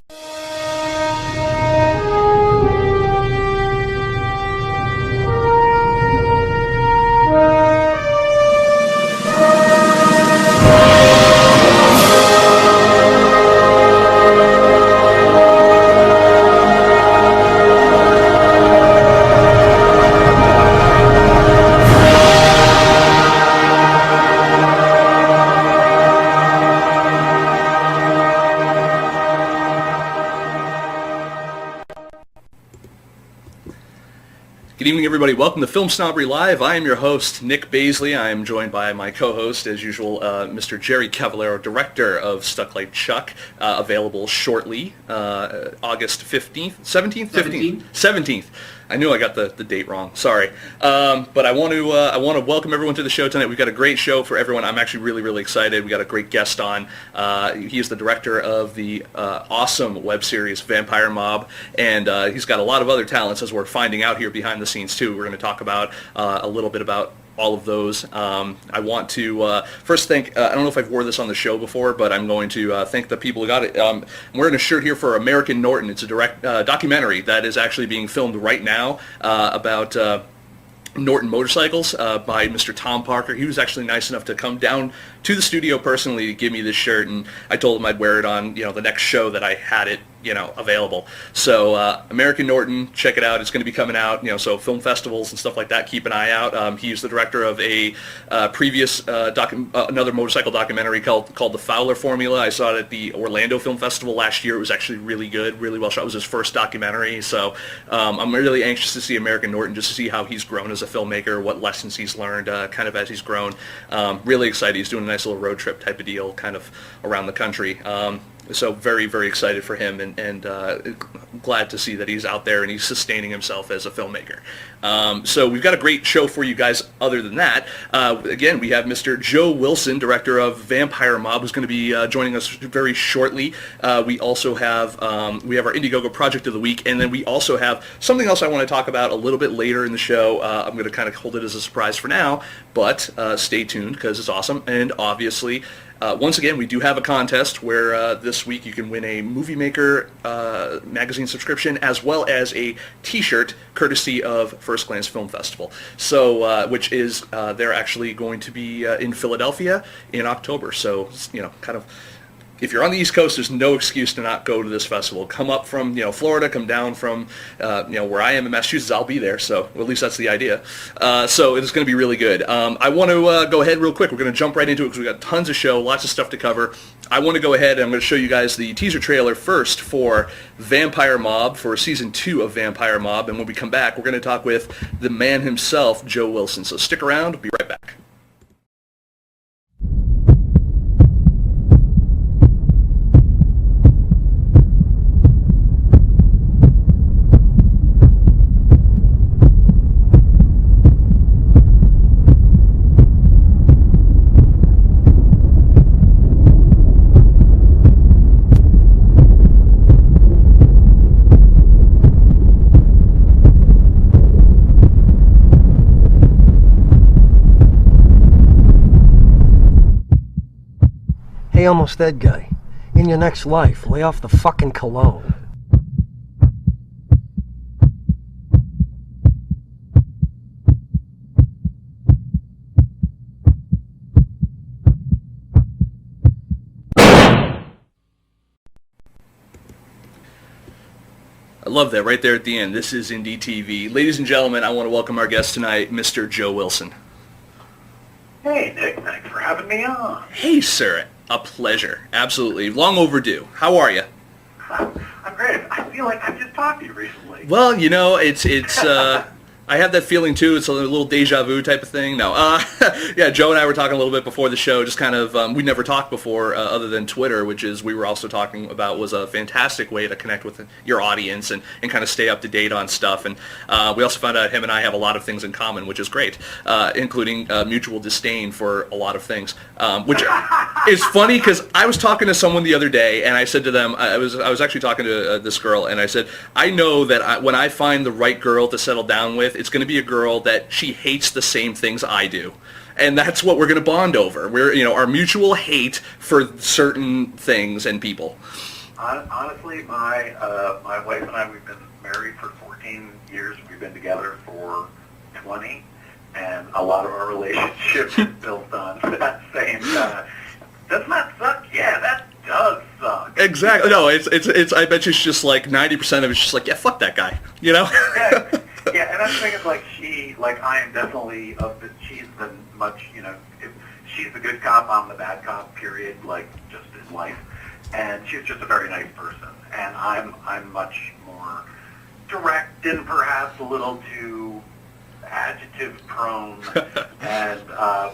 Good evening, everybody. Welcome to Film Snobbery Live. I am your host, Nick Baisley. I am joined by my co-host, as usual, Mr. Jerry Cavallero, director of Stuck Like Chuck, available shortly, August 15th, 17th? 15th? 17th. I knew I got the date wrong. Sorry. But I want to welcome everyone to the show tonight. We've got a great show for everyone. I'm actually really excited. We got a great guest on. He is the director of the awesome web series Vampire Mob, and he's got a lot of other talents, as we're finding out here behind the scenes too. We're going to talk about a little bit about all of those. I want to first thank, I don't know if I've wore this on the show before, but I'm going to thank the people who got it. I'm wearing a shirt here for American Norton. It's a direct documentary that is actually being filmed right now about Norton motorcycles by Mr. Tom Parker. He was actually nice enough to come down to the studio personally to give me this shirt, and I told him I'd wear it on, the next show that I had it, available. So American Norton, check it out. It's going to be coming out, so film festivals and stuff like that, keep an eye out. He's the director of a previous another motorcycle documentary called The Fowler Formula. I saw it at the Orlando Film Festival last year. It was actually really good, really well shot. It was his first documentary, so I'm really anxious to see American Norton, just to see how he's grown as a filmmaker, what lessons he's learned kind of as he's grown. Really excited. He's doing a nice little road trip type of deal kind of around the country. So very excited for him, and glad to see that he's out there and he's sustaining himself as a filmmaker. So we've got a great show for you guys. Other than that, again, we have Mr. Joe Wilson, director of Vampire Mob, who's going to be joining us very shortly. We also have our Indiegogo Project of the Week, and then we also have something else I want to talk about a little bit later in the show. I'm going to kind of hold it as a surprise for now, but stay tuned because it's awesome. And obviously, once again, we do have a contest where this week you can win a Movie Maker magazine subscription as well as a T-shirt courtesy of First Glance Film Festival. So, which is they're actually going to be in Philadelphia in October. So, kind of. If you're on the East Coast, there's no excuse to not go to this festival. Come up from, Florida, come down from, where I am in Massachusetts. I'll be there, so at least that's the idea. So it's going to be really good. I want to go ahead real quick. We're going to jump right into it because we've got tons of show, lots of stuff to cover. I want to go ahead and I'm going to show you guys the teaser trailer first for Vampire Mob, for Season 2 of Vampire Mob. And when we come back, we're going to talk with the man himself, Joe Wilson. So stick around. We'll be right back. Hey, almost dead guy. In your next life, lay off the fucking cologne. I love that right there at the end. This is Indie TV. Ladies and gentlemen, I want to welcome our guest tonight, Mr. Joe Wilson. Hey, Nick. Thanks for having me on. Hey, sir. A pleasure. Absolutely. Long overdue. How are you? I'm great. I feel like I've just talked to you recently. Well, it's I have that feeling too. It's a little deja vu type of thing. No, yeah, Joe and I were talking a little bit before the show. Just kind of, we never talked before other than Twitter, which is we were also talking about was a fantastic way to connect with your audience and kind of stay up to date on stuff. And we also found out him and I have a lot of things in common, which is great, including mutual disdain for a lot of things, which is funny because I was talking to someone the other day and I said to them, I was actually talking to this girl and I said, I know that when I find the right girl to settle down with, it's going to be a girl that she hates the same things I do. And that's what we're going to bond over. We're, our mutual hate for certain things and people. Honestly, my wife and I, we've been married for 14 years. We've been together for 20, and a lot of our relationship is built on that same. Doesn't that suck? Yeah, that does suck. Exactly. No, it's. I bet you it's just like 90% of it's just like, yeah, fuck that guy. You know? Yeah, yeah, and that's the thing is like I am definitely she's the much, if she's the good cop, I'm the bad cop, period, like just in life. And she's just a very nice person. And I'm much more direct and perhaps a little too adjective prone. And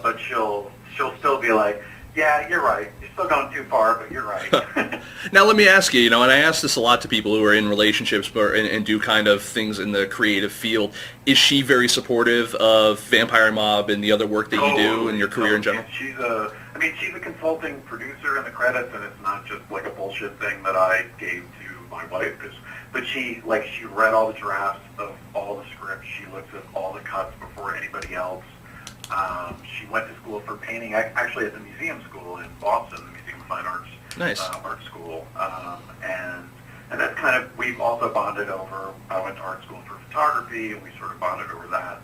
but she'll still be like, yeah, you're right. You're still going too far, but you're right. Now let me ask you, and I ask this a lot to people who are in relationships and do kind of things in the creative field. Is she very supportive of Vampire Mob and the other work that you do and your career in general? She's a consulting producer in the credits, and it's not just like a bullshit thing that I gave to my wife. But she read all the drafts of all the scripts. She looks at all the cuts before anybody else. She went to school for painting, actually at the museum school in Boston, the Museum of Fine Arts. Nice. Art school. And that's kind of, we've also bonded over, I went to art school for photography, and we sort of bonded over that.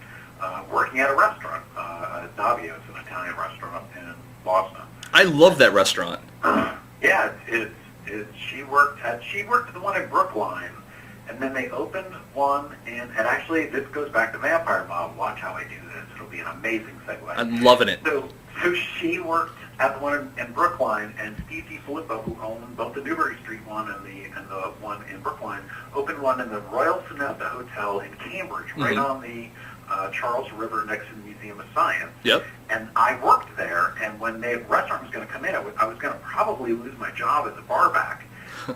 Working at a restaurant, at Davio's, an Italian restaurant in Boston. I love that restaurant. Yeah, she worked at the one in Brookline, and then they opened one and actually this goes back to Vampire Mob. Watch how I do this; it'll be an amazing segue. I'm loving it. So she worked at the one in Brookline, and Steve DiFilippo, who owned both the Newbury Street one and the one in Brookline, opened one in the Royal Sonesta Hotel in Cambridge, right on the Charles River next to the Museum of Science. Yep. And I worked there, and when the restaurant was going to come in, I was going to probably lose my job as a barback.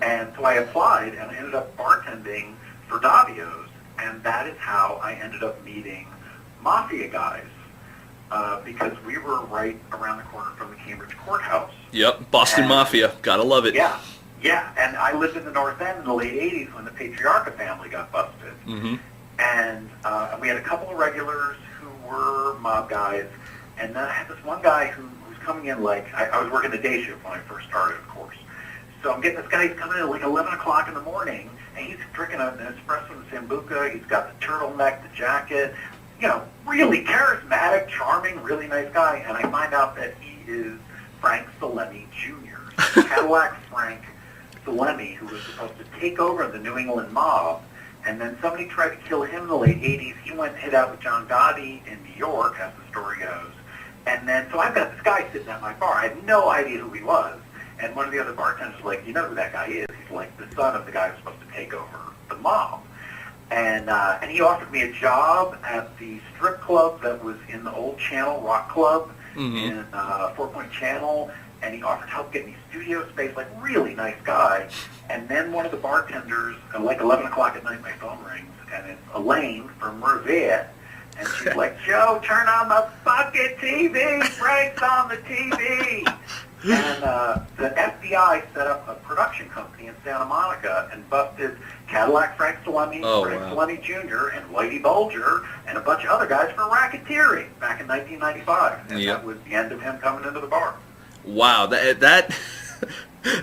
And so I applied, and I ended up bartending for Davio's, and that is how I ended up meeting Mafia guys, because we were right around the corner from the Cambridge courthouse. Yep, Boston Mafia. Gotta love it. Yeah, yeah, and I lived in the North End in the late 80s when the Patriarca family got busted. Mm-hmm. And we had a couple of regulars who were mob guys, and then I had this one guy who was coming in like, I was working the day shift when I first started, of course. So I'm getting this guy, he's coming in at like 11 o'clock in the morning, and he's drinking an espresso and Sambuca, he's got the turtleneck, the jacket, really charismatic, charming, really nice guy, and I find out that he is Frank Salemi Jr., Cadillac Frank Salemi, who was supposed to take over the New England mob. And then somebody tried to kill him in the late 80s. He went and hid out with John Gotti in New York, as the story goes. And then, so I've got this guy sitting at my bar. I had no idea who he was. And one of the other bartenders was like, you know who that guy is? He's like the son of the guy who's supposed to take over the mob. And he offered me a job at the strip club that was in the old Channel Rock Club in Four Point Channel. And he offered help getting me studio space, like really nice guy. And then one of the bartenders, like 11 o'clock at night, my phone rings, and it's Elaine from Revere. And she's like, Joe, turn on the fucking TV. Frank's on the TV. And the FBI set up a production company in Santa Monica and busted Cadillac Frank Salemi, Frank Salemi Jr., and Whitey Bulger, and a bunch of other guys for racketeering back in 1995. And that was the end of him coming into the bar. Wow, that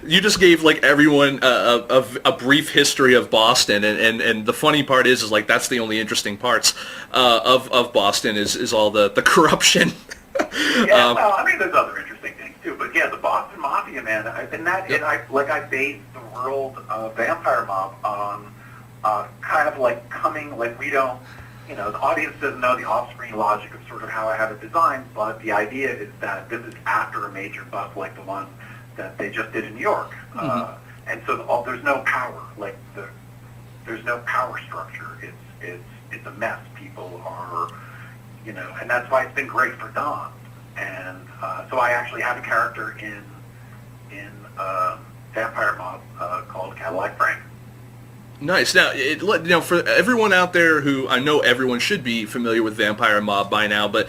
you just gave like everyone a brief history of Boston, and the funny part is like that's the only interesting parts of Boston is all the corruption. Yeah, well, I mean, there's other interesting things too, but yeah, the Boston Mafia, man, I based the world of Vampire Mob on kind of like coming, like we don't. The audience doesn't know the off-screen logic of sort of how I have it designed, but the idea is that this is after a major bust like the one that they just did in New York. And so there's no power, there's no power structure. It's a mess. People are, and that's why it's been great for Don. And so I actually have a character in Vampire Mob called Cadillac Frank. Nice. Now, for everyone out there who I know everyone should be familiar with Vampire Mob by now, but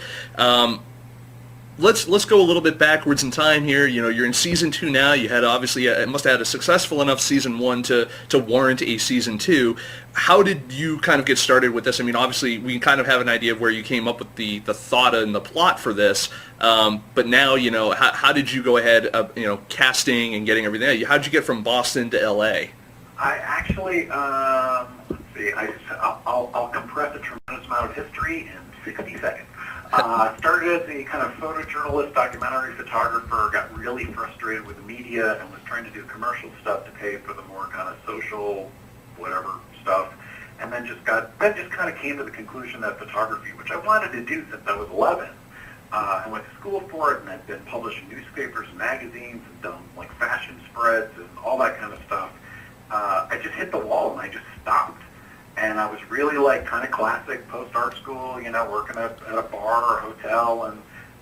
let's go a little bit backwards in time here. You know, you're in season 2 now. You had obviously it must have had a successful enough season 1 to warrant a season 2. How did you kind of get started with this? I mean, obviously we kind of have an idea of where you came up with the thought and the plot for this. But now, you know, how did you go ahead, you know, casting and getting everything? How did you get from Boston to L.A.? I actually, let's see, I'll compress a tremendous amount of history in 60 seconds. Started as a kind of photojournalist, documentary photographer, got really frustrated with the media and was trying to do commercial stuff to pay for the more kind of social, whatever stuff. And then just kind of came to the conclusion that photography, which I wanted to do since I was 11, I went to school for it and I'd been published in newspapers and magazines and done like fashion spreads and all that kind of stuff. I just hit the wall and I just stopped. And I was really like kind of classic post-art school, you know, working at a bar or hotel,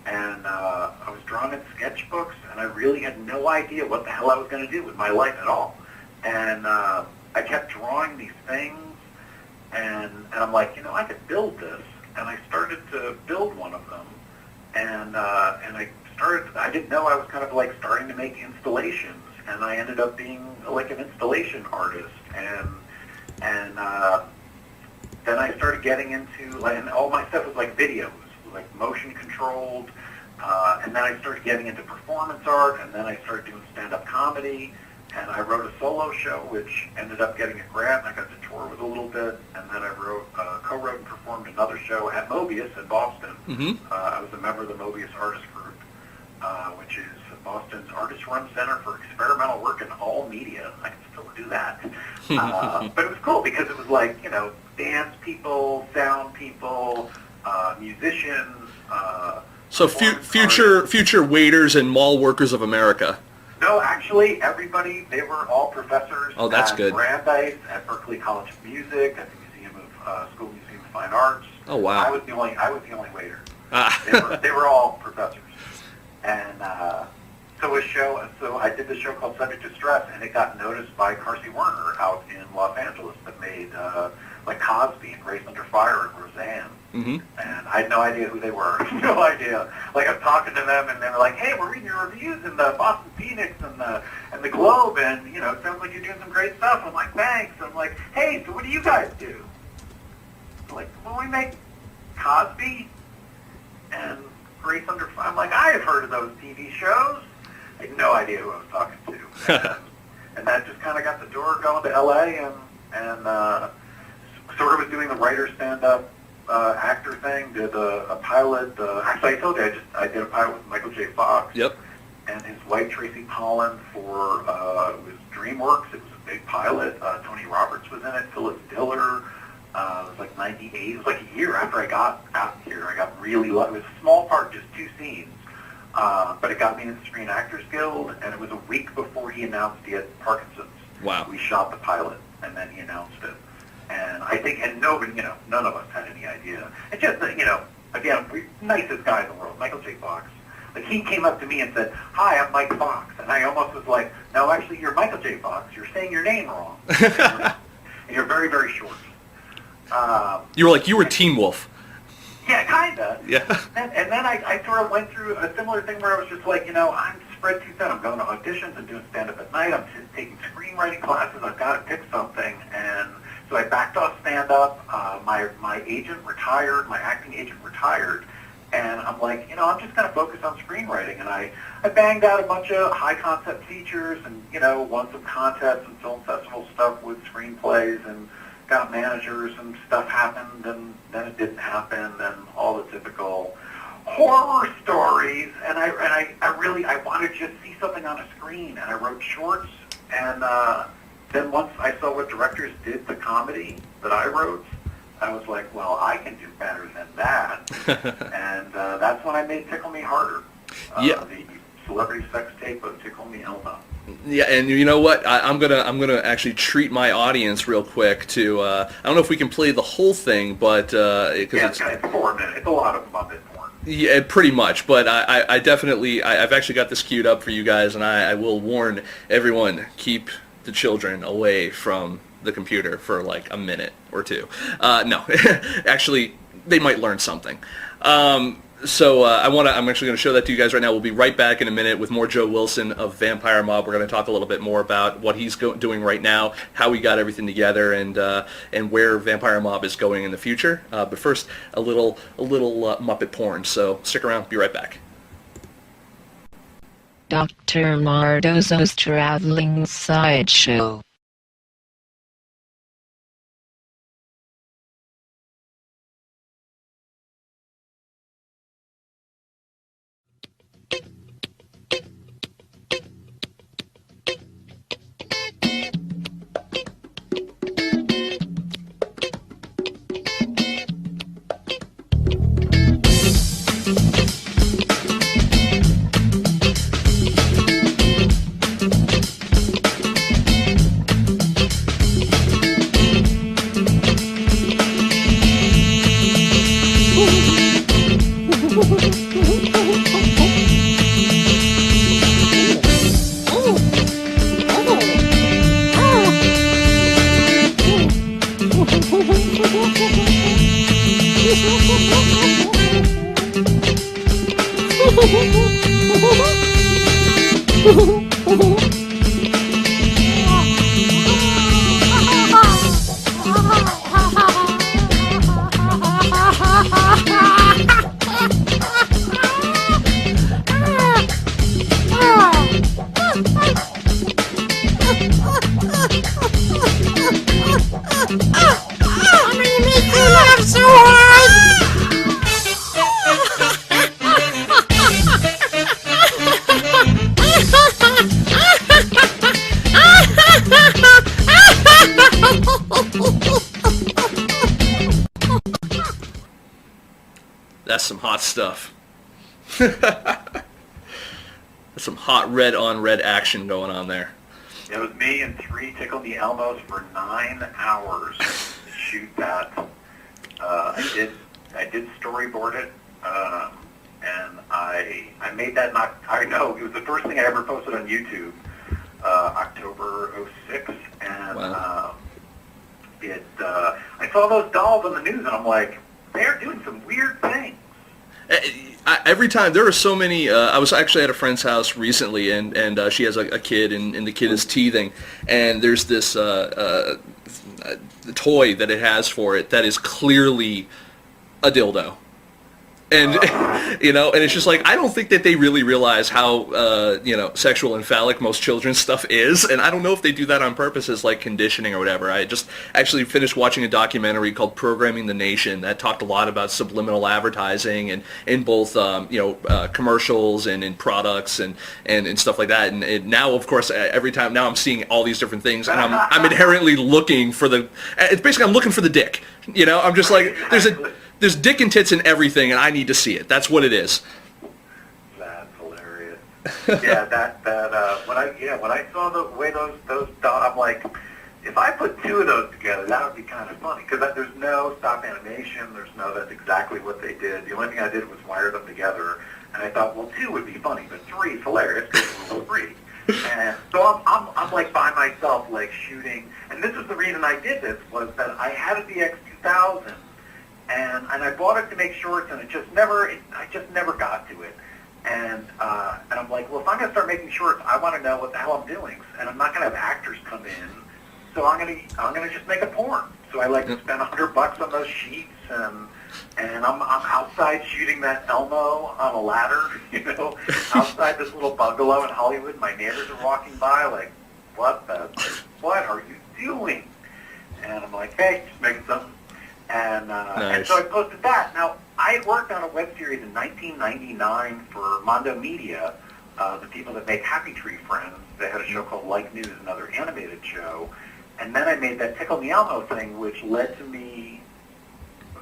and I was drawing in sketchbooks, and I really had no idea what the hell I was going to do with my life at all. And I kept drawing these things, and I'm like, you know, I could build this. And I started to build one of them, and I didn't know I was kind of like starting to make installations, and I ended up being like an installation artist, and then I started getting into, like, and all my stuff was like videos, like motion controlled, and then I started getting into performance art, and then I started doing stand-up comedy, and I wrote a solo show, which ended up getting a grant, and I got to tour with a little bit, and then I co-wrote and performed another show at Mobius in Boston. Mm-hmm. I was a member of the Mobius Artist Group, which is Boston's artist-run center for experimental work in all media. I can still do that. But it was cool because it was like, you know, dance people, sound people, musicians. So future waiters and mall workers of America. No, actually, everybody, they were all professors. Oh, that's at good. Brandeis, at Berklee College of Music, at the School Museum of Fine Arts. Oh, wow. I was the only waiter. They were all professors. And so I did this show called Subject to Stress, and it got noticed by Carsey Werner out in Los Angeles that made like Cosby and Grace Under Fire and Roseanne. Mm-hmm. And I had no idea who they were. No idea. Like I'm talking to them, and they're like, "Hey, we're reading your reviews in the Boston Phoenix and the Globe, and you know, it sounds like you're doing some great stuff." I'm like, "Thanks." I'm like, "Hey, so what do you guys do?" I'm like, "Well, we make Cosby and Grace Under Fire." I'm like, "I have heard of those TV shows." I had no idea who I was talking to. And that just kind of got the door going to L.A. and sort of was doing the writer stand-up actor thing, did a pilot. Actually, I told you, I did a pilot with Michael J. Fox. Yep. And his wife, Tracy Pollan, for it was DreamWorks. It was a big pilot. Tony Roberts was in it, Phyllis Diller. It was like 98. It was like a year after I got out here. I got really lucky. It was a small part, just 2 scenes. But it got me into the Screen Actors Guild, and it was a week before he announced he had Parkinson's. Wow. We shot the pilot, and then he announced it. And I think, and nobody, you know, none of us had any idea. It's just that, you know, again, nicest guy in the world, Michael J. Fox. Like, he came up to me and said, "Hi, I'm Mike Fox." And I almost was like, "No, actually, you're Michael J. Fox. You're saying your name wrong. And you're very, very short." You were like, you were Teen Wolf. Yeah, kind of. Yeah. And then I sort of went through a similar thing where I was just like, you know, I'm spread too thin. I'm going to auditions and doing stand-up at night. I'm just taking screenwriting classes. I've got to pick something. And so I backed off stand-up. My agent retired. My acting agent retired. And I'm like, you know, I'm just going to focus on screenwriting. And I banged out a bunch of high-concept features and, you know, won some contests and film festival stuff with screenplays and got managers and stuff happened, and then it didn't happen, and all the typical horror stories. And I wanted to just see something on a screen, and I wrote shorts. And then once I saw what directors did the comedy that I wrote, I was like, well, I can do better than that. And that's when I made Tickle Me Harder, the celebrity sex tape of Tickle Me Elmo. Yeah, and you know what? I'm gonna actually treat my audience real quick to. I don't know if we can play the whole thing, but because it's 4 minutes. It's a lot of Muppet porn. Yeah, pretty much. But I definitely I've actually got this queued up for you guys, and I will warn everyone: keep the children away from the computer for like a minute or two. No, actually, they might learn something. So I'm actually going to show that to you guys right now. We'll be right back in a minute with more Joe Wilson of Vampire Mob. We're going to talk a little bit more about what he's doing right now, how we got everything together, and where Vampire Mob is going in the future. But first, a little Muppet porn. So stick around. Be right back. Dr. Mardozo's Traveling Sideshow. That's some hot stuff. That's some hot red on red action going on there. It was me and 3 Tickle Me Elmos for 9 hours to shoot that. I did storyboard it, and I made that. I know it was the first thing I ever posted on YouTube, October '06, and wow. I saw those dolls on the news, and I'm like, they're doing some weird things. Every time, there are so many. I was actually at a friend's house recently, and she has a kid, and the kid is teething, and there's this toy that it has for it that is clearly a dildo. And, and it's just like, I don't think that they really realize how, sexual and phallic most children's stuff is. And I don't know if they do that on purpose as, like, conditioning or whatever. I just actually finished watching a documentary called Programming the Nation that talked a lot about subliminal advertising and in both, commercials and in products and stuff like that. And now, of course, every time, now I'm seeing all these different things, and I'm inherently looking for it's basically, I'm looking for the dick. I'm just like, there's dick and tits and everything, and I need to see it. That's what it is. That's hilarious. Yeah, when I saw the way those I'm like, if I put 2 of those together, that would be kind of funny, because there's no stop animation. That's exactly what they did. The only thing I did was wire them together, and I thought, well, 2 would be funny, but 3 is hilarious because it was 3. And so I'm like by myself, like shooting, and this is the reason I did this, was that I had a DX2000. And I bought it to make shorts, and I just never got to it. And I'm like, well, if I'm going to start making shorts, I want to know what the hell I'm doing, and I'm not going to have actors come in, so I'm going to just make a porn. So I like to spend $100 on those sheets, and I'm outside shooting that Elmo on a ladder, outside this little bungalow in Hollywood. My neighbors are walking by, like, what are you doing? And I'm like, hey, just making something. And so I posted that. Now, I had worked on a web series in 1999 for Mondo Media, the people that make Happy Tree Friends. They had a show called Like News, another animated show. And then I made that Tickle Me Elmo thing, which led to me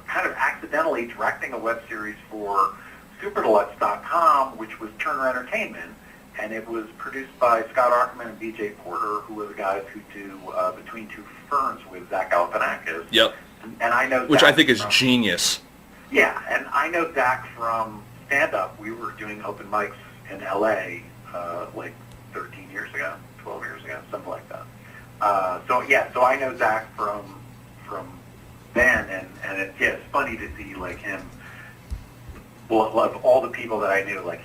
kind of accidentally directing a web series for SuperDeluxe.com, which was Turner Entertainment. And it was produced by Scott Ackerman and B.J. Porter, who were the guys who do Between Two Ferns with Zach Galifianakis. Yep. And I know which Zach I think is genius. Yeah, and I know Zach from stand-up. We were doing open mics in L.A. Like 13 years ago, 12 years ago, something like that. So I know Zach from then, and it's funny to see like him well, of all the people that I knew, like,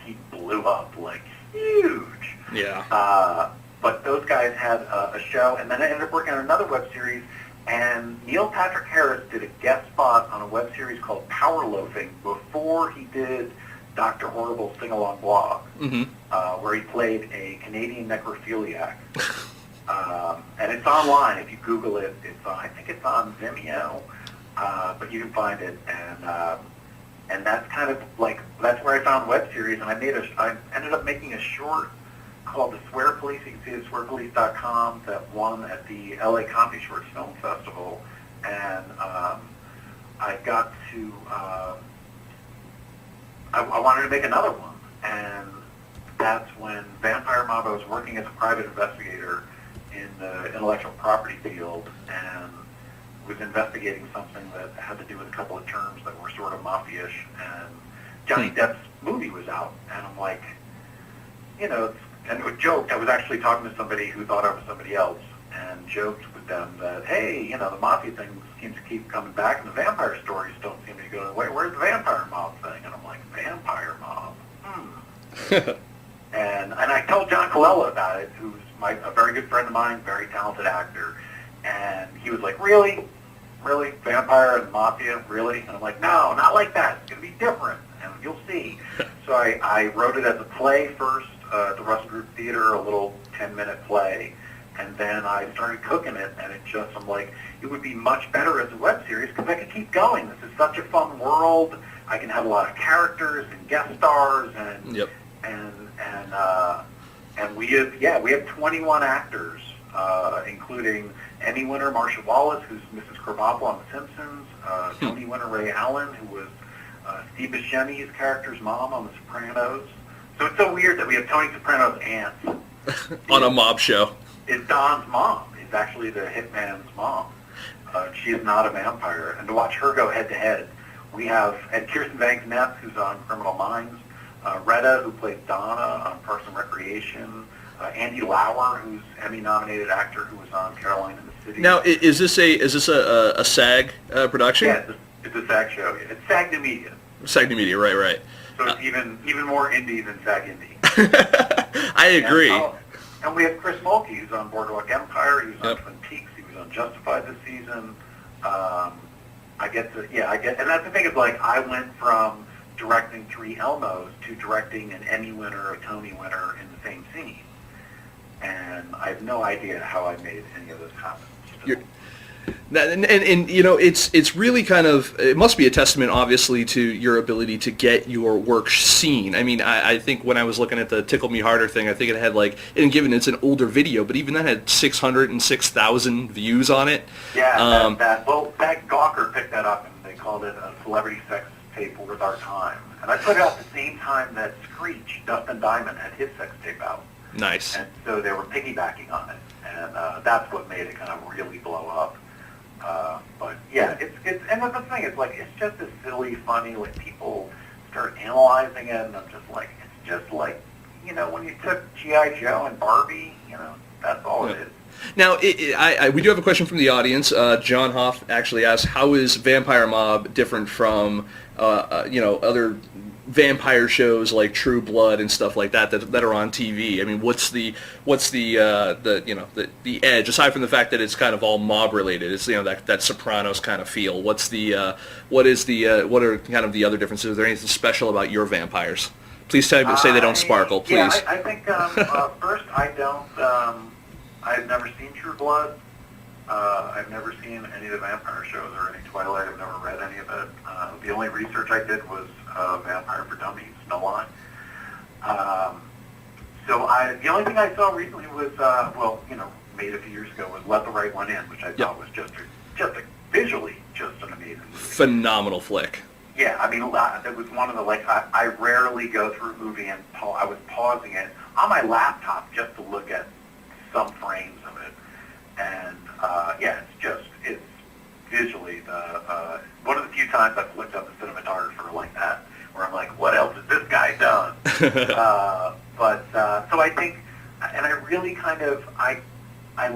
he blew up, like, huge. Yeah. But those guys had a show, and then I ended up working on another web series, and Neil Patrick Harris did a guest spot on a web series called Power Loafing before he did Dr. Horrible's Sing-Along Blog, where he played a Canadian necrophiliac. And it's online. If you Google it, I think it's on Vimeo, but you can find it. And that's kind of like, that's where I found web series, and I ended up making a short called The Swear Police. You can see it at swearpolice.com, that won at the LA Comedy Shorts Film Festival. And I got to, I wanted to make another one. And that's when Vampire Mob, I was working as a private investigator in the intellectual property field, and was investigating something that had to do with a couple of terms that were sort of mafia-ish, and Johnny Depp's movie was out, and I'm like, you know, and I joked, I was actually talking to somebody who thought I was somebody else, and joked with them that, hey, you know, the mafia thing seems to keep coming back, and the vampire stories don't seem to be going away. Where's the vampire mob thing? And I'm like, vampire mob? And I told John Colella about it, who's a very good friend of mine, very talented actor, and he was like, really? Really? Vampire and mafia? Really? And I'm like, no, not like that. It's going to be different, and you'll see. So I wrote it as a play first, at the Russell Group Theater, a little 10-minute play, and then I started cooking it, and I'm like, it would be much better as a web series because I could keep going. This is such a fun world. I can have a lot of characters and guest stars, and and we have 21 actors, including Emmy winner Marsha Wallace, who's Mrs. Krabappel on The Simpsons, Tony winner Ray Allen, who was Steve Buscemi's character's mom on The Sopranos. So it's so weird that we have Tony Soprano's aunt on a mob show. Is Don's mom. Is actually the hitman's mom. She is not a vampire. And to watch her go head-to-head, we have Kirsten Banks-Ness, who's on Criminal Minds, Retta, who plays Donna on Parks and Recreation, Andy Lauer, who's Emmy-nominated actor who was on Caroline in the City. Now, is this a SAG production? Yeah, it's a SAG show. It's SAG New Media. SAG New Media, right. So it's even more indie than SAG Indie. I agree. And we have Chris Mulkey, who's on Boardwalk Empire. He was on Twin Peaks. He was on Justified this season. And that's the thing is, like, I went from directing 3 Elmos to directing an Emmy winner, a Tony winner in the same scene. And I have no idea how I made any of this happen. And you know, it's really kind of, it must be a testament, obviously, to your ability to get your work seen. I mean, I think when I was looking at the Tickle Me Harder thing, I think it had, like, and given it's an older video, but even that had 606,000 views on it. Yeah, that Gawker picked that up, and they called it a celebrity sex tape worth our time. And I put it out the same time that Screech, Dustin Diamond, had his sex tape out. Nice. And so they were piggybacking on it, and that's what made it kind of really blow up. But yeah, it's and the thing is, like, it's just as silly, funny, like, people start analyzing it, and I'm just like, it's just like, you know, when you took G.I. Joe and Barbie, you know, that's all it is. Now, we do have a question from the audience. John Hoff actually asked, how is Vampire Mob different from, other vampire shows like True Blood and stuff like that are on TV? I mean, what's the edge, aside from the fact that it's kind of all mob related? It's, you know, that Sopranos kind of feel. What are kind of the other differences? Is there anything special about your vampires? Please say they don't sparkle, please. Yeah, I think first, I've never seen True Blood. I've never seen any of the vampire shows or any Twilight. I've never read any of it. The only research I did was Vampire for Dummies, No Line. The only thing I saw recently was, made a few years ago, was Let the Right One In, which I thought was just visually just an amazing movie. Phenomenal flick. Yeah, I mean, it was one of the, like, I rarely go through a movie and I was pausing it on my laptop just to look at some frames of it. And, it's visually one of the few times I've looked up the cinematographer like that, where I'm like, what else has this guy done? So I think, and I really kind of, I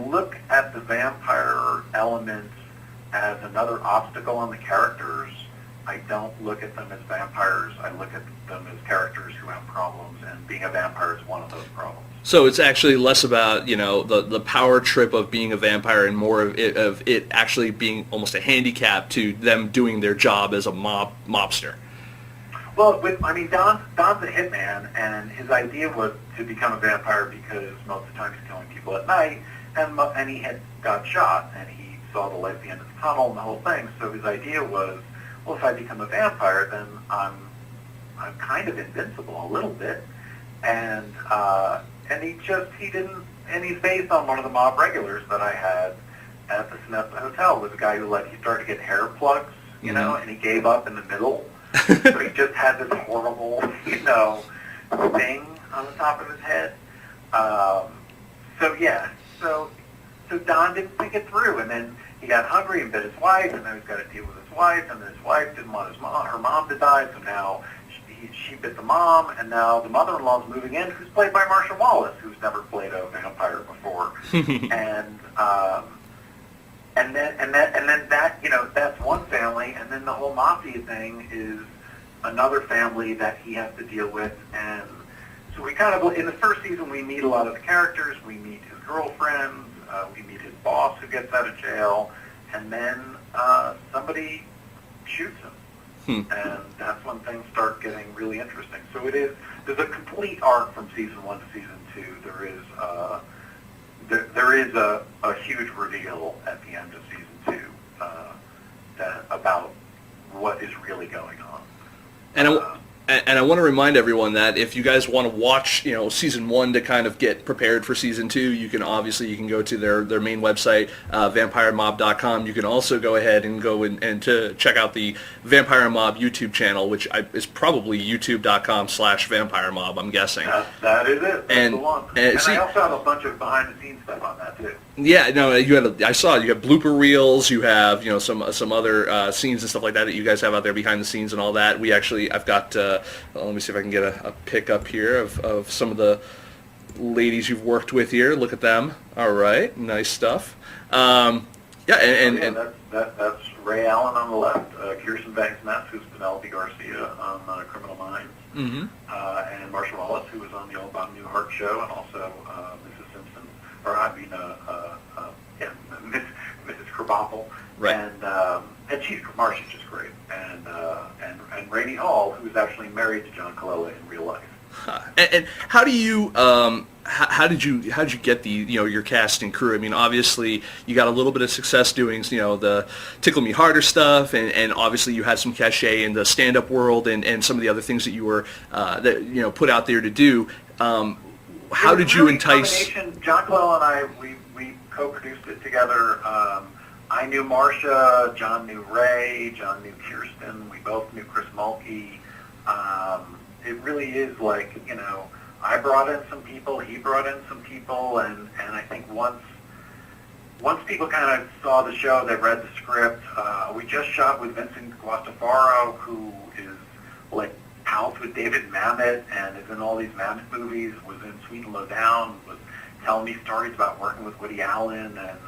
look at the vampire elements as another obstacle on the characters, I don't look at them as vampires. I look at them as characters who have problems, and being a vampire is one of those problems. So it's actually less about, the power trip of being a vampire and more of it actually being almost a handicap to them doing their job as a mobster. Well, Don's a hitman, and his idea was to become a vampire because most of the time he's killing people at night, and he had got shot, and he saw the light at the end of the tunnel and the whole thing. So his idea was, well, if I become a vampire, then I'm kind of invincible a little bit, and he's based on one of the mob regulars that I had at the Smith Hotel. Was a guy who he started to get hair plugs, and he gave up in the middle. So he just had this horrible, thing on the top of his head. So Don didn't think it through, and then he got hungry and bit his wife, and then he's got to deal with his wife, and then his wife didn't want her mom to die, so now she bit the mom, and now the mother-in-law's moving in, who's played by Marsha Wallace, who's never played a vampire before, and then that's one family, and then the whole mafia thing is another family that he has to deal with, and so we kind of, in the first season, we meet a lot of the characters, we meet his girlfriends, we meet his boss who gets out of jail, and then somebody shoots him, and that's when things start getting really interesting. So there's a complete arc from season 1 to season 2. There is a huge reveal at the end of season 2 about what is really going on. And I want to remind everyone that if you guys want to watch, season 1 to kind of get prepared for season 2, you can go to their main website, vampiremob.com. You can also go ahead and go and to check out the Vampire Mob YouTube channel, which is probably youtube.com/vampiremob, I'm guessing. That is it. That's the one. And see, I also have a bunch of behind-the-scenes stuff on that, too. Yeah, no, I saw you have blooper reels, you have some other scenes and stuff like that you guys have out there behind the scenes and all that. I've got let me see if I can get a pic up here of some of the ladies you've worked with here. Look at them. All right, nice stuff. That's Ray Allen on the left, Kirsten Banks-Metz, who's Penelope Garcia on Criminal Minds, and Marsha Wallace, who was on the old Bob Newhart show, and also Mrs. Simpson, Mrs. Krabappel, right. And Marsha's just great, and Rainey Hall, who is actually married to John Colella in real life. And how do you how did you get the your cast and crew? I mean, obviously you got a little bit of success doing the Tickle Me Harder stuff, and obviously you had some cachet in the stand-up world and some of the other things that you were put out there to do. How did you entice? John Colella and I, we co-produced it together. I knew Marsha, John knew Ray, John knew Kirsten, we both knew Chris Mulkey. It really is I brought in some people, he brought in some people, and I think once people kind of saw the show, they read the script. We just shot with Vincent Guastafaro, who is pals with David Mamet and is in all these Mamet movies, was in Sweet and Low Down, was telling me stories about working with Woody Allen, and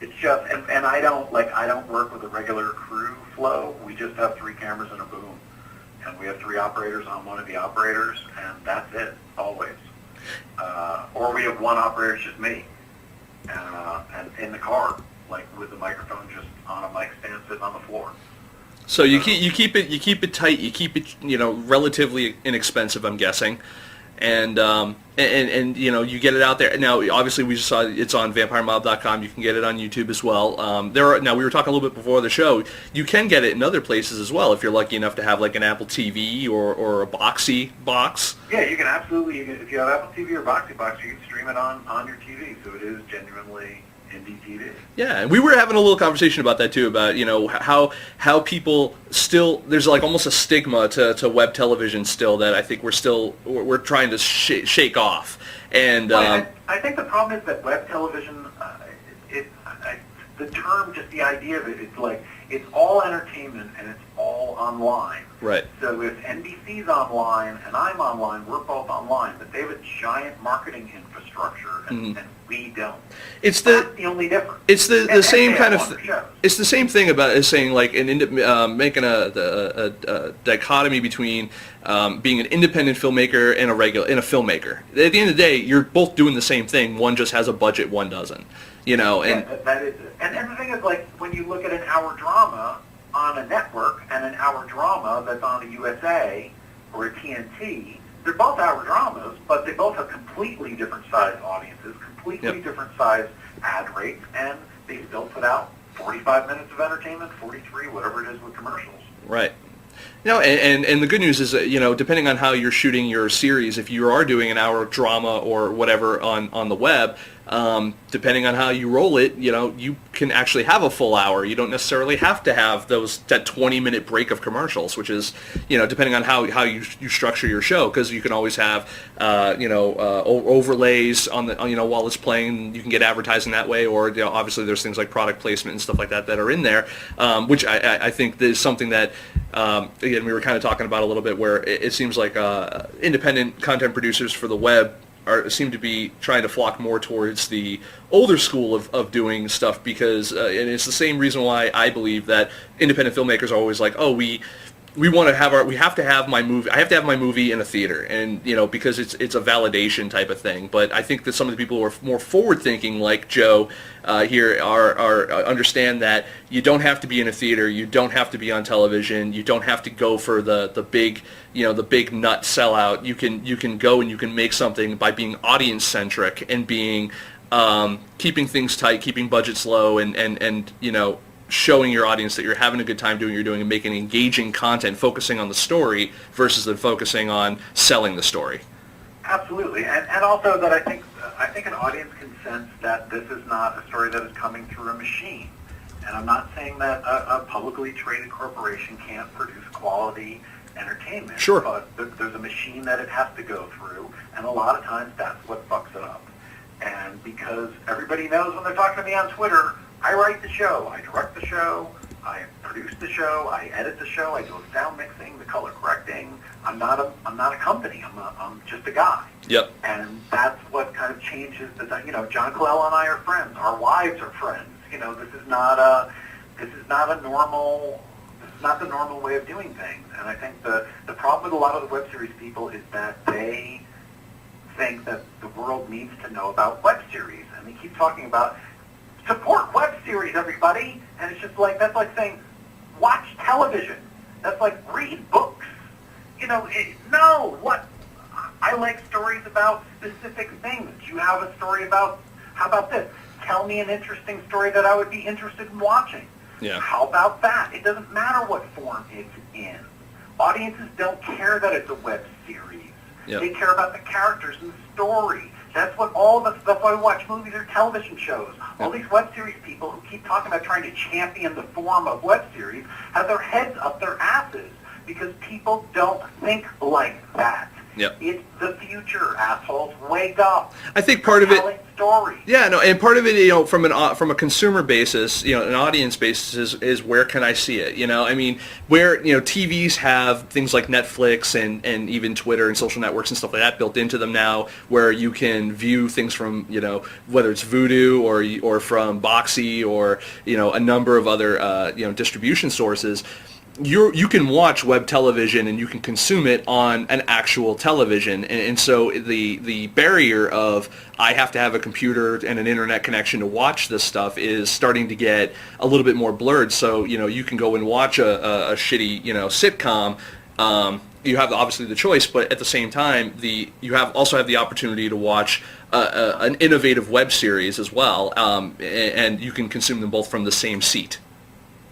it's just, and I don't work with a regular crew flow. We just have 3 cameras and a boom. And we have 3 operators on one of the operators, and that's it, always. Or we have 1 operator, it's just me, and in the car, with the microphone just on a mic stand sitting on the floor. So you keep it tight, you keep it relatively inexpensive, I'm guessing, and you get it out there. Now, obviously, we just saw it's on vampiremob.com. You can get it on YouTube as well. Now, we were talking a little bit before the show. You can get it in other places as well if you're lucky enough to have an Apple TV or a Boxy box. Yeah, you can absolutely. If you have Apple TV or Boxy box, you can stream it on your TV. So it is genuinely indie TV. Yeah, and we were having a little conversation about that too, about how people still, there's almost a stigma to web television still that I think we're trying to shake off. And I think the problem is that web television, the term, just the idea of it, it's all entertainment and it's all online. Right. So if NBC's online and I'm online, we're both online, but they have a giant marketing infrastructure and we don't. It's That's the only difference. It's the And same they kind have of. longer shows. It's the same thing about as saying like making a dichotomy between being an independent filmmaker and a filmmaker. At the end of the day, you're both doing the same thing. One just has a budget, one doesn't. You know, and that is it. And the thing is, like, when you look at an hour drama on a network and an hour drama that's on a USA or a TNT, they're both hour dramas, but they both have completely different size audiences, completely different size ad rates, and they still put out 45 minutes of entertainment, 43, whatever it is with commercials. right. No, and the good news is that, you know, depending on how you're shooting your series, if you are doing an hour drama or whatever on the web, depending on how you roll it, you know, you can actually have a full hour. You don't necessarily have to have that 20-minute break of commercials, which is, you know, depending on how you structure your show, because you can always have, overlays on the, you know, while it's playing. You can get advertising that way, or, you know, obviously there's things like product placement and stuff like that are in there, which I think is something that, again, we were kind of talking about a little bit, where it seems like independent content producers for the web seem to be trying to flock more towards the older school of doing stuff, because and it's the same reason why I believe that independent filmmakers are always like, oh, we have to have my movie. I have to have my movie in a theater, and, you know, because it's a validation type of thing. But I think that some of the people who are more forward thinking, like Joe here, are understand that you don't have to be in a theater, you don't have to be on television, you don't have to go for the big, you know, the big nut sellout. You can go and you can make something by being audience centric and being keeping things tight, keeping budgets low, and you know, showing your audience that you're having a good time doing what you're doing and making engaging content, focusing on the story versus than focusing on selling the story. Absolutely, and also that I think an audience can sense that this is not a story that is coming through a machine. And I'm not saying that a publicly traded corporation can't produce quality entertainment. Sure. But there's a machine that it has to go through, and a lot of times that's what fucks it up. And because everybody knows when they're talking to me on Twitter, I write the show, I direct the show, I produce the show, I edit the show, I do the sound mixing, the color correcting. I'm not a company. I'm just a guy. Yep. And that's what kind of changes the, you know, John Colell and I are friends. Our wives are friends. You know, this is not the normal way of doing things. And I think the problem with a lot of the web series people is that they think that the world needs to know about web series, and they keep talking about support web series, everybody. And it's just like, that's like saying watch television. That's like read books. You know, I like stories about specific things. You have a story about, how about this? Tell me an interesting story that I would be interested in watching. Yeah. How about that? It doesn't matter what form it's in. Audiences don't care that it's a web series. Yep. They care about the characters and the story. That's what all of us, that's why we watch movies or television shows. All these web series people who keep talking about trying to champion the form of web series have their heads up their asses, because people don't think like that. Yep. It's the future, assholes. Wake up. I think part of it. Telling stories. Yeah, no, and part of it, you know, from a consumer basis, you know, an audience basis is where can I see it? You know, I mean, where, you know, TVs have things like Netflix and even Twitter and social networks and stuff like that built into them now, where you can view things from, you know, whether it's Vudu or from Boxy or, you know, a number of other you know, distribution sources. You can watch web television and you can consume it on an actual television, and so the barrier of I have to have a computer and an internet connection to watch this stuff is starting to get a little bit more blurred. So, you know, you can go and watch a shitty, you know, sitcom. You have obviously the choice, but at the same time, you also have the opportunity to watch an innovative web series as well, and you can consume them both from the same seat.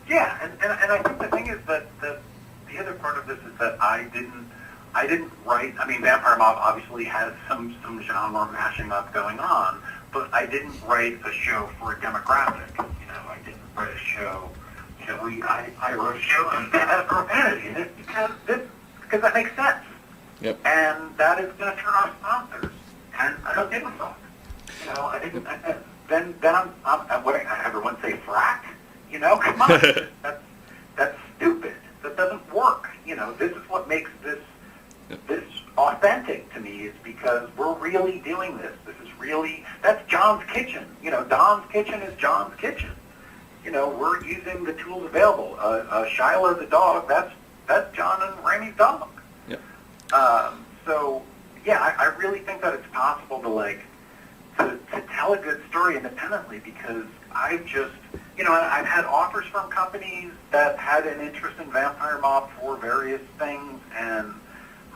Yeah, and I think the thing is that the other part of this is that I didn't write. I mean, Vampire Mob obviously has some genre mashing up going on, but I didn't write a show for a demographic. You know, I didn't write a show. You know, I wrote a show that has profanity in it because that makes sense. Yep. And that is going to turn off sponsors, and I don't give a fuck. You know, I didn't. Then I'm what I everyone say frack. You know, come on. this is what makes this authentic to me, is because we're really doing this. This is really, that's John's kitchen. Don's kitchen is John's kitchen. We're using the tools available. Shiloh the dog, that's John and Randy's dog. Yeah. So yeah, I really think that it's possible to tell a good story independently, because I've just, I've had offers from companies that had an interest in Vampire Mob for various things, and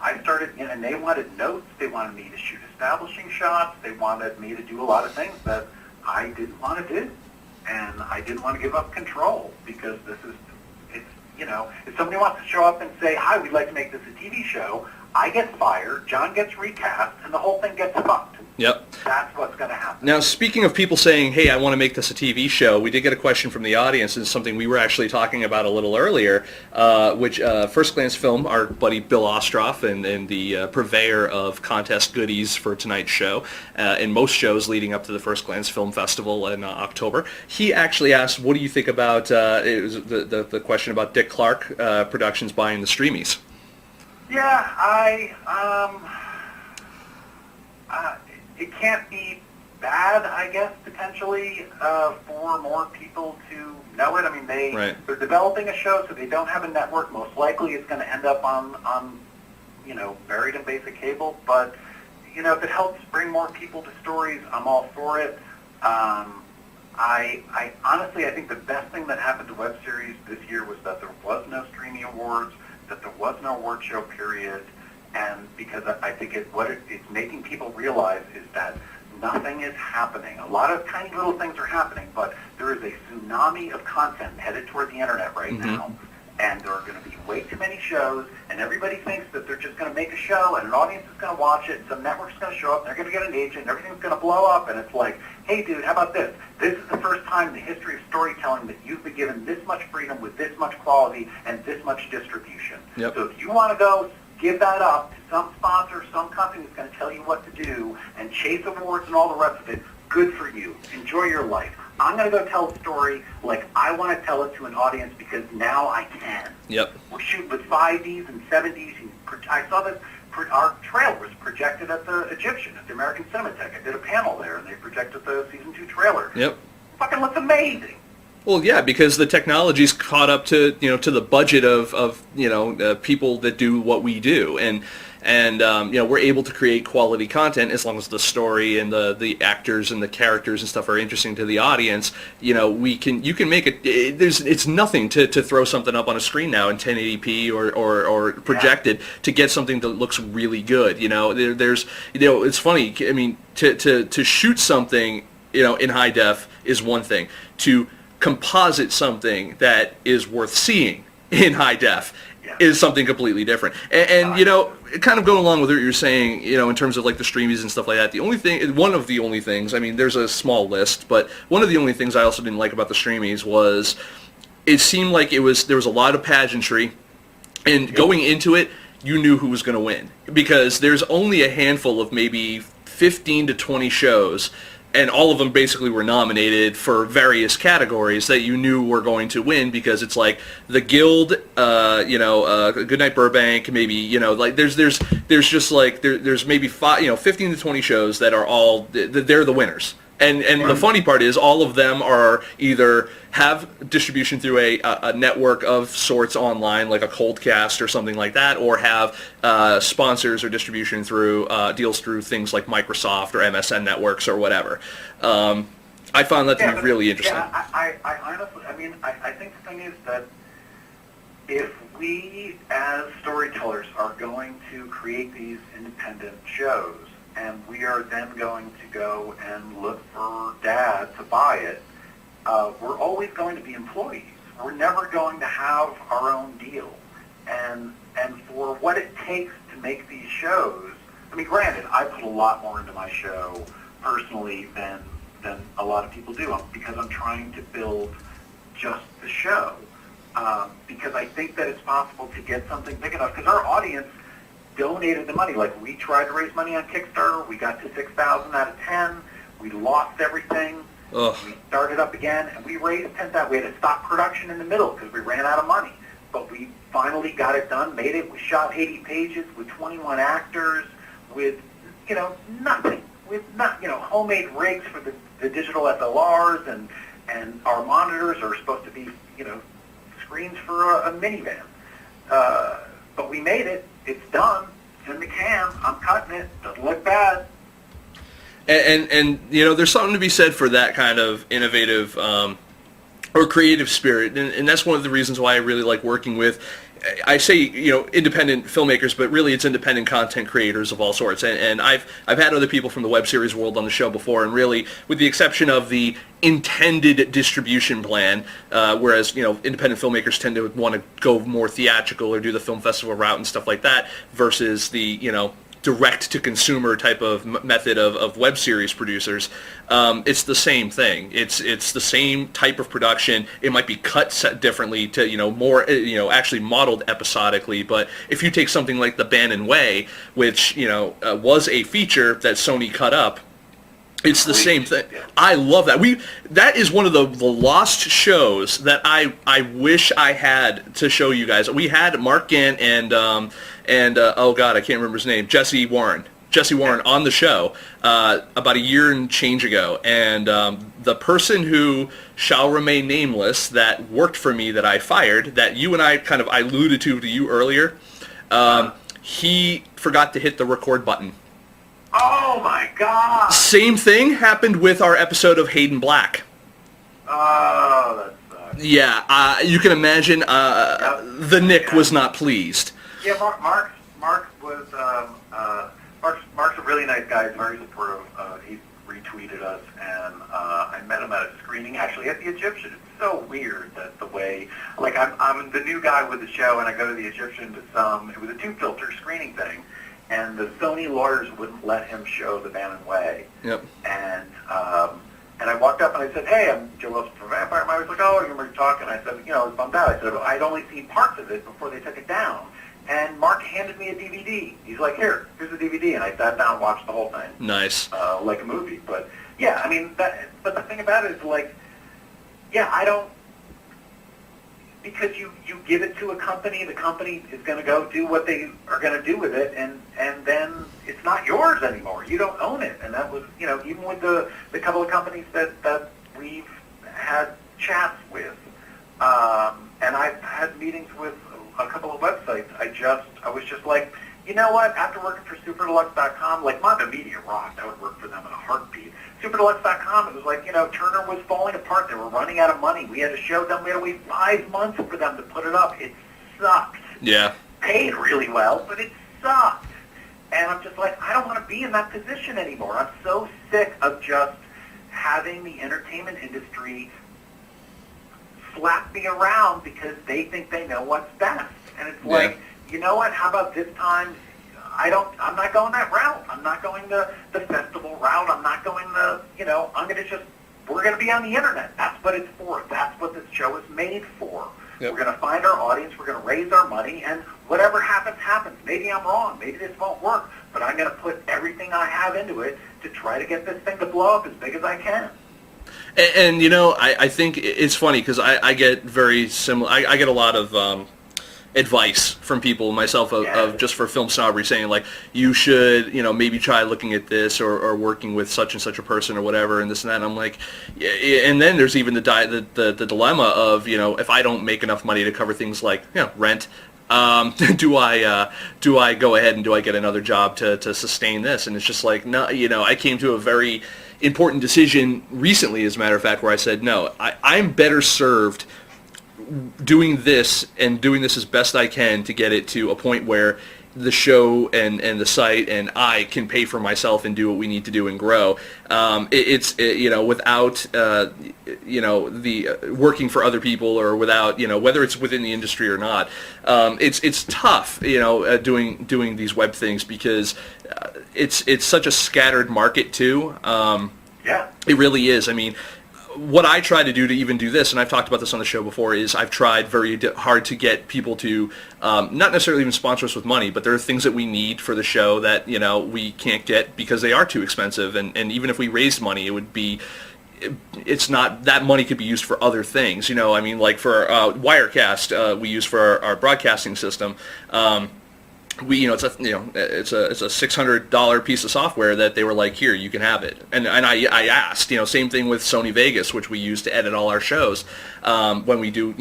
I started, and they wanted notes, they wanted me to shoot establishing shots, they wanted me to do a lot of things that I didn't want to do, and I didn't want to give up control, because if somebody wants to show up and say, hi, we'd like to make this a TV show, I get fired, John gets recast, and the whole thing gets fucked. Yep. That's what's going to happen. Now, speaking of people saying, hey, I want to make this a TV show, we did get a question from the audience, and it's something we were actually talking about a little earlier, which First Glance Film, our buddy Bill Ostroff, and the purveyor of contest goodies for tonight's show, and most shows leading up to the First Glance Film Festival in October, he actually asked, what do you think about, it was the question about Dick Clark Productions buying the Streamies? Yeah, it can't be bad, I guess, potentially, for more people to know it. I mean, they're developing a show, so they don't have a network. Most likely it's going to end up on buried in basic cable. But, if it helps bring more people to stories, I'm all for it. I honestly, I think the best thing that happened to web series this year was that there was no streaming awards, that there was no award show period. And because I think it's making people realize is that nothing is happening. A lot of tiny little things are happening, but there is a tsunami of content headed toward the internet right now. And there are going to be way too many shows, and everybody thinks that they're just going to make a show, and an audience is going to watch it, and some network's going to show up, and they're going to get an agent, and everything's going to blow up, and it's like, hey, dude, how about this? This is the first time in the history of storytelling that you've been given this much freedom with this much quality and this much distribution. Yep. So if you want to go give that up to some sponsor, some company that's going to tell you what to do and chase awards and all the rest of it, good for you. Enjoy your life. I'm going to go tell a story like I want to tell it to an audience because now I can. Yep. We're shooting with 5Ds and 7Ds. I saw this. Our trailer was projected at the Egyptian, at the American Cinematheque. I did a panel there, and they projected the season 2 trailer. Yep. Fucking looks amazing. Well, yeah, because the technology's caught up to to the budget of people that do what we do, and we're able to create quality content as long as the story and the actors and the characters and stuff are interesting to the audience. You can make it. It's nothing to throw something up on a screen now in 1080p or projected to get something that looks really good. It's funny. I mean, to shoot something in high def is one thing. To composite something that is worth seeing in high def is something completely different. And kind of going along with what you're saying, in terms of like the streamies and stuff like that, one of the only things, I mean, there's a small list, but one of the only things I also didn't like about the streamies was it seemed like there was a lot of pageantry, and going into it, you knew who was going to win, because there's only a handful of maybe 15 to 20 shows, and all of them basically were nominated for various categories that you knew were going to win, because it's like the Guild, Goodnight Burbank, maybe, there's just like, there's maybe 15 to 20 shows that are all, they're the winners. And the funny part is all of them are either have distribution through a network of sorts online, like a cold cast or something like that, or have sponsors or distribution through deals through things like Microsoft or MSN networks or whatever. I found that to be really interesting. Yeah, I honestly, I think the thing is that if we as storytellers are going to create these independent shows, and we are then going to go and look for dad to buy it, we're always going to be employees. We're never going to have our own deal. And for what it takes to make these shows, I mean, granted, I put a lot more into my show personally than a lot of people do, because I'm trying to build just the show. Because I think that it's possible to get something big enough, because our audience donated the money. Like, we tried to raise money on Kickstarter. We got to 6,000 out of 10. We lost everything. Ugh. We started up again, and we raised 10,000. We had to stop production in the middle because we ran out of money. But we finally got it done, made it. We shot 80 pages with 21 actors, with, nothing. With homemade rigs for the digital SLRs, and our monitors are supposed to be, screens for a minivan. But we made it. It's done. It's in the can. I'm cutting it. Doesn't look bad. And there's something to be said for that kind of innovative or creative spirit, and that's one of the reasons why I really like working with, I say, independent filmmakers, but really it's independent content creators of all sorts. And I've had other people from the web series world on the show before, and really, with the exception of the intended distribution plan, whereas, independent filmmakers tend to want to go more theatrical or do the film festival route and stuff like that, versus the, direct-to-consumer type of method of web series producers. It's the same thing. It's the same type of production. It might be cut set differently to, more, actually modeled episodically. But if you take something like The Bannon Way, which, was a feature that Sony cut up, it's the same thing. I love that. That is one of the lost shows that I wish I had to show you guys. We had Mark Gant and oh God, I can't remember his name, Jesse Warren on the show about a year and change ago, and the person who shall remain nameless that worked for me that I fired, that you and I I alluded to you earlier, he forgot to hit the record button. Oh my God! Same thing happened with our episode of Hayden Black. Oh, that sucks. Yeah, you can imagine the Nick was not pleased. Yeah, Mark was Mark's a really nice guy. He's very supportive. He retweeted us, and I met him at a screening actually at the Egyptian. It's so weird that the way, like, I'm the new guy with the show, and I go to the Egyptian to it was a 2-filter screening thing. And the Sony lawyers wouldn't let him show The Bannon Way. Yep. And I walked up and I said, "Hey, I'm Joe Wilson from Vampire." And I was like, "Oh, you remember talking?" I said, I was bummed out. I said, "I'd only seen parts of it before they took it down." And Mark handed me a DVD. He's like, here's the DVD. And I sat down and watched the whole thing. Nice. Like a movie. But, yeah, I mean, but the thing about it is, like, yeah, I don't, because you give it to a company, the company is going to go do what they are going to do with it, and then it's not yours anymore. You don't own it. And that was, even with the couple of companies that we've had chats with, and I've had meetings with a couple of websites. I was just like, you know what, after working for SuperDeluxe.com, like, Mondo Media rocked. I would work for them in a heartbeat. SuperDeluxe.com, it was like, Turner was falling apart. They were running out of money. We had a show done. We had to wait 5 months for them to put it up. It sucked. Yeah. Paid really well, but it sucked. And I'm just like, I don't want to be in that position anymore. I'm so sick of just having the entertainment industry slap me around because they think they know what's best. And it's like, you know what, how about this time, I'm not going that route. I'm not going the festival route. I'm not going we're going to be on the internet. That's what it's for. That's what this show is made for. Yep. We're going to find our audience. We're going to raise our money, and whatever happens, happens. Maybe I'm wrong. Maybe this won't work, but I'm going to put everything I have into it to try to get this thing to blow up as big as I can. And I think it's funny because I get very similar. I get a lot of advice from people, myself, of just for FilmSnobbery, saying, like, you should, maybe try looking at this or working with such and such a person or whatever, and this and that. And I'm like, yeah. And then there's even the dilemma of, if I don't make enough money to cover things like, rent, do I go ahead and do I get another job to sustain this? And it's just like, no, I came to a very important decision recently, as a matter of fact, where I said, no, I'm better served doing this and doing this as best I can to get it to a point where the show and the site and I can pay for myself and do what we need to do and grow. Without the working for other people, or without, whether it's within the industry or not, it's tough, doing these web things, because it's such a scattered market too. Yeah, it really is. I mean, what I try to do to even do this, and I've talked about this on the show before, is I've tried very hard to get people to not necessarily even sponsor us with money, but there are things that we need for the show that we can't get because they are too expensive, and even if we raised money, it would be it's not, that money could be used for other things. You know, I mean, like for Wirecast, we use for our broadcasting system. It's a $600 piece of software that they were like, here, you can have it. And I asked, same thing with Sony Vegas, which we use to edit all our shows. When we do,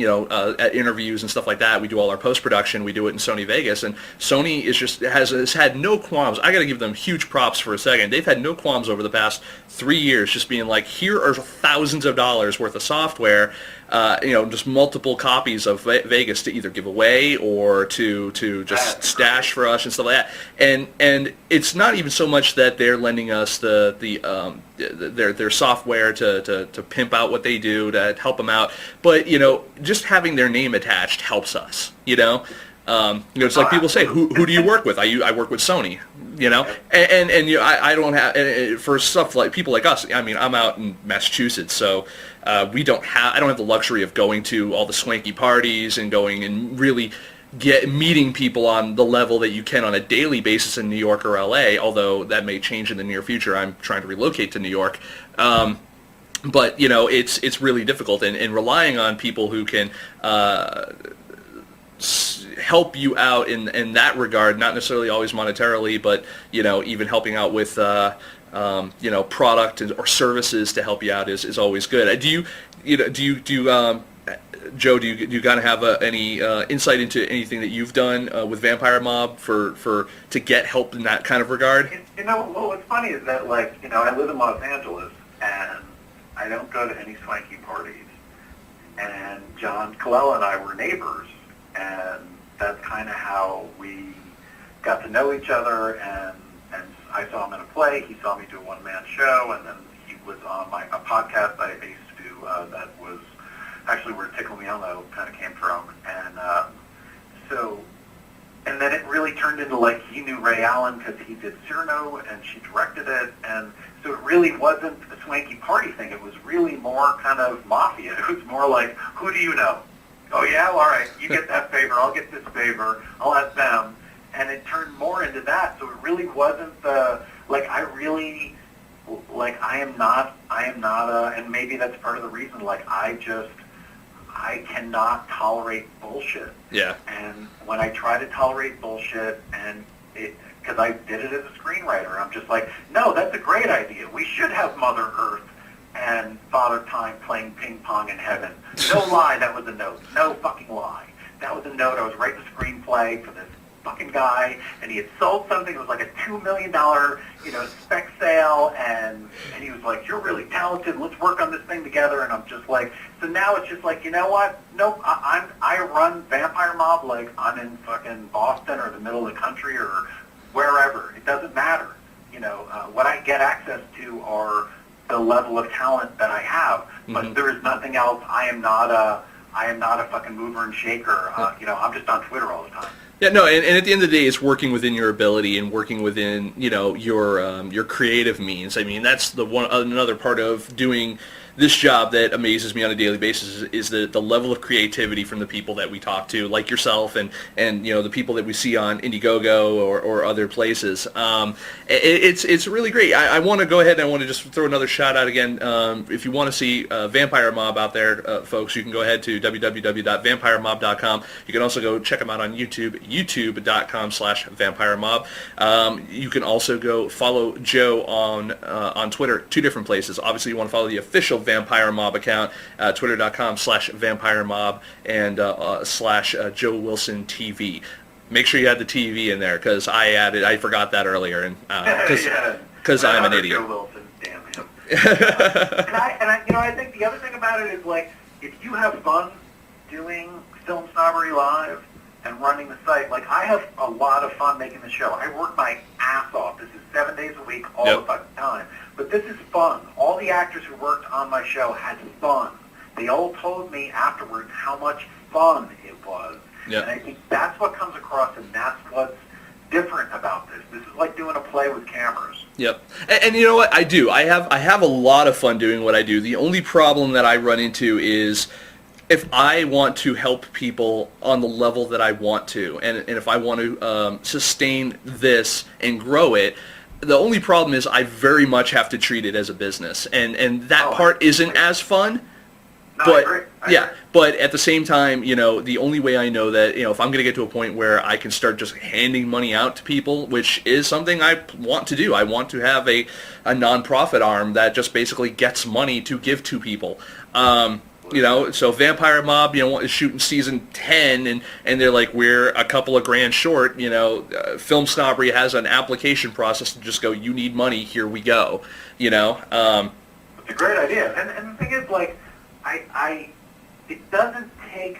at interviews and stuff like that, we do all our post-production, we do it in Sony Vegas. And Sony has had no qualms. I got to give them huge props for a second. They've had no qualms over the past 3 years just being like, here are thousands of dollars worth of software, just multiple copies of Vegas to either give away or to just stash for us and stuff like that. And it's not even so much that they're lending us their software to pimp out what they do, to help them out, but just having their name attached helps us. It's like people say, who do you work with? I work with Sony. I don't have, for stuff like people like us. I mean, I'm out in Massachusetts, so I don't have the luxury of going to all the swanky parties and going and really meeting people on the level that you can on a daily basis in New York or LA, although that may change in the near future. I'm trying to relocate to New York. But it's really difficult, and relying on people who can help you out in that regard, not necessarily always monetarily, but even helping out with product or services to help you out is always good. Joe, do you kind of have any insight into anything that you've done with Vampire Mob to get help in that kind of regard? Well, what's funny is that, I live in Los Angeles, and I don't go to any swanky parties. And John Colella and I were neighbors, and that's kind of how we got to know each other. And I saw him in a play. He saw me do a one-man show, and then he was on a podcast I used to do that was actually where Tickle Me Elmo kind of came from. And then it really turned into, he knew Ray Allen because he did Cyrano, and she directed it. And so it really wasn't a swanky party thing. It was really more kind of mafia. It was more like, who do you know? Oh, yeah? Well, all right. You get that favor. I'll get this favor. I'll ask them. And it turned more into that. So it really wasn't and maybe that's part of the reason, I cannot tolerate bullshit. Yeah. And when I try to tolerate bullshit, because I did it as a screenwriter, I'm just like, no, that's a great idea. We should have Mother Earth and Father Time playing ping pong in heaven. No lie, that was a note. No fucking lie. That was a note. I was writing a screenplay for this fucking guy, and he had sold something. It was like a $2 million, spec sale, and he was like, you're really talented. Let's work on this thing together. And I'm just like, so now it's just like, you know what? Nope, I run Vampire Mob like I'm in fucking Boston or the middle of the country or wherever. It doesn't matter. What I get access to are the level of talent that I have, but there is nothing else. I am not a fucking mover and shaker. I'm just on Twitter all the time. Yeah, no, and at the end of the day, it's working within your ability and working within your creative means. I mean, that's another part of doing this job that amazes me on a daily basis is the level of creativity from the people that we talk to, like yourself and the people that we see on Indiegogo or other places. It's really great. I want to go ahead and I want to just throw another shout out again. If you want to see Vampire Mob out there, folks, you can go ahead to www.vampiremob.com. You can also go check them out on YouTube, youtube.com/vampiremob. You can also go follow Joe on Twitter, two different places. Obviously, you want to follow the official Vampire Mob account, twitter.com/vampiremob and /Joe Wilson TV. Make sure you add the TV in there because I forgot that earlier, and because I'm an idiot. Joe Wilson, damn him. I think the other thing about it is if you have fun doing Film Snobbery Live and running the site, I have a lot of fun making the show. I work my ass off. This is 7 days a week, all the fucking time. But this is fun. All the actors who worked on my show had fun. They all told me afterwards how much fun it was. Yep. And I think that's what comes across, and that's what's different about this. This is like doing a play with cameras. Yep. And you know what? I do. I have a lot of fun doing what I do. The only problem that I run into is if I want to help people on the level that I want to, and if I want to sustain this and grow it, The only problem is I very much have to treat it as a business, and that part isn't as fun. No, But I agree. I agree. but at the same time, the only way I know that, if I'm going to get to a point where I can start just handing money out to people, which is something I want to do. I want to have a nonprofit arm that just basically gets money to give to people. So Vampire Mob, is shooting season 10, and they're like, we're a couple of grand short. FilmSnobbery has an application process to just go, you need money, here we go. It's a great idea. And the thing is, like, it doesn't take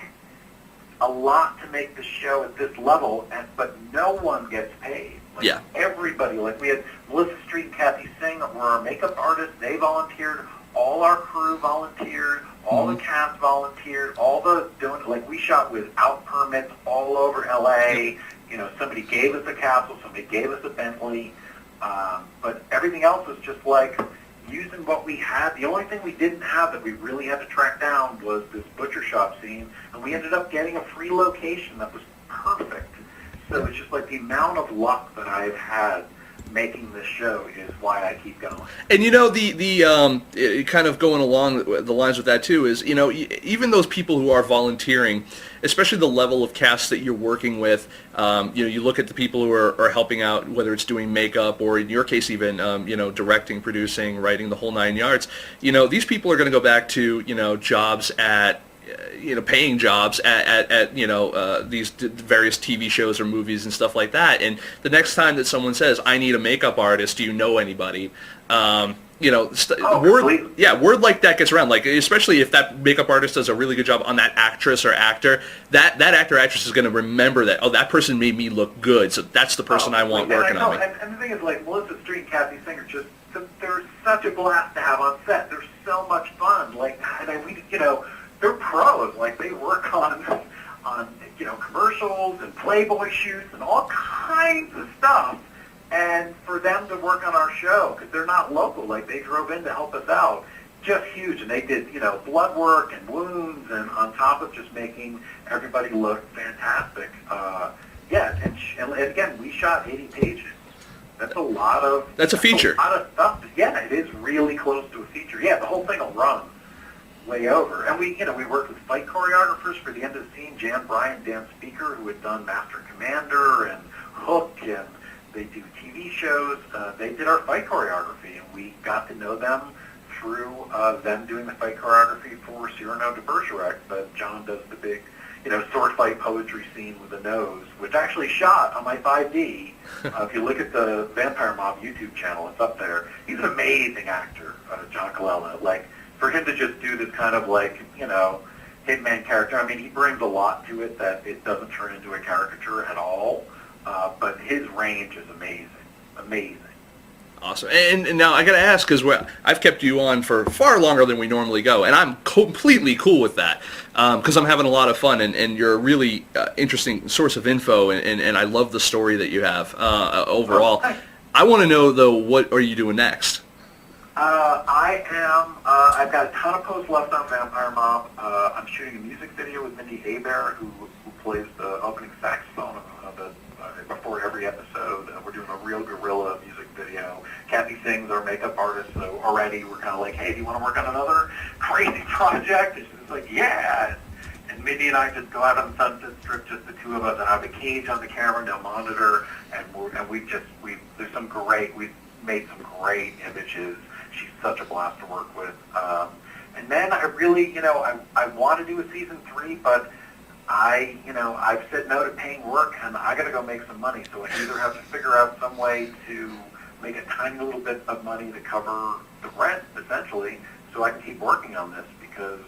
a lot to make the show at this level, but no one gets paid. Like, Yeah. Everybody, like we had Melissa Street and Kathy Singh were our makeup artists. They volunteered. All our crew volunteered. All the cast volunteered. All the like we shot without permits all over LA. Somebody gave us a castle. Somebody gave us a Bentley. But everything else was just like using what we had. The only thing we didn't have that we really had to track down was this butcher shop scene, and we ended up getting a free location that was perfect. So it's just like the amount of luck that I've had making this show is why I keep going. And the kind of going along the lines with that too is, even those people who are volunteering, especially the level of cast that you're working with, you look at the people who are helping out, whether it's doing makeup or in your case even, directing, producing, writing, the whole 9 yards. These people are going to go back to, jobs at paying jobs at these various TV shows or movies and stuff like that. And the next time that someone says, I need a makeup artist, do you know anybody? Word like that gets around. Like, especially if that makeup artist does a really good job on that actress or actor, that actor or actress is going to remember that, that person made me look good, so that's the person I want working on me. And the thing is, like, Melissa Street and Kathy Singer, they're such a blast to have on set. They're so much fun. Like, they're pros. Like, they work on commercials and Playboy shoots and all kinds of stuff. And for them to work on our show, because they're not local, like, they drove in to help us out, just huge. And they did, blood work and wounds, and on top of just making everybody look fantastic. And again, we shot 80 pages. That's a lot of... That's a feature. A lot of stuff. Yeah, it is really close to a feature. Yeah, the whole thing will run way over. And we worked with fight choreographers for the end of the scene, Jan Bryant, Dan Speaker, who had done Master Commander and Hook, and they do TV shows. They did our fight choreography, and we got to know them through them doing the fight choreography for Cyrano de Bergerac. But John does the big, sword fight poetry scene with the nose, which actually shot on my 5D. If you look at the Vampire Mob YouTube channel, it's up there. He's an amazing actor, John Colella. Like, for him to just do this kind of like, hitman character, I mean, he brings a lot to it that it doesn't turn into a caricature at all. But his range is amazing. Amazing. Awesome. And now I got to ask, because I've kept you on for far longer than we normally go, and I'm completely cool with that, because I'm having a lot of fun, and you're a really interesting source of info, and I love the story that you have overall. I want to know, though, what are you doing next? I've got a ton of posts left on Vampire Mob. I'm shooting a music video with Mindy Hebert, who plays the opening saxophone before every episode. We're doing a real guerrilla music video. Kathy Singh's our makeup artist, so already we're kind of like, hey, do you want to work on another crazy project? And she's like, yeah. And Mindy and I just go out on Sunset Strip, just the two of us, and I have a cage on the camera, no monitor, we've made some great images. She's such a blast to work with. And then I really, I want to do a season 3, but I've said no to paying work, and I got to go make some money. So I either have to figure out some way to make a tiny little bit of money to cover the rent, essentially, so I can keep working on this, because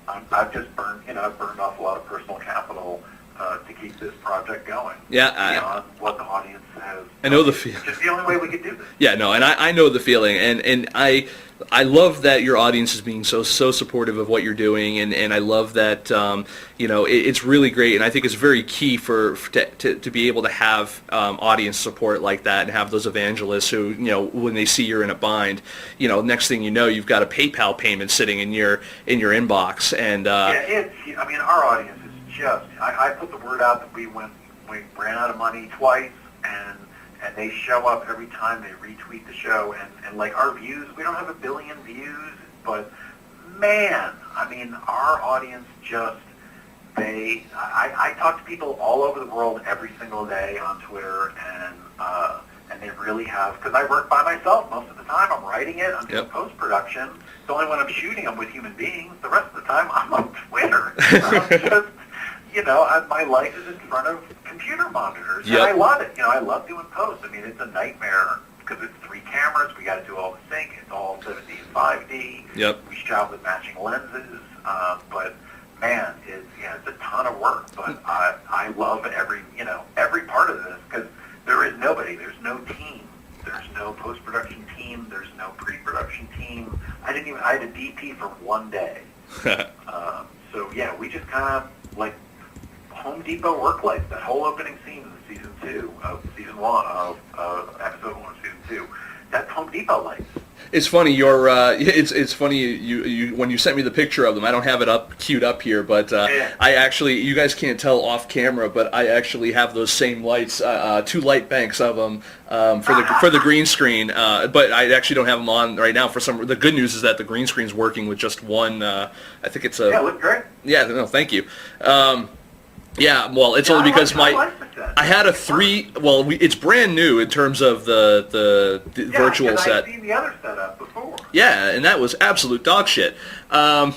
I've just burned off a lot of personal capital to keep this project going. Yeah, beyond what the audience has. I know the feeling. It's just the only way we could do this. Yeah, no, and I know the feeling, and I love that your audience is being so supportive of what you're doing, and I love that it's really great, and I think it's very key to be able to have audience support like that, and have those evangelists who, when they see you're in a bind, next thing you know, you've got a PayPal payment sitting in your inbox, and our audience is just, I put the word out that we ran out of money twice, and and they show up every time they retweet the show, and like our views, we don't have 1 billion views, but man, I mean, our audience just, I talk to people all over the world every single day on Twitter, and they really have, because I work by myself most of the time. I'm writing it, I'm doing post-production. It's only when I'm shooting them with human beings. The rest of the time, I'm on Twitter. I'm just, my life is in front of computer monitors, and I love it. I love doing posts. I mean, it's a nightmare because it's 3 cameras. We got to do all the sync. It's all 7D and 5D. Yep. We shot with matching lenses, but man, it's a ton of work. But I love every part of this because there is nobody. There's no team. There's no post-production team. There's no pre-production team. I had a DP for 1 day. So yeah, we just kind of like Home Depot work life. That whole opening scene in season 2 of season 1 of episode 1 of season 2. That's Home Depot life. It's funny. It's funny. You when you sent me the picture of them, I don't have it queued up here, but I actually, you guys can't tell off camera, but I actually have those same lights, 2 light banks of them for the green screen. But I actually don't have them on right now. The good news is that the green screen's working with just one. I think it's a. Yeah, it looks great. Yeah. No, thank you. Yeah, well, it's only because I had a 3. Well, it's brand new in terms of the virtual set. I've seen the other setup before. Yeah, and that was absolute dog shit. I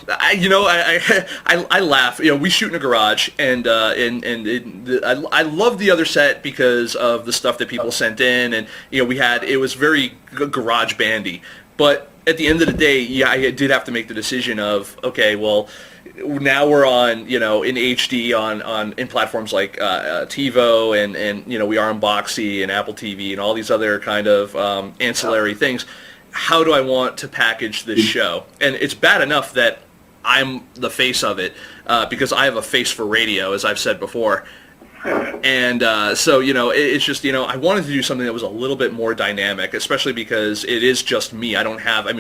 laugh. We shoot in a garage, and I love the other set because of the stuff that people sent in, and it was very garage bandy. But at the end of the day, I did have to make the decision of, okay, well, now we're on, in HD in platforms like TiVo and we are on Boxy and Apple TV and all these other kind of ancillary things. How do I want to package this show? And it's bad enough that I'm the face of it because I have a face for radio, as I've said before. And so, it's just, I wanted to do something that was a little bit more dynamic, especially because it is just me.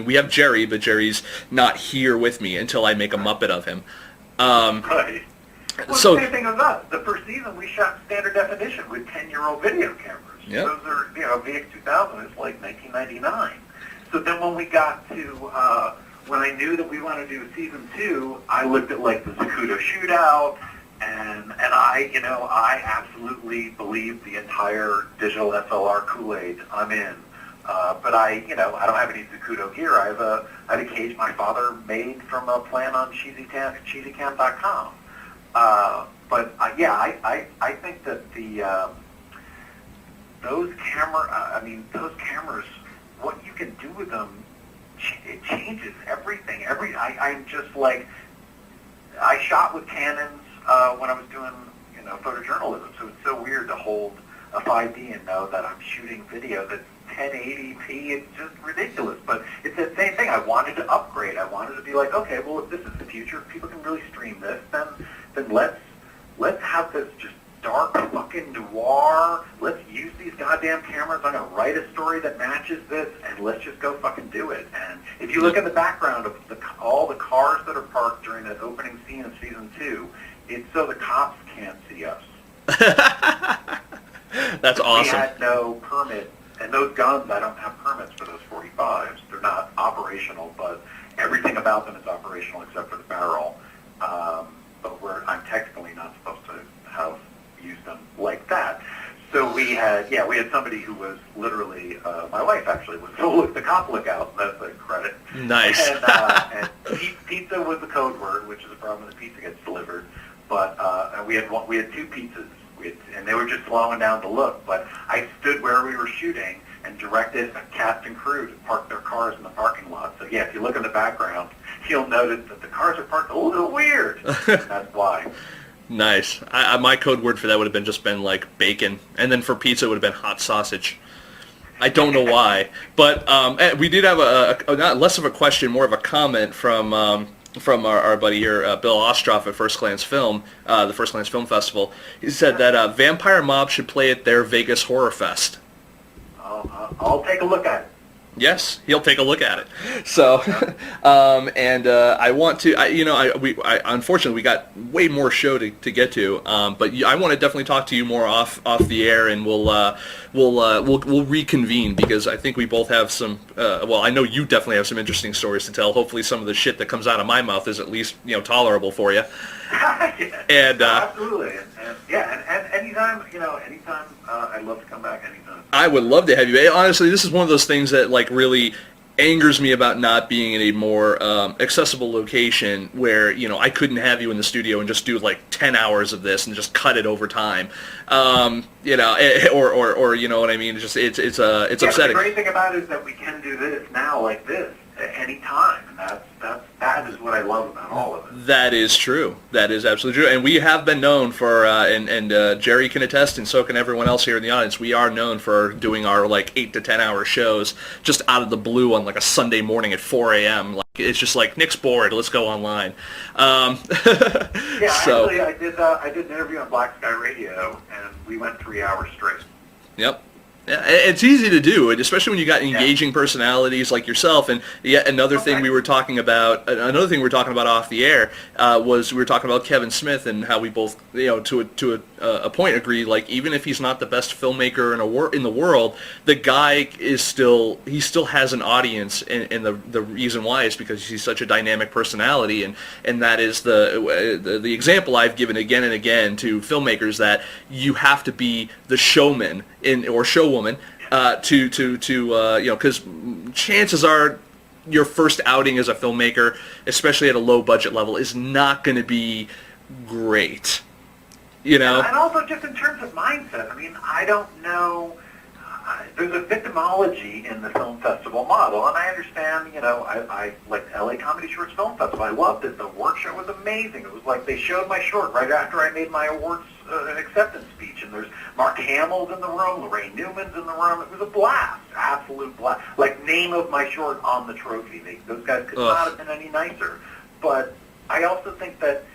We have Jerry, but Jerry's not here with me until I make a Muppet of him. Right. Well, the same thing as us. The first season, we shot standard definition with 10-year-old video cameras. Yep. Those are, VX2000 is like 1999. So then when we got to, when I knew that we wanted to do season 2, I looked at like the Zacuto shootout, and I absolutely believe the entire digital SLR Kool-Aid I'm in. But I don't have any Zacuto gear. I have a cage my father made from a plan on cheesycam.com. But I think that those cameras, what you can do with them, it changes everything. I'm just like, I shot with Canons when I was doing, photojournalism, so it's so weird to hold a 5D and know that I'm shooting video that's 1080p. It's just ridiculous, but it's the same thing. I wanted to upgrade. I wanted to be like, okay, well, if this is the future, if people can really stream this, then let's have this just dark fucking noir. Let's use these goddamn cameras. I'm going to write a story that matches this, and let's just go fucking do it. And if you look at the background of all the cars that are parked during that opening scene of season 2, it's so the cops can't see us. That's awesome. We had no permit, and those guns, I don't have permits for those 45s. They're not operational, but everything about them is operational except for the barrel. But I'm technically not supposed to have used them like that. So we had somebody who was literally, my wife actually was the cop lookout. That's a credit. Nice. And pizza was the code word, which is a problem when the pizza gets delivered. But and we had 2 pizzas, and they were just slowing down to look. But I stood where we were shooting and directed a cast and crew to park their cars in the parking lot. So yeah, if you look in the background, you'll notice that the cars are parked a little weird. That's why. Nice. My code word for that would have been like bacon, and then for pizza it would have been hot sausage. I don't know why, but we did have a not less of a question, more of a comment from our buddy here, Bill Ostroff at First Glance Film, the First Glance Film Festival. He said that Vampire Mob should play at their Vegas Horror Fest. I'll take a look at it. Yes, he'll take a look at it. So, I want to, unfortunately, we got way more show to get to, but I want to definitely talk to you more off the air, and we'll reconvene, because I think we both have some, well, I know you definitely have some interesting stories to tell. Hopefully some of the shit that comes out of my mouth is at least, tolerable for you. Yeah, And absolutely, and anytime, I'd love to come back anytime. I would love to have you. Honestly, this is one of those things that really angers me about not being in a more accessible location where I couldn't have you in the studio and just do like 10 hours of this and just cut it over time. Or you know what I mean. It's upsetting. The great thing about it is that we can do this now like this at any time, and that is what I love about all of it. That is true. That is absolutely true. And we have been known for, and Jerry can attest, and so can everyone else here in the audience, we are known for doing our like 8 to 10 hour shows just out of the blue on like a Sunday morning at 4 a.m. Like, it's just like, Nick's bored, let's go online. Actually, I did an interview on Black Sky Radio, and we went 3 hours straight. Yep. Yeah, it's easy to do, and especially when you got engaging personalities like yourself. And yet another thing we were talking about, off the air, was we were talking about Kevin Smith and how we both, to a point agree. Like, even if he's not the best filmmaker in the world, the guy is still has an audience, and the reason why is because he's such a dynamic personality, and that is the example I've given again and again to filmmakers, that you have to be the showman or showwoman because chances are your first outing as a filmmaker, especially at a low budget level, is not going to be great. And also just in terms of mindset, I mean, I don't know. There's a victimology in the film festival model, and I understand, I like the LA Comedy Shorts Film Festival. I loved it. The award show was amazing. It was like they showed my short right after I made my awards acceptance speech, and there's Mark Hamill's in the room, Lorraine Newman's in the room. It was a blast, absolute blast. Like, name of my short on the trophy. Those guys could not have been any nicer. But I also think that,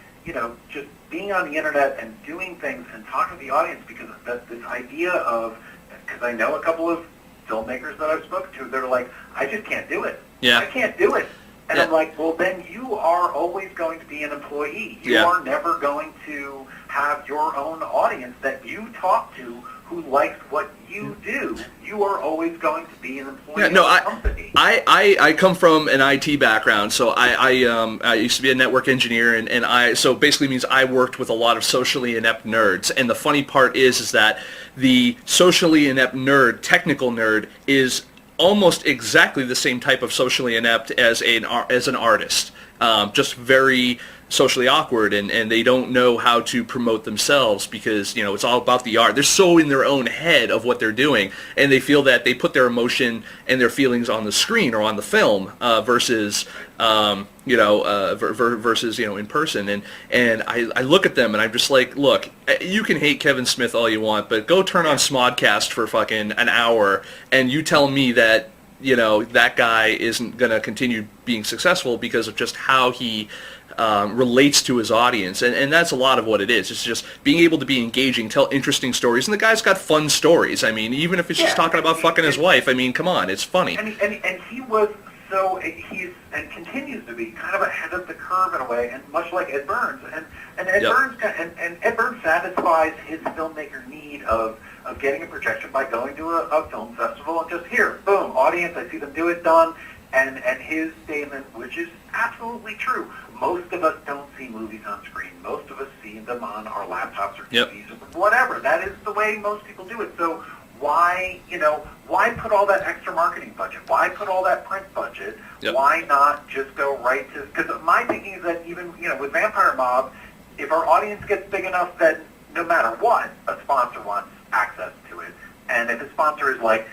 just being on the internet and doing things and talking to the audience, because of this idea of, because I know a couple of filmmakers that I've spoken to, they're like, I just can't do it. Yeah. I can't do it. And I'm like, well, then you are always going to be an employee. You are never going to have your own audience that you talk to who likes what you do. You are always going to be an employee of the company. I come from an IT background, so I used to be a network engineer, and so basically means I worked with a lot of socially inept nerds. And the funny part is that the socially inept nerd, technical nerd, is almost exactly the same type of socially inept as an artist, just very socially awkward, and they don't know how to promote themselves because it's all about the art. They're so in their own head of what they're doing, and they feel that they put their emotion and their feelings on the screen or on the film versus versus in person. And I look at them and I'm just like, look, you can hate Kevin Smith all you want, but go turn on Smodcast for fucking an hour and you tell me that that guy isn't going to continue being successful because of just how he relates to his audience, and that's a lot of what it is. It's just being able to be engaging, tell interesting stories, and the guy's got fun stories. I mean, even if it's just talking about fucking his wife, I mean, come on, it's funny. And he was he's and continues to be kind of ahead of the curve in a way, and much like Ed Burns, and Ed Burns and Ed Burns satisfies his filmmaker need of getting a projection by going to a film festival and just here, boom, audience, I see them do it, done. And his statement, which is absolutely true, most of us don't see movies on screen. Most of us see them on our laptops or TVs or whatever. That is the way most people do it. So why put all that extra marketing budget? Why put all that print budget? Why not just go right to, because my thinking is that even, with Vampire Mob, if our audience gets big enough that no matter what, a sponsor wants access to it. And if the sponsor is like,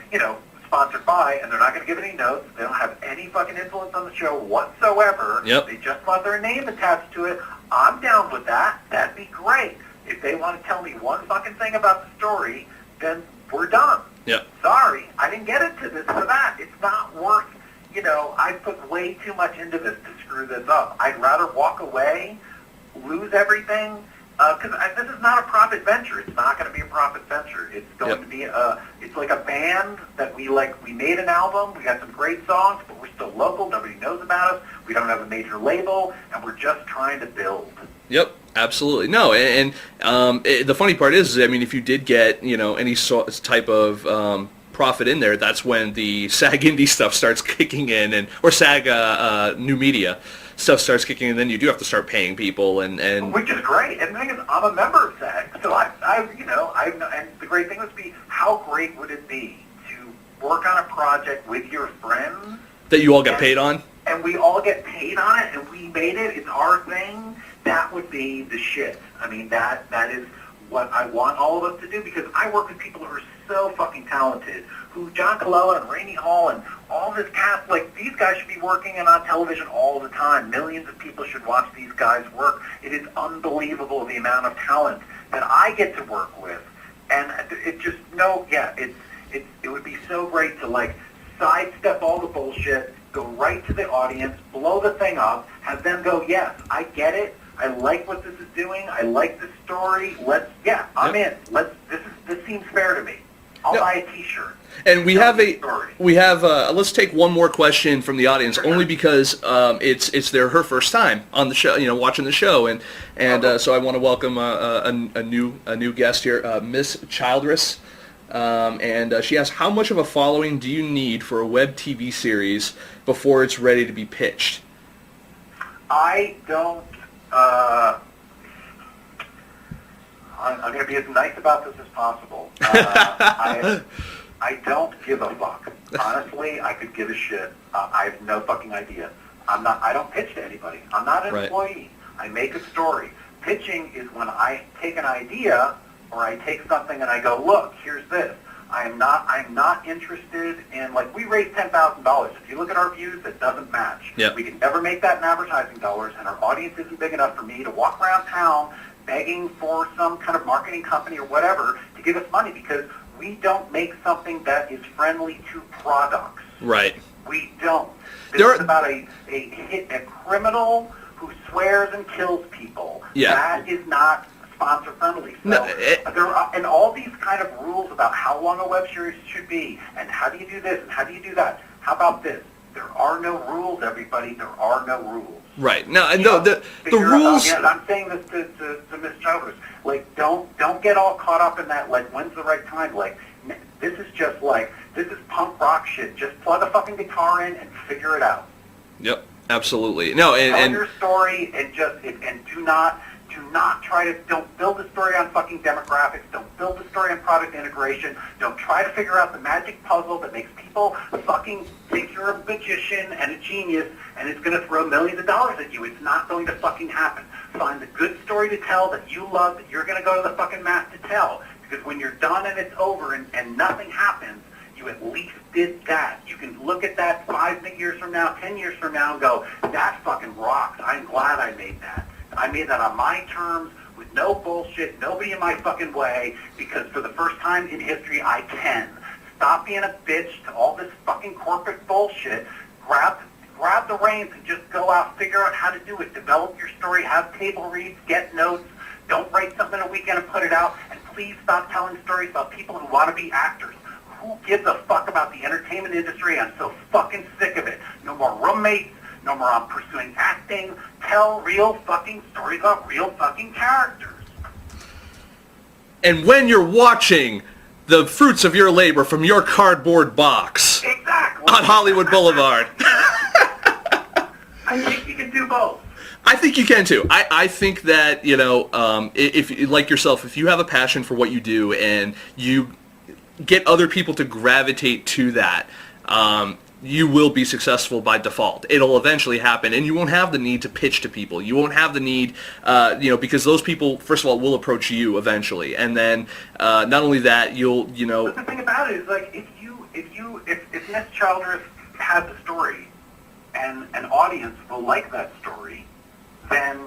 sponsored by, and they're not going to give any notes, they don't have any fucking influence on the show whatsoever, they just want their name attached to it, I'm down with that. That'd be great. If they want to tell me one fucking thing about the story, then we're done. Sorry, I didn't get into this for that. It's not worth, I put way too much into this to screw this up. I'd rather walk away, lose everything, Because this is not a profit venture. It's not going to be a profit venture. It's going to be it's like a band that we made an album. We got some great songs, but we're still local. Nobody knows about us. We don't have a major label, and we're just trying to build. Yep, absolutely. No, and the funny part is, I mean, if you did get, any type of profit in there, that's when the SAG indie stuff starts kicking in, or SAG new media stuff starts kicking in, then you do have to start paying people, and which is great. And the thing is, I'm a member of SAG, so and the great thing would be, how great would it be to work on a project with your friends that you all get paid on, and we all get paid on it, and we made it. It's our thing. That would be the shit. I mean, that is what I want all of us to do, because I work with people who are so fucking talented, who John Colella and Rainey Hall and all this cast, these guys should be working on television all the time. Millions of people should watch these guys work. It is unbelievable the amount of talent that I get to work with. And it just, it would be so great to sidestep all the bullshit, go right to the audience, blow the thing up, have them go, yes, I get it. I like what this is doing. I like the story. I'm in. This seems fair to me. I'll buy a T-shirt. And we have let's take one more question from the audience, only because it's her first time on the show, watching the show, and so I want to welcome a new guest here, Miss Childress, and she asks, how much of a following do you need for a web TV series before it's ready to be pitched? I don't. I'm going to be as nice about this as possible. I don't give a fuck. Honestly, I could give a shit. I have no fucking idea. I don't pitch to anybody. I'm not an employee. I make a story. Pitching is when I take an idea, or I take something and I go, look, here's this. I'm not interested in, we raised $10,000. If you look at our views, it doesn't match. Yep. We can never make that in advertising dollars, and our audience isn't big enough for me to walk around town begging for some kind of marketing company or whatever to give us money, because we don't make something that is friendly to products. Right. We don't. This is about a criminal who swears and kills people. Yeah. That is not sponsor friendly. So No, there are, and all these kind of rules about how long a web series should be, and how do you do this, and how do you do that. How about this? There are no rules, everybody. There are no rules. Right. No, the rules. I'm saying this to Miss Childress. Don't get all caught up in that. When's the right time? This is just this is punk rock shit. Just plug a fucking guitar in and figure it out. Yep. Absolutely. No, tell your story, and do not try to, don't build the story on fucking demographics, don't build the story on product integration, don't try to figure out the magic puzzle that makes people fucking think you're a magician and a genius, and it's going to throw millions of dollars at you. It's not going to fucking happen. Find the good story to tell that you love, that you're going to go to the fucking mat to tell, because when you're done and it's over and nothing happens, you at least did that. You can look at that 5 years from now, 10 years from now, and go, that fucking rocks. I'm glad I made that. I made that on my terms, with no bullshit, nobody in my fucking way, because for the first time in history, I can. Stop being a bitch to all this fucking corporate bullshit. Grab the reins and just go out, figure out how to do it. Develop your story, have table reads, get notes. Don't write something a weekend and put it out. And please stop telling stories about people who want to be actors. Who gives a fuck about the entertainment industry? I'm so fucking sick of it. No more roommates. No more I'm pursuing acting. Tell real fucking stories about real fucking characters. And when you're watching the fruits of your labor from your cardboard box on Hollywood Boulevard. I think you can do both. I think you can too. I think that, if like yourself, if you have a passion for what you do and you get other people to gravitate to that, you will be successful by default. It'll eventually happen, and you won't have the need to pitch to people. You won't have the need, because those people, first of all, will approach you eventually, and then not only that, But the thing about it is, if Miss Childress has a story, and an audience will like that story, then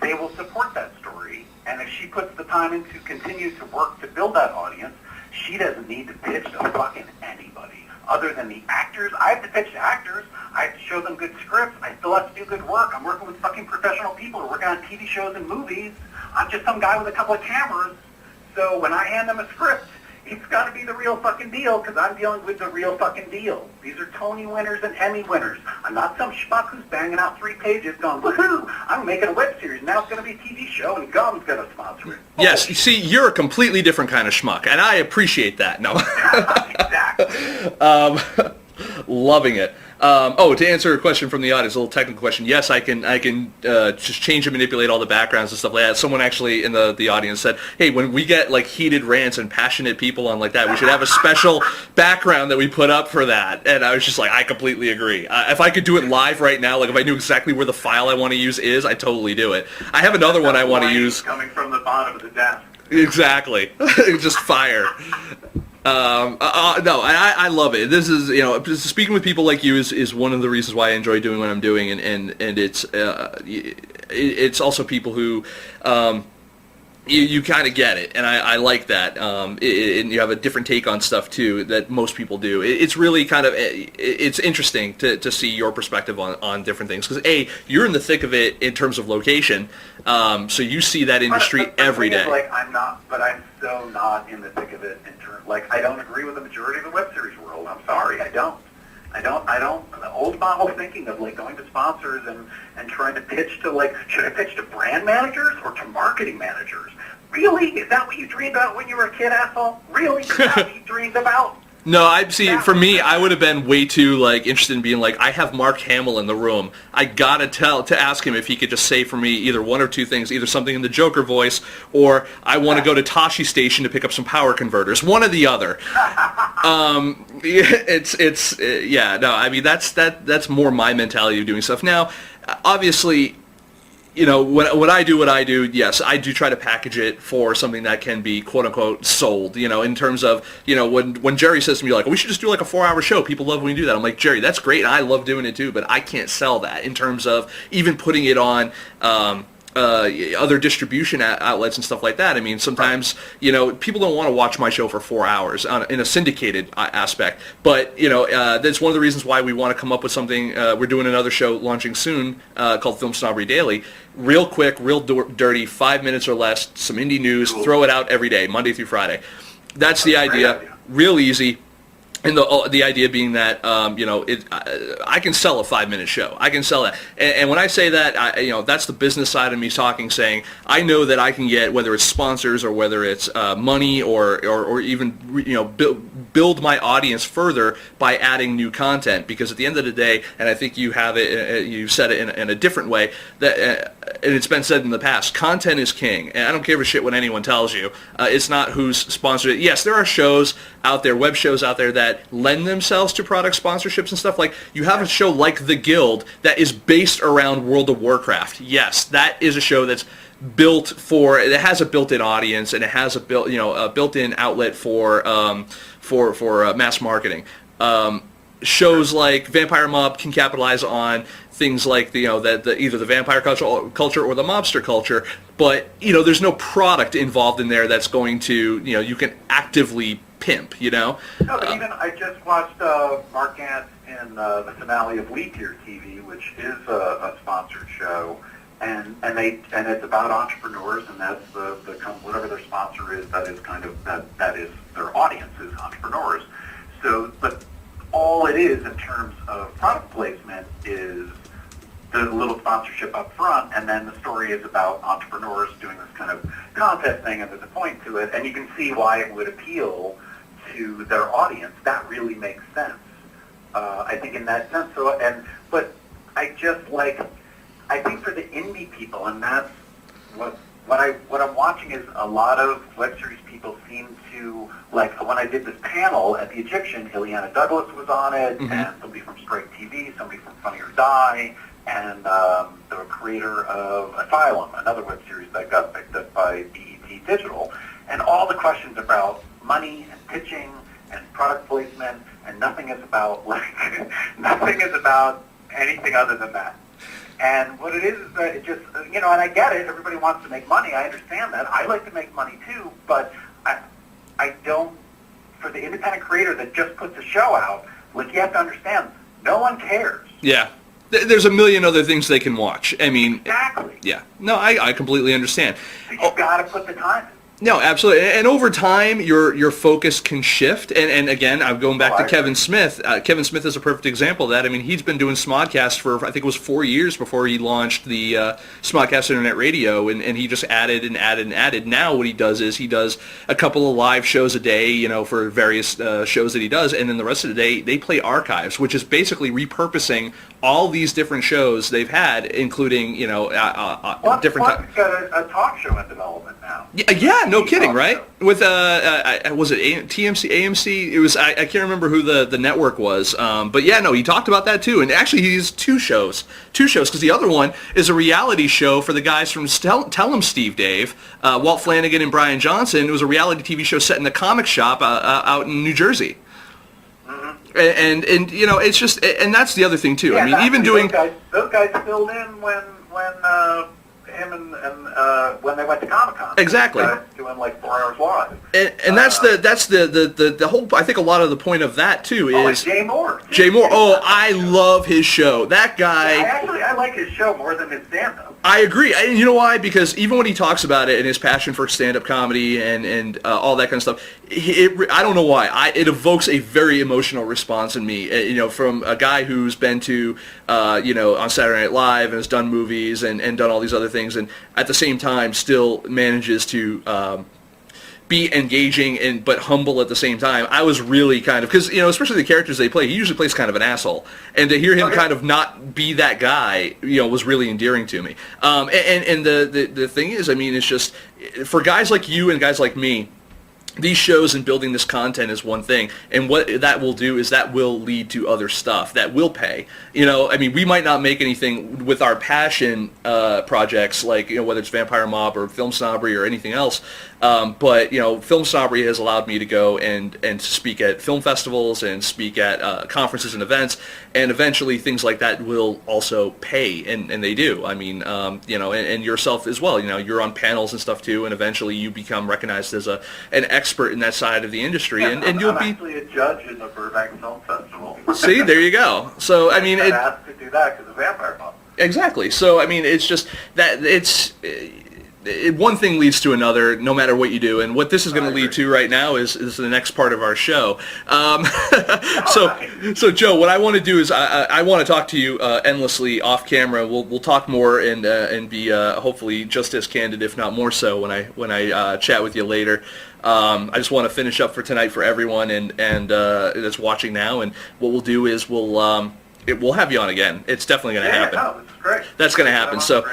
they will support that story. And if she puts the time in to continue to work to build that audience, she doesn't need to pitch to fucking anybody. other than the actors. I have to pitch to actors. I have to show them good scripts. I still have to do good work. I'm working with fucking professional people who are working on TV shows and movies. I'm just some guy with a couple of cameras. So when I hand them a script, it's got to be the real fucking deal because I'm dealing with the real fucking deal. These are Tony winners and Emmy winners. I'm not some schmuck who's banging out 3 pages going, woohoo, I'm making a web series. Now it's going to be a TV show and Gum's going to sponsor it. Yes, you see, you're a completely different kind of schmuck, and I appreciate that. No. Exactly. Loving it. To answer a question from the audience, a little technical question. Yes, I can just change and manipulate all the backgrounds and stuff like that. Someone actually in the audience said, hey, when we get like heated rants and passionate people on like that, we should have a special background that we put up for that. And I was just like, I completely agree. If I could do it live right now, like if I knew exactly where the file I want to use is, I'd totally do it. I have another one I want to use. Coming from the bottom of the desk. Exactly. Just fire. No, I love it. This is, speaking with people like you is one of the reasons why I enjoy doing what I'm doing, and it's also people who you kind of get it, and I like that. And you have a different take on stuff too that most people do. It's really kind of it's interesting to see your perspective on different things because you're in the thick of it in terms of location, so you see that industry every day. Like I'm so not in the thick of it in terms. Like I don't agree with the majority of the web series world. I'm sorry, I don't. The old model thinking of like going to sponsors and trying to pitch to like, should I pitch to brand managers or to marketing managers? Really? Is that what you dreamed about when you were a kid, asshole? Really? Is that what you dreamed about? No, for me, I would have been way too like interested in being like, I have Mark Hamill in the room. I gotta ask him if he could just say for me either one or two things, either something in the Joker voice, or I want to go to Tashi Station to pick up some power converters. One or the other. I mean that's more my mentality of doing stuff. Now, obviously, when I do what I do, yes, I do try to package it for something that can be quote unquote sold, in terms of, when Jerry says to me like, we should just do like a 4-hour show. People love when we do that. I'm like, Jerry, that's great. And I love doing it too, but I can't sell that in terms of even putting it on, other distribution outlets and stuff like that. I mean, sometimes, people don't want to watch my show for 4 hours in a syndicated aspect. But, that's one of the reasons why we want to come up with something. We're doing another show launching soon called Film Snobbery Daily. Real quick, real dirty, 5 minutes or less, some indie news, throw it out every day, Monday through Friday. That's the idea. Real easy. And the idea being that I can sell a 5-minute show. I can sell that, and when I say that, that's the business side of me talking, saying I know that I can get, whether it's sponsors or whether it's money or even build my audience further by adding new content. Because at the end of the day, and I think you have it, you said it in a different way, that and it's been said in the past, content is king. And I don't give a shit what anyone tells you. It's not who's sponsored it. Yes, there are shows out there, web shows out there that lend themselves to product sponsorships and stuff. Like you have a show like The Guild that is based around World of Warcraft. Yes, that is a show that's built for. It has a built-in audience and it has a built-in outlet for mass marketing. Shows like Vampire Mob can capitalize on things like either the vampire culture or the mobster culture, but there's no product involved in there that's going to you can actively pimp. No, but even I just watched Mark Gant in the finale of Leap Year TV, which is a sponsored show, and it's about entrepreneurs, and that's the whatever their sponsor is, that is their audience is entrepreneurs. So, but all it is in terms of product placement is the little sponsorship up front, and then the story is about entrepreneurs doing this kind of contest thing, and there's a point to it, and you can see why it would appeal to their audience. That really makes sense, I think, in that sense. So, but I think for the indie people, and that's what I'm watching is a lot of web series people seem to, like when I did this panel at the Egyptian, Ileana Douglas was on it, and somebody from Strike TV, somebody from Funny or Die, and the creator of Asylum, another web series that got picked up by BET Digital, and all the questions about money and pitching and product placement, and nothing is about anything other than that. And what it is that it just, and I get it, everybody wants to make money, I understand that. I like to make money too, but I don't, for the independent creator that just puts a show out, Like, you have to understand, no one cares. Yeah. There's a million other things they can watch. I mean, Exactly. yeah. No, I completely understand. You've got to put the time in. No, absolutely. And over time, your focus can shift. And again, I'm going back to Kevin Smith. Kevin Smith is a perfect example of that. I mean, he's been doing Smodcast for, I think it was 4 years before he launched the Smodcast Internet Radio, and he just added and added and added. Now what he does is he does a couple of live shows a day, you know, for various shows that he does, and then the rest of the day, they play archives, which is basically repurposing all these different shows they've had, including, you know, different... What's got a talk show in development now? Yeah, no kidding, right? With was it TMC, AMC? It was I can't remember who the network was, but yeah, no, he talked about that too. And actually, he has two shows because the other one is a reality show for the guys from Tell 'em Steve Dave, Walt Flanagan and Brian Johnson. It was a reality TV show set in a comic shop out in New Jersey. Mm-hmm. And you know, it's just, and that's the other thing too. Yeah, I mean, even doing those guys filled in when him and when they went to Comic-Con. Exactly. Doing like 4 hours live. And that's the whole. I think a lot of the point of that too is Jay Moore. Jay Moore. Oh, I love his show. That guy. I like his show more than his stand-up. I agree. And you know why? Because even when he talks about it and his passion for stand-up comedy and all that kind of stuff, I don't know why. It evokes a very emotional response in me. You know, from a guy who's been to, you know, on Saturday Night Live and has done movies and done all these other things, and at the same time still manages to be engaging but humble at the same time. I was really kind of, because, you know, especially the characters they play, he usually plays kind of an asshole, and to hear him kind of not be that guy, you know, was really endearing to me. And the thing is, I mean, it's just, for guys like you and guys like me, these shows and building this content is one thing, and what that will do is that will lead to other stuff that will pay. You know, I mean, we might not make anything with our passion projects, like, you know, whether it's Vampire Mob or Film Snobbery or anything else, but, you know, Film Snobbery has allowed me to go and speak at film festivals and speak at conferences and events, and eventually things like that will also pay, and they do. I mean, you know, and yourself as well. You know, you're on panels and stuff too, and eventually you become recognized as an expert in that side of the industry, Yeah, and you'll I'm be actually a judge in the Burbank Film Festival. See, there you go. So I mean, I asked to do that because of Vampire Mob. Exactly. So I mean, it's just that one thing leads to another, no matter what you do. And what this is going to lead to right now is the next part of our show. So Joe, what I want to do is I want to talk to you endlessly off camera. We'll talk more and be hopefully just as candid, if not more so, when I chat with you later. I just want to finish up for tonight for everyone and that's watching now. And what we'll do is we'll have you on again. It's definitely going to happen. No, this is great. That's going to happen. So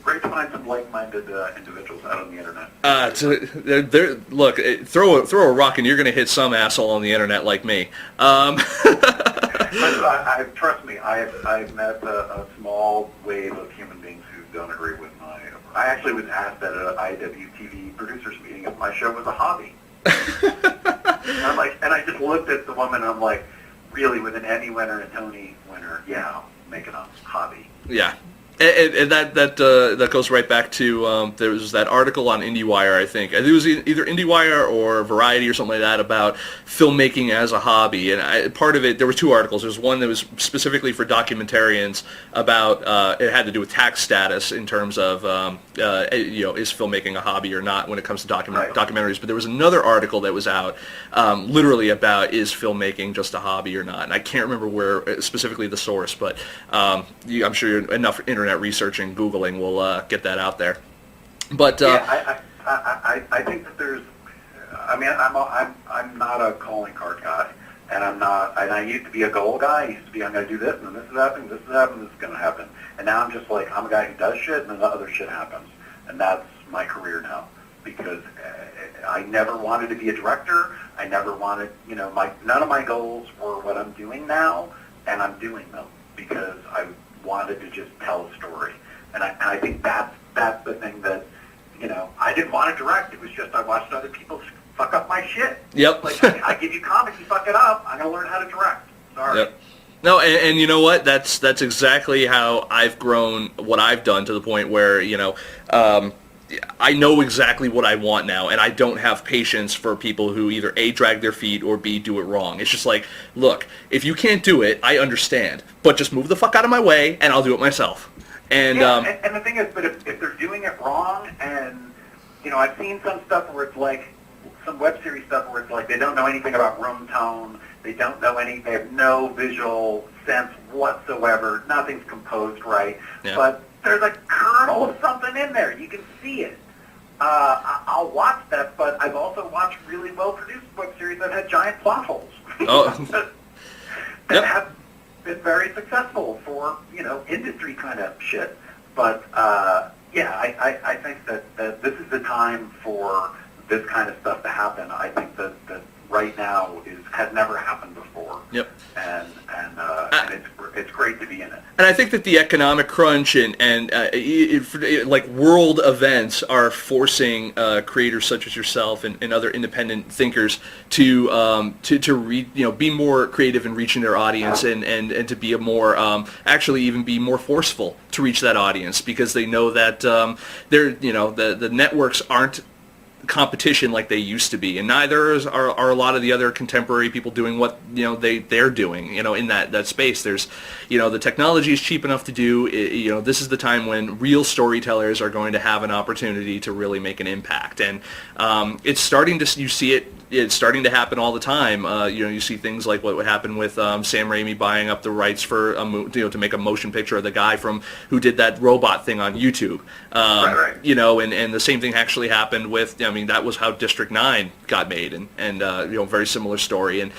great to find some like-minded individuals out on the internet. Look, throw a rock and you're going to hit some asshole on the internet like me. Trust me, I've met a small wave of human beings who don't agree with my. I actually was asked at an IWTV producers meeting if my show was a hobby. and I just looked at the woman and I'm like, really, with an Emmy winner and a Tony winner, yeah, I'll make it a hobby. Yeah. And that goes right back to there was that article on IndieWire, I think. It was either IndieWire or Variety or something like that about filmmaking as a hobby. And part of it, there were two articles. There was one that was specifically for documentarians about it had to do with tax status in terms of you know, is filmmaking a hobby or not when it comes to documentaries. But there was another article that was out literally about is filmmaking just a hobby or not. And I can't remember where specifically the source, but I'm sure you're enough internet research and Googling will get that out there. But yeah, I think that there's. I mean, I'm not a calling card guy, and I'm not. And I used to be a goal guy. I used to be, I'm going to do this, and this is happening, this is happening, this is going to happen. And now I'm just like, I'm a guy who does shit, and then the other shit happens, and that's my career now. Because I never wanted to be a director. I never wanted, you know, none of my goals were what I'm doing now, and I'm doing them because I wanted to just tell a story. And I think that's the thing that, you know, I didn't want to direct. It was just I watched other people fuck up my shit. Yep. Like, I give you comics, you fuck it up, I'm going to learn how to direct. Sorry. Yep. No, and you know what? That's exactly how I've grown what I've done to the point where, you know, I know exactly what I want now, and I don't have patience for people who either A, drag their feet, or B, do it wrong. It's just like, look, if you can't do it, I understand, but just move the fuck out of my way, and I'll do it myself. And and the thing is, but if they're doing it wrong, and, you know, I've seen some stuff where it's like, some web series stuff where it's like they don't know anything about room tone, they don't know they have no visual sense whatsoever, nothing's composed right, but there's a kernel of something in there. You can see it. I'll watch that, but I've also watched really well-produced web series that had giant plot holes. that have been very successful for, you know, industry kind of shit. But, I think that this is the time for this kind of stuff to happen. I think that right now has never happened before. Yep. And it's great to be in it. And I think that the economic crunch and like world events are forcing creators such as yourself and other independent thinkers to be more creative in reaching their audience and to be a more actually even be more forceful to reach that audience, because they know that the networks aren't competition like they used to be, and neither are a lot of the other contemporary people doing what they're doing in that space. There's the technology is cheap enough to do this is the time when real storytellers are going to have an opportunity to really make an impact, and it's starting to it's starting to happen all the time. You see things like what would happen with Sam Raimi buying up the rights for to make a motion picture of the guy who did that robot thing on YouTube. Right. And the same thing actually happened with, that was how District 9 got made, and very similar story. And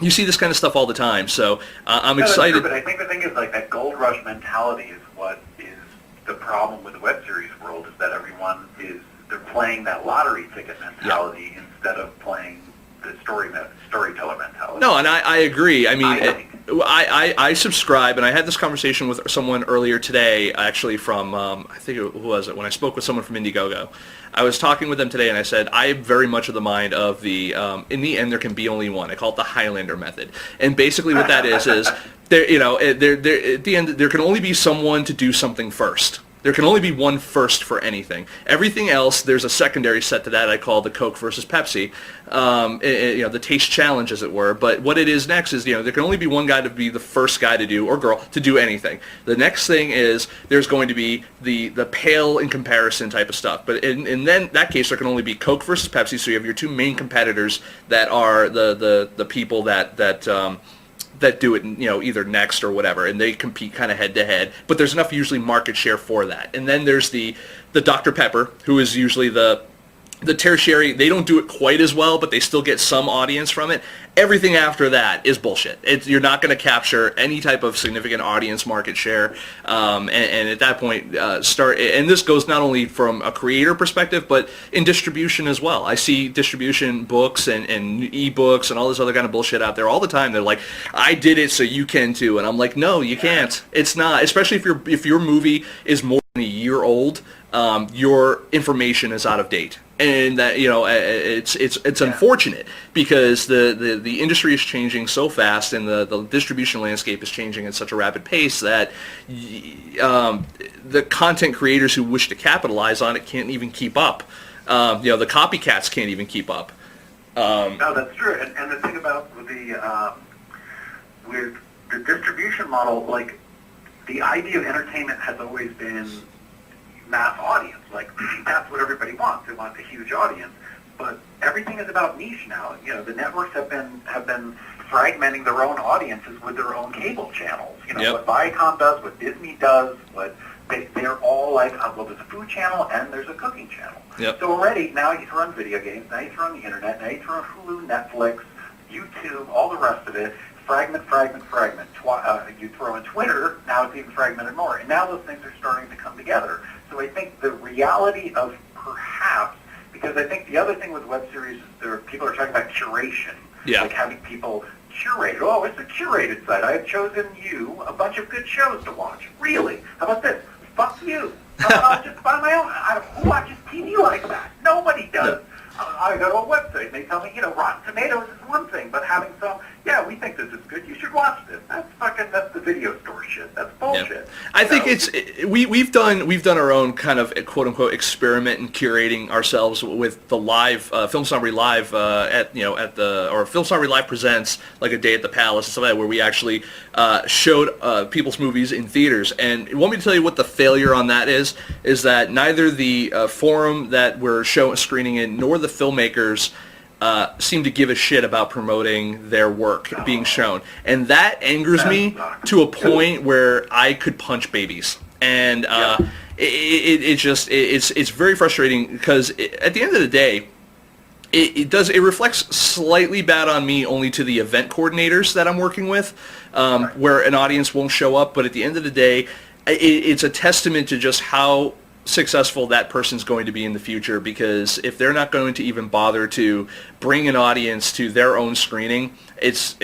you see this kind of stuff all the time, so I'm excited. That's true, but I think the thing is, like, that gold rush mentality is what is the problem with the web series world, is that they're playing that lottery ticket mentality instead of playing the storyteller mentality. No, and I agree. I mean, I subscribe, and I had this conversation with someone earlier today, actually from, I think it was when I spoke with someone from Indiegogo. I was talking with them today, and I said, I'm very much of the mind of the, in the end, there can be only one. I call it the Highlander method. And basically what that is there, at the end, there can only be someone to do something first. There can only be one first for anything. Everything else, there's a secondary set to that I call the Coke versus Pepsi, the taste challenge, as it were. But what it is next is, there can only be one guy to be the first guy to do, or girl, to do anything. The next thing is there's going to be the pale in comparison type of stuff. But in then that case, there can only be Coke versus Pepsi. So you have your two main competitors that are the people that do it, either next or whatever, and they compete kind of head to head. But there's enough usually market share for that. And then there's the Dr. Pepper, who is usually the tertiary. They don't do it quite as well, but they still get some audience from it. Everything after that is bullshit. You're not going to capture any type of significant audience market share. And at that point, and this goes not only from a creator perspective, but in distribution as well. I see distribution books and ebooks and all this other kind of bullshit out there all the time. They're like, I did it, so you can too. And I'm like, no, you can't. It's not. Especially if your movie is more than a year old, your information is out of date. And that it's unfortunate, because the industry is changing so fast, and the distribution landscape is changing at such a rapid pace that the content creators who wish to capitalize on it can't even keep up. The copycats can't even keep up. No, that's true. And the thing about with the distribution model, like, the idea of entertainment has always been mass audience. Like, that's what everybody wants. They want a huge audience. But everything is about niche now. The networks have been fragmenting their own audiences with their own cable channels. What Viacom does, what Disney does, they're all like, well, there's a food channel and there's a cooking channel. Yep. So already, now you throw in video games, now you throw in the internet, now you throw in Hulu, Netflix, YouTube, all the rest of it. Fragment. You throw in Twitter, now it's even fragmented more. And now those things are starting to come together. So I think the reality of perhaps, because I think the other thing with web series is people are talking about curation. Yeah. Like having people curate. Oh, it's a curated site. I have chosen you a bunch of good shows to watch. Really? How about this? Fuck you. How about I'll just find my own? Who watches TV like that? Nobody does. No. I go to a website and they tell me, Rotten Tomatoes is one thing, but having we think this is good, you should watch this. That's the video store shit. That's bullshit. Yeah. I think we've done our own kind of quote unquote experiment in curating ourselves with the live FilmSnobbery Live at FilmSnobbery Live presents like a day at the Palace and stuff like that, where we actually showed people's movies in theaters. And you want me to tell you what the failure on that is that neither the forum that we're screening in nor the filmmakers seem to give a shit about promoting their work being shown, and that angers me to a point where I could punch babies. And it's very frustrating because at the end of the day, it reflects slightly bad on me only to the event coordinators that I'm working with, where an audience won't show up. But at the end of the day, it's a testament to just how successful that person's going to be in the future, because if they're not going to even bother to bring an audience to their own screening, it's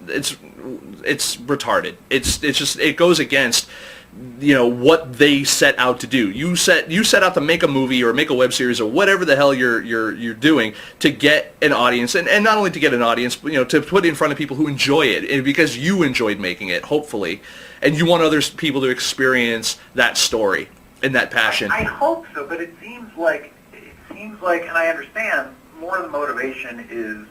retarded. It goes against what they set out to do. You set out to make a movie or make a web series or whatever the hell you're doing to get an audience, and not only to get an audience, but to put it in front of people who enjoy it, and because you enjoyed making it, hopefully, and you want other people to experience that story and that passion. I hope so, but it seems like, and I understand, more of the motivation is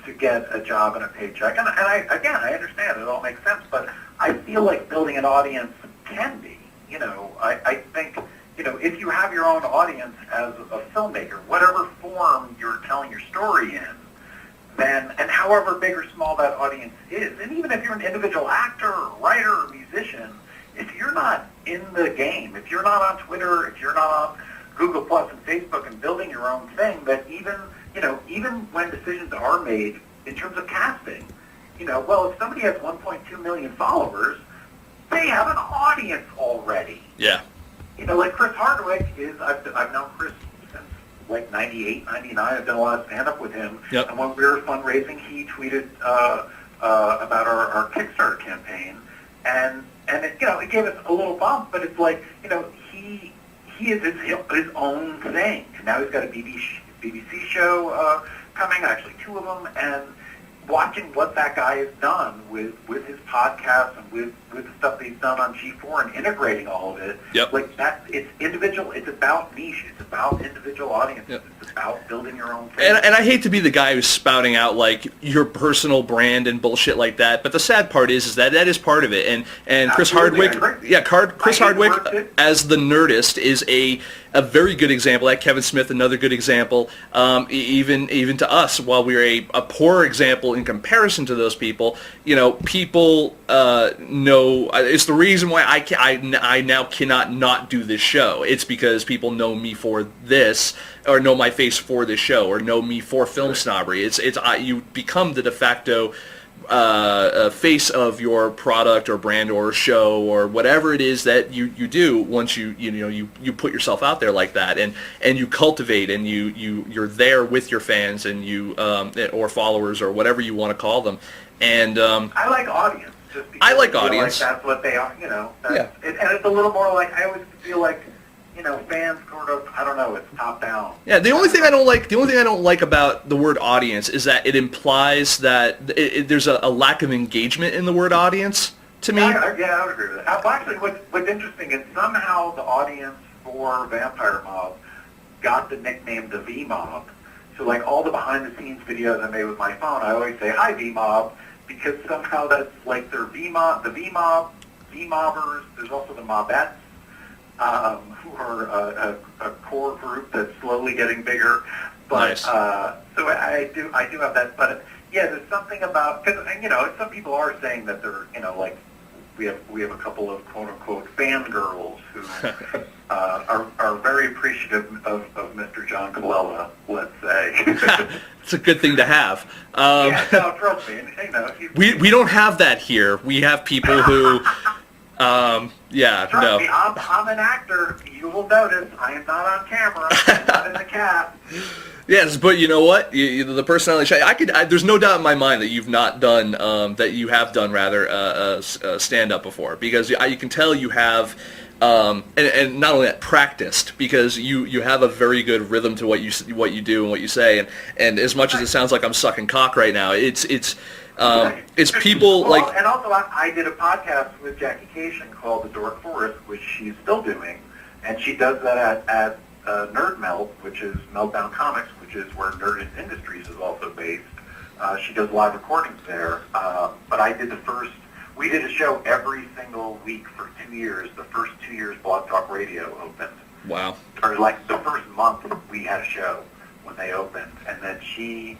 to get a job and a paycheck. And I understand, it all makes sense, but I feel like building an audience can be. I think, if you have your own audience as a filmmaker, whatever form you're telling your story in, then, and however big or small that audience is, and even if you're an individual actor or writer or musician, if you're not in the game, if you're not on Twitter, if you're not on Google Plus and Facebook and building your own thing, that even when decisions are made in terms of casting, if somebody has 1.2 million followers, they have an audience already. Yeah. Like Chris Hardwick I've known Chris since like 98, 99. I've done a lot of stand-up with him. Yep. And when we were fundraising, he tweeted about our Kickstarter campaign. And it gave us a little bump, but it's like, he is his own thing. Now he's got a BBC show coming, actually two of them, and watching what that guy has done with his podcast and with the stuff that he's done on G4 and integrating all of it. Yep. Like that, it's individual. It's about niche. It's about individual audiences. Yep. It's about building your own thing. And I hate to be the guy who's spouting out like your personal brand and bullshit like that, but the sad part is that is part of it. And Chris Absolutely, Hardwick, Chris Hardwick as the Nerdist is a very good example. Like Kevin Smith, another good example. Even to us, while we're a poor example in comparison to those people, people know. It's the reason why I now cannot not do this show. It's because people know me for this, or know my face for this show, or know me for Film Snobbery. You become the de facto face of your product or brand or show or whatever it is that you do once you put yourself out there like that, and you cultivate, and you're there with your fans and or followers or whatever you want to call them. And I like audience. Just because I like feel audience. Like that's what they are. Yeah. And it's a little more like, I always feel like fans sort of, I don't know, it's top down. Yeah, the only thing I don't like about the word audience is that it implies that there's a lack of engagement in the word audience to me. I would agree with that. Well, actually, what's interesting is somehow the audience for Vampire Mob got the nickname the V Mob. So like all the behind the scenes videos I made with my phone, I always say, "Hi V Mob," because somehow that's like their V Mob, the V Mob, V Mobbers. There's also the Mobettes, who are a core group that's slowly getting bigger. But Nice. So I do have that. But yeah, there's something about, because some people are saying that they're like we have a couple of quote unquote fangirls who are very appreciative of Mr. John Colella, let's say. It's a good thing to have. Yeah, no, trust me. We don't have that here. We have people who, Trust me, I'm an actor. You will notice I am not on camera. I'm not in the cap. Yes, but you know what? The personality. There's no doubt in my mind that you've not done, that you have done rather, stand up before, because you can tell you have, and not only that, practiced, because you have a very good rhythm to what you do and what you say, and as much as it sounds like I'm sucking cock right now, it's It's people Well, like... and also I did a podcast with Jackie Cation called The Dork Forest, which she's still doing, and she does that at Nerd Melt, which is Meltdown Comics, which is where Nerd Industries is also based. She does live recordings there, but we did a show every single week for 2 years. The first 2 years Blog Talk Radio opened. Wow. Or like the first month we had a show when they opened, and then she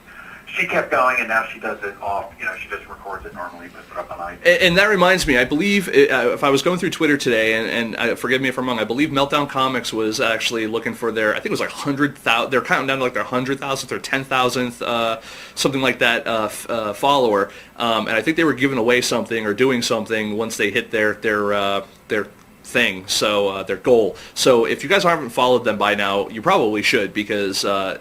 kept going, and now she does it off. She just records it normally, puts it up on iTunes. And that reminds me, I believe, if I was going through Twitter today, and forgive me if I'm wrong, I believe Meltdown Comics was actually looking for their, I think it was like 100,000, they're counting down to like their 100,000th or 10,000th, something like that, follower. And I think they were giving away something or doing something once they hit their thing, so their goal. So if you guys haven't followed them by now, you probably should, because and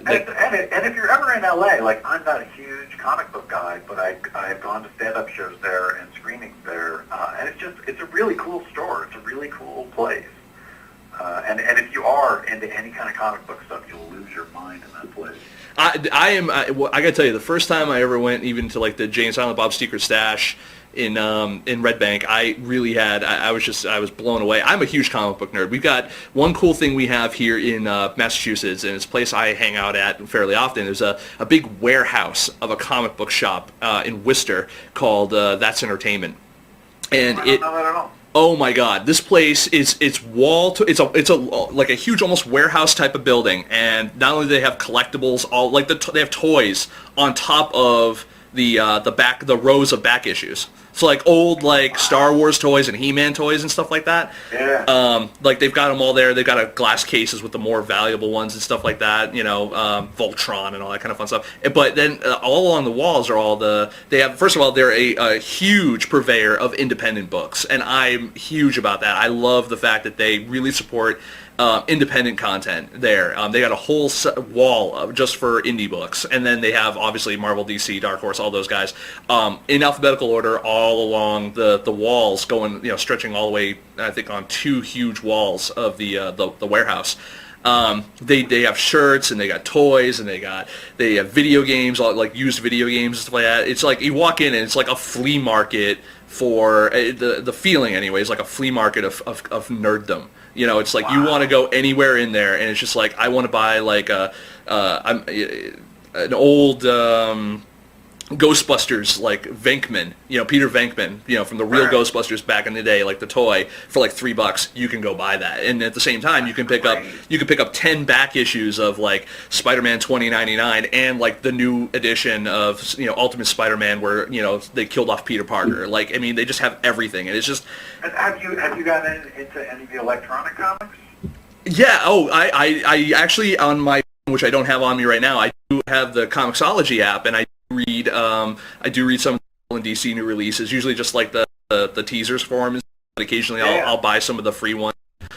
if you're ever in LA, like, I'm not a huge comic book guy, but I've gone to stand-up shows there and screenings there, and it's a really cool store. It's a really cool place. And if you are into any kind of comic book stuff, you'll lose your mind in that place. I gotta tell you, the first time I ever went even to like the Jay and Silent Bob Secret Stash in Red Bank, I really had, I was blown away. I'm a huge comic book nerd. We've got one cool thing we have here in Massachusetts, and it's a place I hang out at fairly often. There's a big warehouse of a comic book shop in Worcester called That's Entertainment. And I don't know that at all. Oh my God! This place it's like a huge, almost warehouse type of building, and not only do they have collectibles, all like they have toys on top of the rows of back issues. So like old like Star Wars toys and He-Man toys and stuff like that. Yeah. Like they've got them all there. They've got glass cases with the more valuable ones and stuff like that. Voltron and all that kind of fun stuff. But then all along the walls are first of all, they're a huge purveyor of independent books, and I'm huge about that. I love the fact that they really support independent content there. They got a whole wall just for indie books, and then they have obviously Marvel, DC, Dark Horse, all those guys in alphabetical order all along the walls, going stretching all the way, I think, on 2 huge walls of the warehouse. They have shirts, and they got toys, and they have video games, like used video games and stuff like that. It's like you walk in and it's like a flea market for the feeling anyway. It's like a flea market of nerddom. It's like you want to go anywhere in there, and it's just like I want to buy like an old Ghostbusters, like Venkman, Peter Venkman, from the real Ghostbusters back in the day, like the toy for like $3. You can go buy that, and at the same time, you can pick up 10 back issues of like Spider-Man 2099 and like the new edition of Ultimate Spider-Man where they killed off Peter Parker. Like, I mean, they just have everything, and it's just. Have you gotten into any of the electronic comics? Yeah. Oh, I actually, on my, which I don't have on me right now, I do have the Comixology app, and I do read some of the DC new releases, usually just like the teasers for them, but occasionally I'll buy some of the free ones,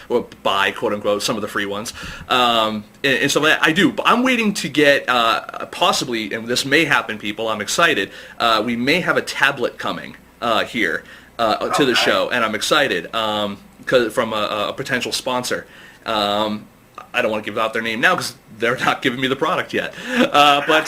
or buy, quote unquote, some of the free ones, and so that I do. But I'm waiting to get possibly, and this may happen, people, I'm excited, we may have a tablet coming here to the show, and I'm excited from a potential sponsor. I don't want to give out their name now because they're not giving me the product yet. But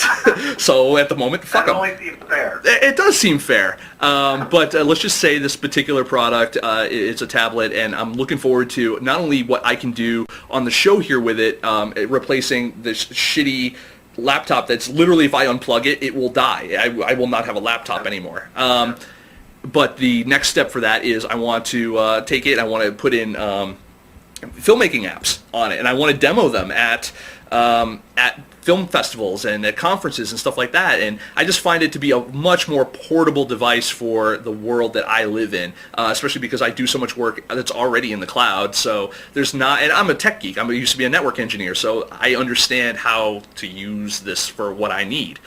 so at the moment, fuck them. That only seems fair. It does seem fair. But let's just say this particular product, it's a tablet, and I'm looking forward to not only what I can do on the show here with it, replacing this shitty laptop that's literally, if I unplug it, it will die. I will not have a laptop anymore. But the next step for that is I want to take it, I want to put in filmmaking apps on it, and I want to demo them at film festivals and at conferences and stuff like that. And I just find it to be a much more portable device for the world that I live in, especially because I do so much work that's already in the cloud. So there's not, and I'm a tech geek. I used to be a network engineer, so I understand how to use this for what I need.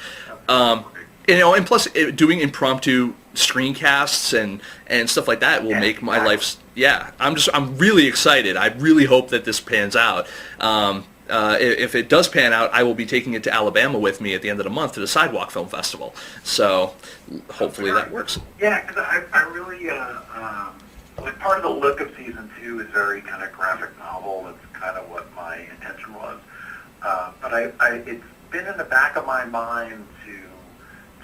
And plus doing impromptu screencasts and stuff like that will make my life. Yeah, I'm really excited. I really hope that this pans out. If it does pan out, I will be taking it to Alabama with me at the end of the month to the Sidewalk Film Festival. So hopefully that works. Yeah, because I really like part of the look of season 2 is very kind of graphic novel. That's kind of what my intention was. But it's been in the back of my mind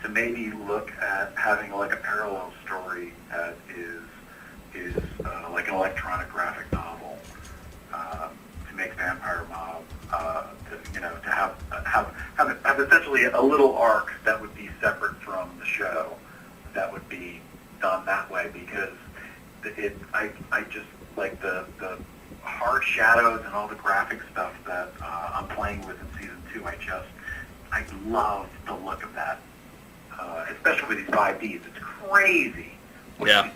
maybe look at having like a parallel story that is like an electronic graphic novel, to make Vampire Mob, to have essentially a little arc that would be separate from the show, that would be done that way, because I just like the hard shadows and all the graphic stuff that I'm playing with in season 2. I love the look of that, especially with these 5Ds. It's crazy. Yeah.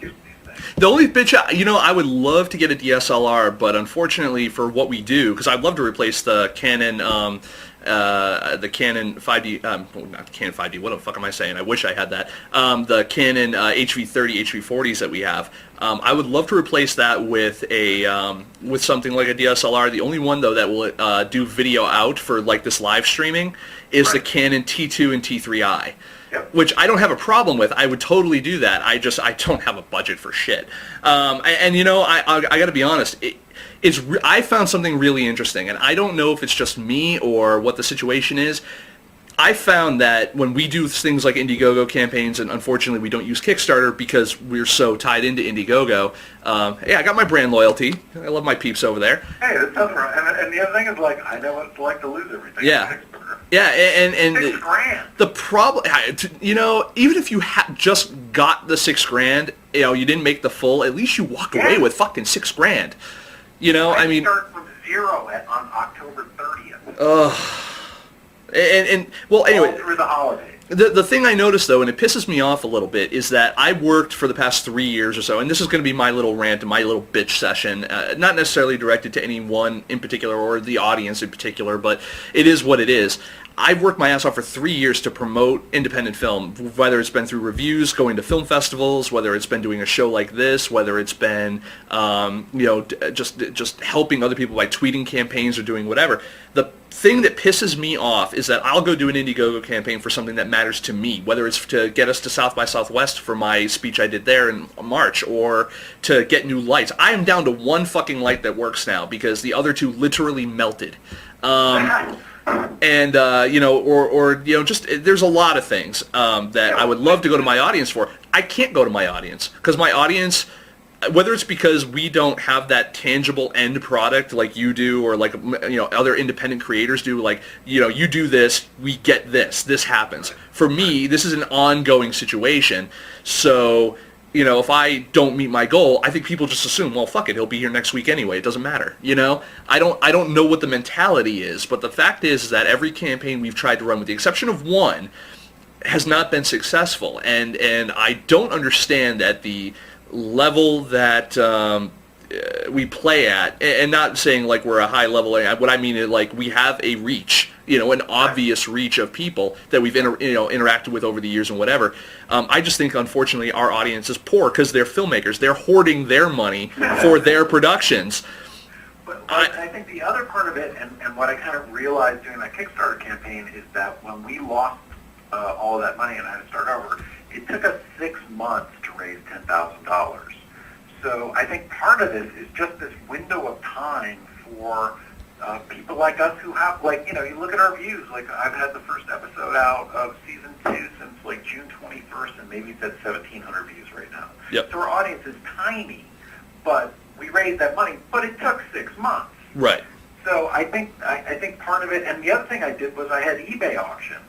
The only bitch, I would love to get a DSLR, but unfortunately for what we do, because I'd love to replace the Canon 5D, not Canon 5D, what the fuck am I saying? I wish I had that. The Canon HV30, HV40s that we have. I would love to replace that with with something like a DSLR. The only one, though, that will do video out for like this live streaming is the Canon T2 and T3i. Which I don't have a problem with. I would totally do that. I don't have a budget for shit. I got to be honest. I found something really interesting, and I don't know if it's just me or what the situation is. I found that when we do things like Indiegogo campaigns, and unfortunately we don't use Kickstarter because we're so tied into Indiegogo. I got my brand loyalty. I love my peeps over there. Hey, that sounds right. And the other thing is, like, I know what it's like to lose everything. Yeah. Yeah, and $6,000. The problem, even if you just got the $6,000, you didn't make the full. At least you walk away with fucking $6,000. I mean, start from zero on October 30th. Well, anyway, all through the holidays. The thing I noticed, though, and it pisses me off a little bit, is that I worked for the past 3 years or so, and this is going to be my little rant and my little bitch session, not necessarily directed to anyone in particular or the audience in particular, but it is what it is. I've worked my ass off for 3 years to promote independent film, whether it's been through reviews, going to film festivals, whether it's been doing a show like this, whether it's been, just helping other people by tweeting campaigns or doing whatever. The thing that pisses me off is that I'll go do an Indiegogo campaign for something that matters to me, whether it's to get us to South by Southwest for my speech I did there in March, or to get new lights. I am down to one fucking light that works now because the other two literally melted. And just there's a lot of things that I would love to go to my audience for. I can't go to my audience because my audience, whether it's because we don't have that tangible end product like you do, or like other independent creators do, like you do this, we get this happens. For me, this is an ongoing situation. So if I don't meet my goal, I think people just assume, well, fuck it, he'll be here next week anyway. It doesn't matter. I don't know what the mentality is, but the fact is that every campaign we've tried to run, with the exception of one, has not been successful. And I don't understand at the level that we play at, and not saying like we're a high level. What I mean is like we have a reach, an obvious reach of people that we've interacted with over the years and whatever. I just think, unfortunately, our audience is poor because they're filmmakers. They're hoarding their money for their productions. But I think the other part of it, and what I kind of realized during that Kickstarter campaign, is that when we lost all of that money and had to start over, it took us 6 months to raise $10,000. So I think part of this is just this window of time for people like us who have, you look at our views. Like, I've had the first episode out of season 2 since like June 21st, and maybe it's at 1,700 views right now. Yep. So our audience is tiny, but we raised that money, but it took 6 months. Right. So I think part of it, and the other thing I did was I had eBay auctions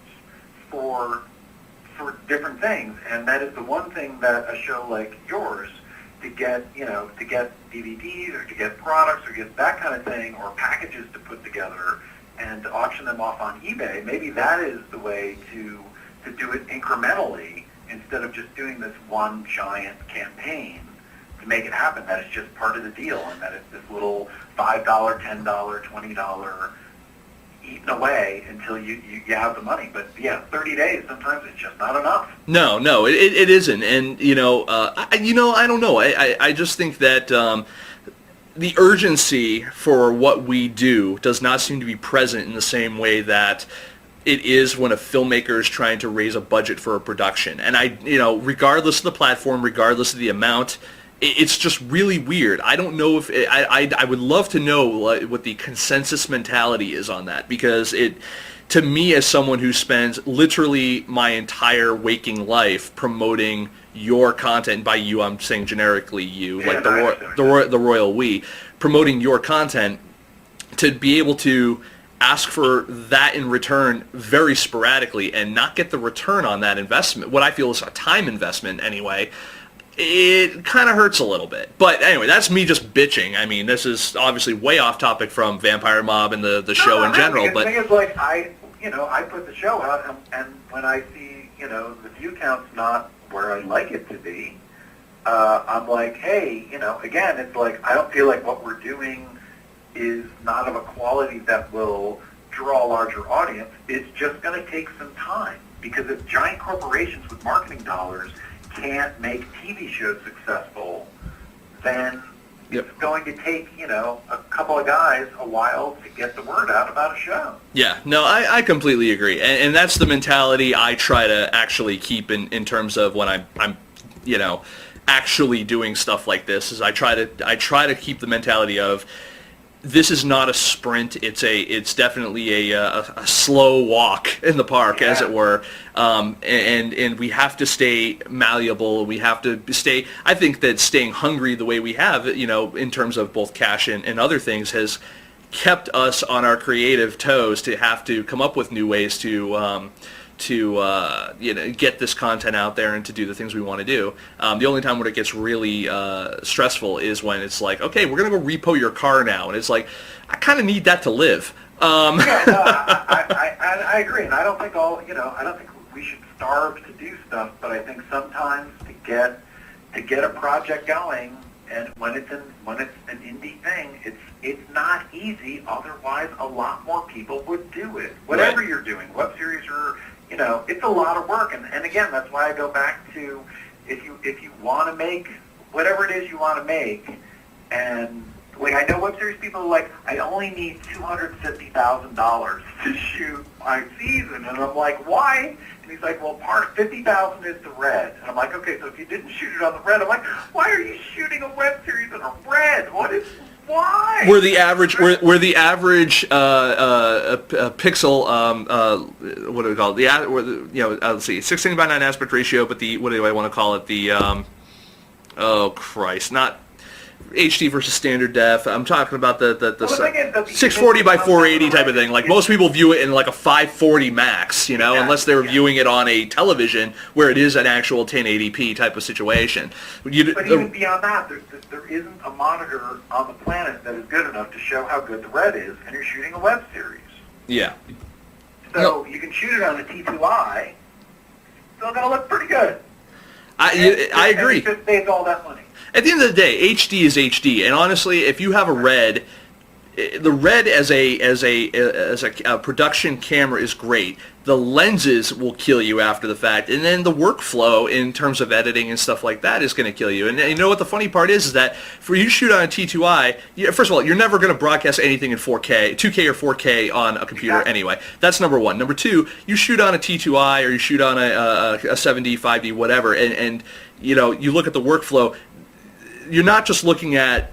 for different things, and that is the one thing that a show like yours, to get DVDs or to get products or get that kind of thing, or packages to put together and to auction them off on eBay, maybe that is the way to do it incrementally instead of just doing this one giant campaign to make it happen. That it's just part of the deal, and that it's this little $5, $10, $20 eaten away until you have the money. But yeah, 30 days, sometimes it's just not enough. No, it isn't. And, I don't know. I just think that the urgency for what we do does not seem to be present in the same way that it is when a filmmaker is trying to raise a budget for a production. And regardless of the platform, regardless of the amount, it's just really weird. I don't know if I would love to know what the consensus mentality is on that, because to me, as someone who spends literally my entire waking life promoting your content, by you I'm saying generically you, Yeah, like the royal we, promoting your content, to be able to ask for that in return very sporadically and not get the return on that investment, what I feel is a time investment anyway, it kind of hurts a little bit. But anyway, that's me just bitching. I mean, this is obviously way off topic from Vampire Mob and the show in general. But the thing is, like, I put the show out, and when I see, the view count's not where I'd like it to be, I'm like, hey, again, it's like, I don't feel like what we're doing is not of a quality that will draw a larger audience. It's just going to take some time, because if giant corporations with marketing dollars can't make TV shows successful, then it's going to take, a couple of guys a while to get the word out about a show. Yeah, no, I completely agree. And that's the mentality I try to actually keep in terms of when I'm actually doing stuff like this, is I try to keep the mentality of, this is not a sprint. It's definitely a slow walk in the park, as it were. And we have to stay malleable. We have to stay. I think that staying hungry the way we have, in terms of both cash and other things, has kept us on our creative toes to have to come up with new ways to get this content out there and to do the things we want to do. The only time when it gets really stressful is when it's like, okay, we're gonna go repo your car now, and it's like, I kind of need that to live. I agree, and I don't think I don't think we should starve to do stuff, but I think sometimes to get a project going, and when it's an indie thing, it's not easy. Otherwise, a lot more people would do it. Whatever you're doing, web series or it's a lot of work, and again, that's why I go back to, if you want to make whatever it is you want to make, and like, I know web series people are like, I only need $250,000 to shoot my season, and I'm like, why? And he's like, well, part of $50,000 is the red, and I'm like, okay, so if you didn't shoot it on the red, I'm like, why are you shooting a web series on a red? Why? We're the average pixel. What do we call it? Let's see, 16 by 9 aspect ratio. But what do I want to call it? Oh Christ, not HD versus standard def. I'm talking about the 640 by 480 type of thing. Like, most people view it in like a 540 max, unless they're viewing it on a television where it is an actual 1080p type of situation. But even beyond that, there isn't a monitor on the planet that is good enough to show how good the red is, and you're shooting a web series. Yeah. So you can shoot it on a T2i, still gonna look pretty good. I agree. It just saves all that money. At the end of the day, HD is HD, and honestly, if you have a red, the red as a production camera is great. The lenses will kill you after the fact, and then the workflow in terms of editing and stuff like that is going to kill you. And you know what the funny part is that for you to shoot on a T2i, first of all, you're never going to broadcast anything in 4K, 2K or 4K on a computer anyway. That's number one. Number two, you shoot on a T2i or you shoot on a 7D, 5D, whatever, and you look at the workflow. You're not just looking at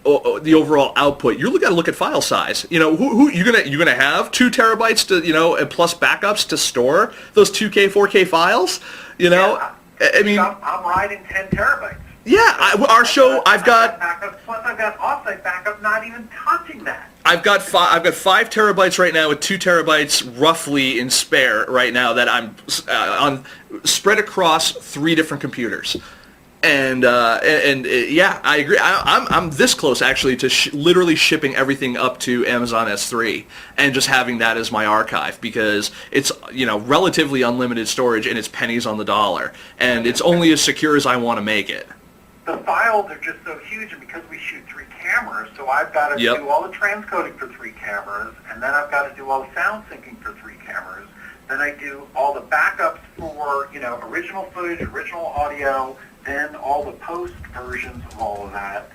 the overall output. You're going to look at file size. Who you're gonna have 2 terabytes to and plus backups to store those 2K, 4K files. I mean, I'm riding 10 terabytes. Yeah, our show. I've got backups, plus I've got offsite backup, not even touching that. I've got 5 terabytes right now with 2 terabytes roughly in spare right now that I'm on spread across 3 different computers. And yeah, I agree. I'm this close actually to literally shipping everything up to Amazon S3 and just having that as my archive, because it's relatively unlimited storage and it's pennies on the dollar, and it's only as secure as I want to make it. The files are just so huge, and because we shoot 3 cameras, so I've got to do all the transcoding for 3 cameras, and then I've got to do all the sound syncing for 3 cameras. Then I do all the backups for original footage, original audio. Then all the post versions of all of that,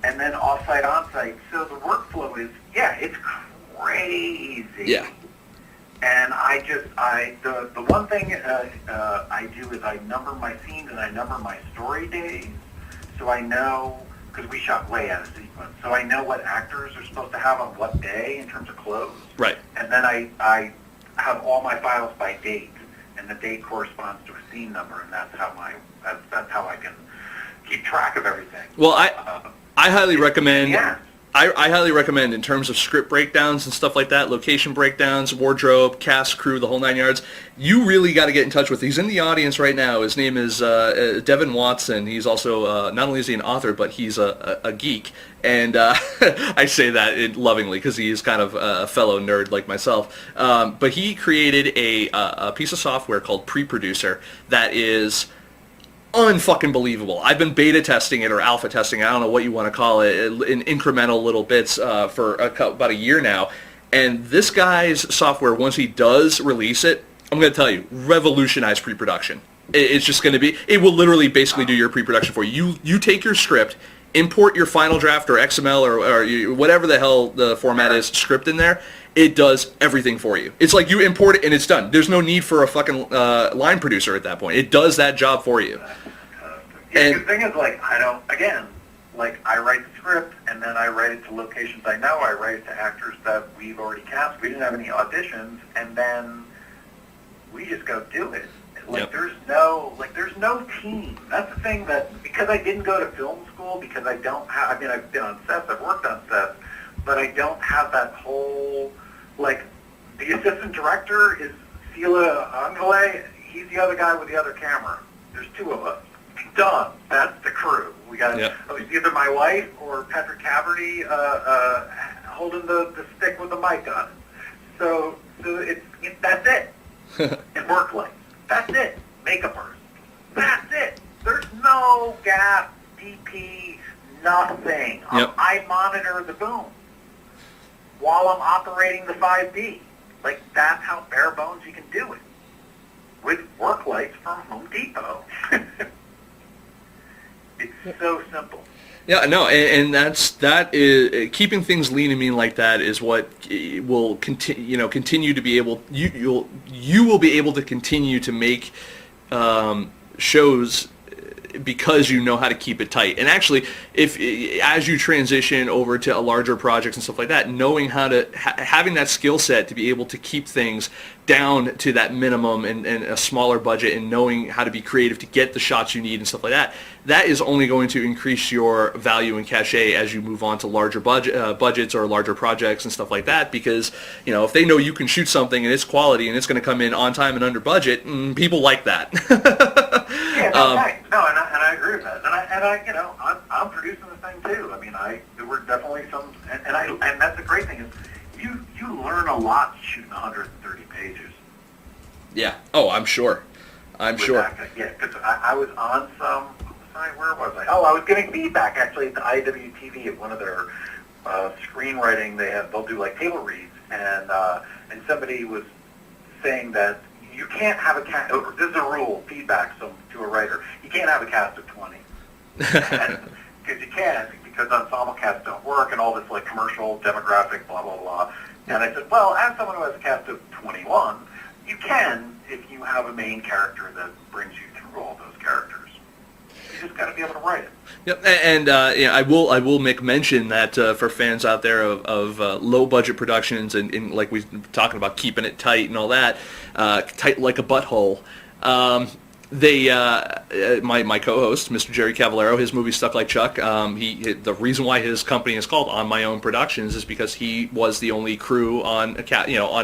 and then offsite, onsite. So the workflow is, it's crazy. Yeah. And the one thing I do is I number my scenes and I number my story days. so I know, because we shot way out of sequence, so I know what actors are supposed to have on what day in terms of clothes. Right. And then I have all my files by date, and the date corresponds to a scene number, and that's how I can keep track of everything. Well, I highly recommend. Yeah. I highly recommend, in terms of script breakdowns and stuff like that, location breakdowns, wardrobe, cast, crew, the whole 9 yards. You really got to get in touch with. He's in the audience right now. His name is Devin Watson. He's also not only is he an author, but he's a geek. And I say that lovingly because he is kind of a fellow nerd like myself. But he created a piece of software called Pre-Producer that is unfucking believable. I've been beta testing it or alpha testing it, I don't know what you want to call it, in incremental little bits for about a year now. And this guy's software, once he does release it, I'm going to tell you, revolutionize pre-production. It's just going to be, it will literally basically do your pre-production for you. You take your script, import your final draft or XML or whatever the hell the format is, script in there. It does everything for you. It's like you import it and it's done. There's no need for a fucking line producer at that point. It does that job for you. And the thing is, like, I write the script, and then I write it to locations I know. I write it to actors that we've already cast. We didn't have any auditions, and then we just go do it. Like, there's no team. That's the thing that, because I didn't go to film school, because I don't have, I mean, I've been on sets, I've worked on sets, but I don't have that whole, like, the assistant director is Sila Angele. He's the other guy with the other camera. There's two of us. Done. That's the crew. We got it was either my wife or Patrick Caverty holding the stick with the mic on it. So that's it. And work lights. That's it. Makeup artist. That's it. There's no gas, DP, nothing. I monitor the boom while I'm operating the 5D. Like, that's how bare bones you can do it. With work lights from Home Depot. It's so simple. Yeah, no, and that is keeping things lean and mean like that is what will continue to be able you will be able to continue to make shows because you know how to keep it tight. And actually, if as you transition over to larger projects and stuff like that, knowing how to having that skill set to be able to keep things down to that minimum and a smaller budget, and knowing how to be creative to get the shots you need and stuff like that, that is only going to increase your value and cachet as you move on to larger budgets or larger projects and stuff like that. Because, you know, if they know you can shoot something and it's quality and it's going to come in on time and under budget, people like that. Yeah, right. No, and I agree with that. And I, you know, I'm producing the thing too. I mean, there were definitely some, and that's the great thing is you learn a lot shooting 130 pages. Yeah. Oh, I'm sure. I'm sure. Yeah, because I was on some. Where was I? Oh, I was getting feedback actually at the IWTV at one of their screenwriting. They'll do like table reads, and somebody was saying that you can't have a cast. This is a rule, feedback to a writer. You can't have a cast of 20 because you can't, because ensemble casts don't work and all this like commercial demographic blah blah blah. And I said, well, as someone who has a cast of 21, you can if you have a main character that brings you through all those characters. You just got to be able to write it. Yep, and I will make mention that for fans out there of low budget productions and like we were talking about keeping it tight and all that, tight like a butthole. My co-host, Mr. Jerry Cavallero, his movie Stuck Like Chuck. The reason why his company is called On My Own Productions is because he was the only crew on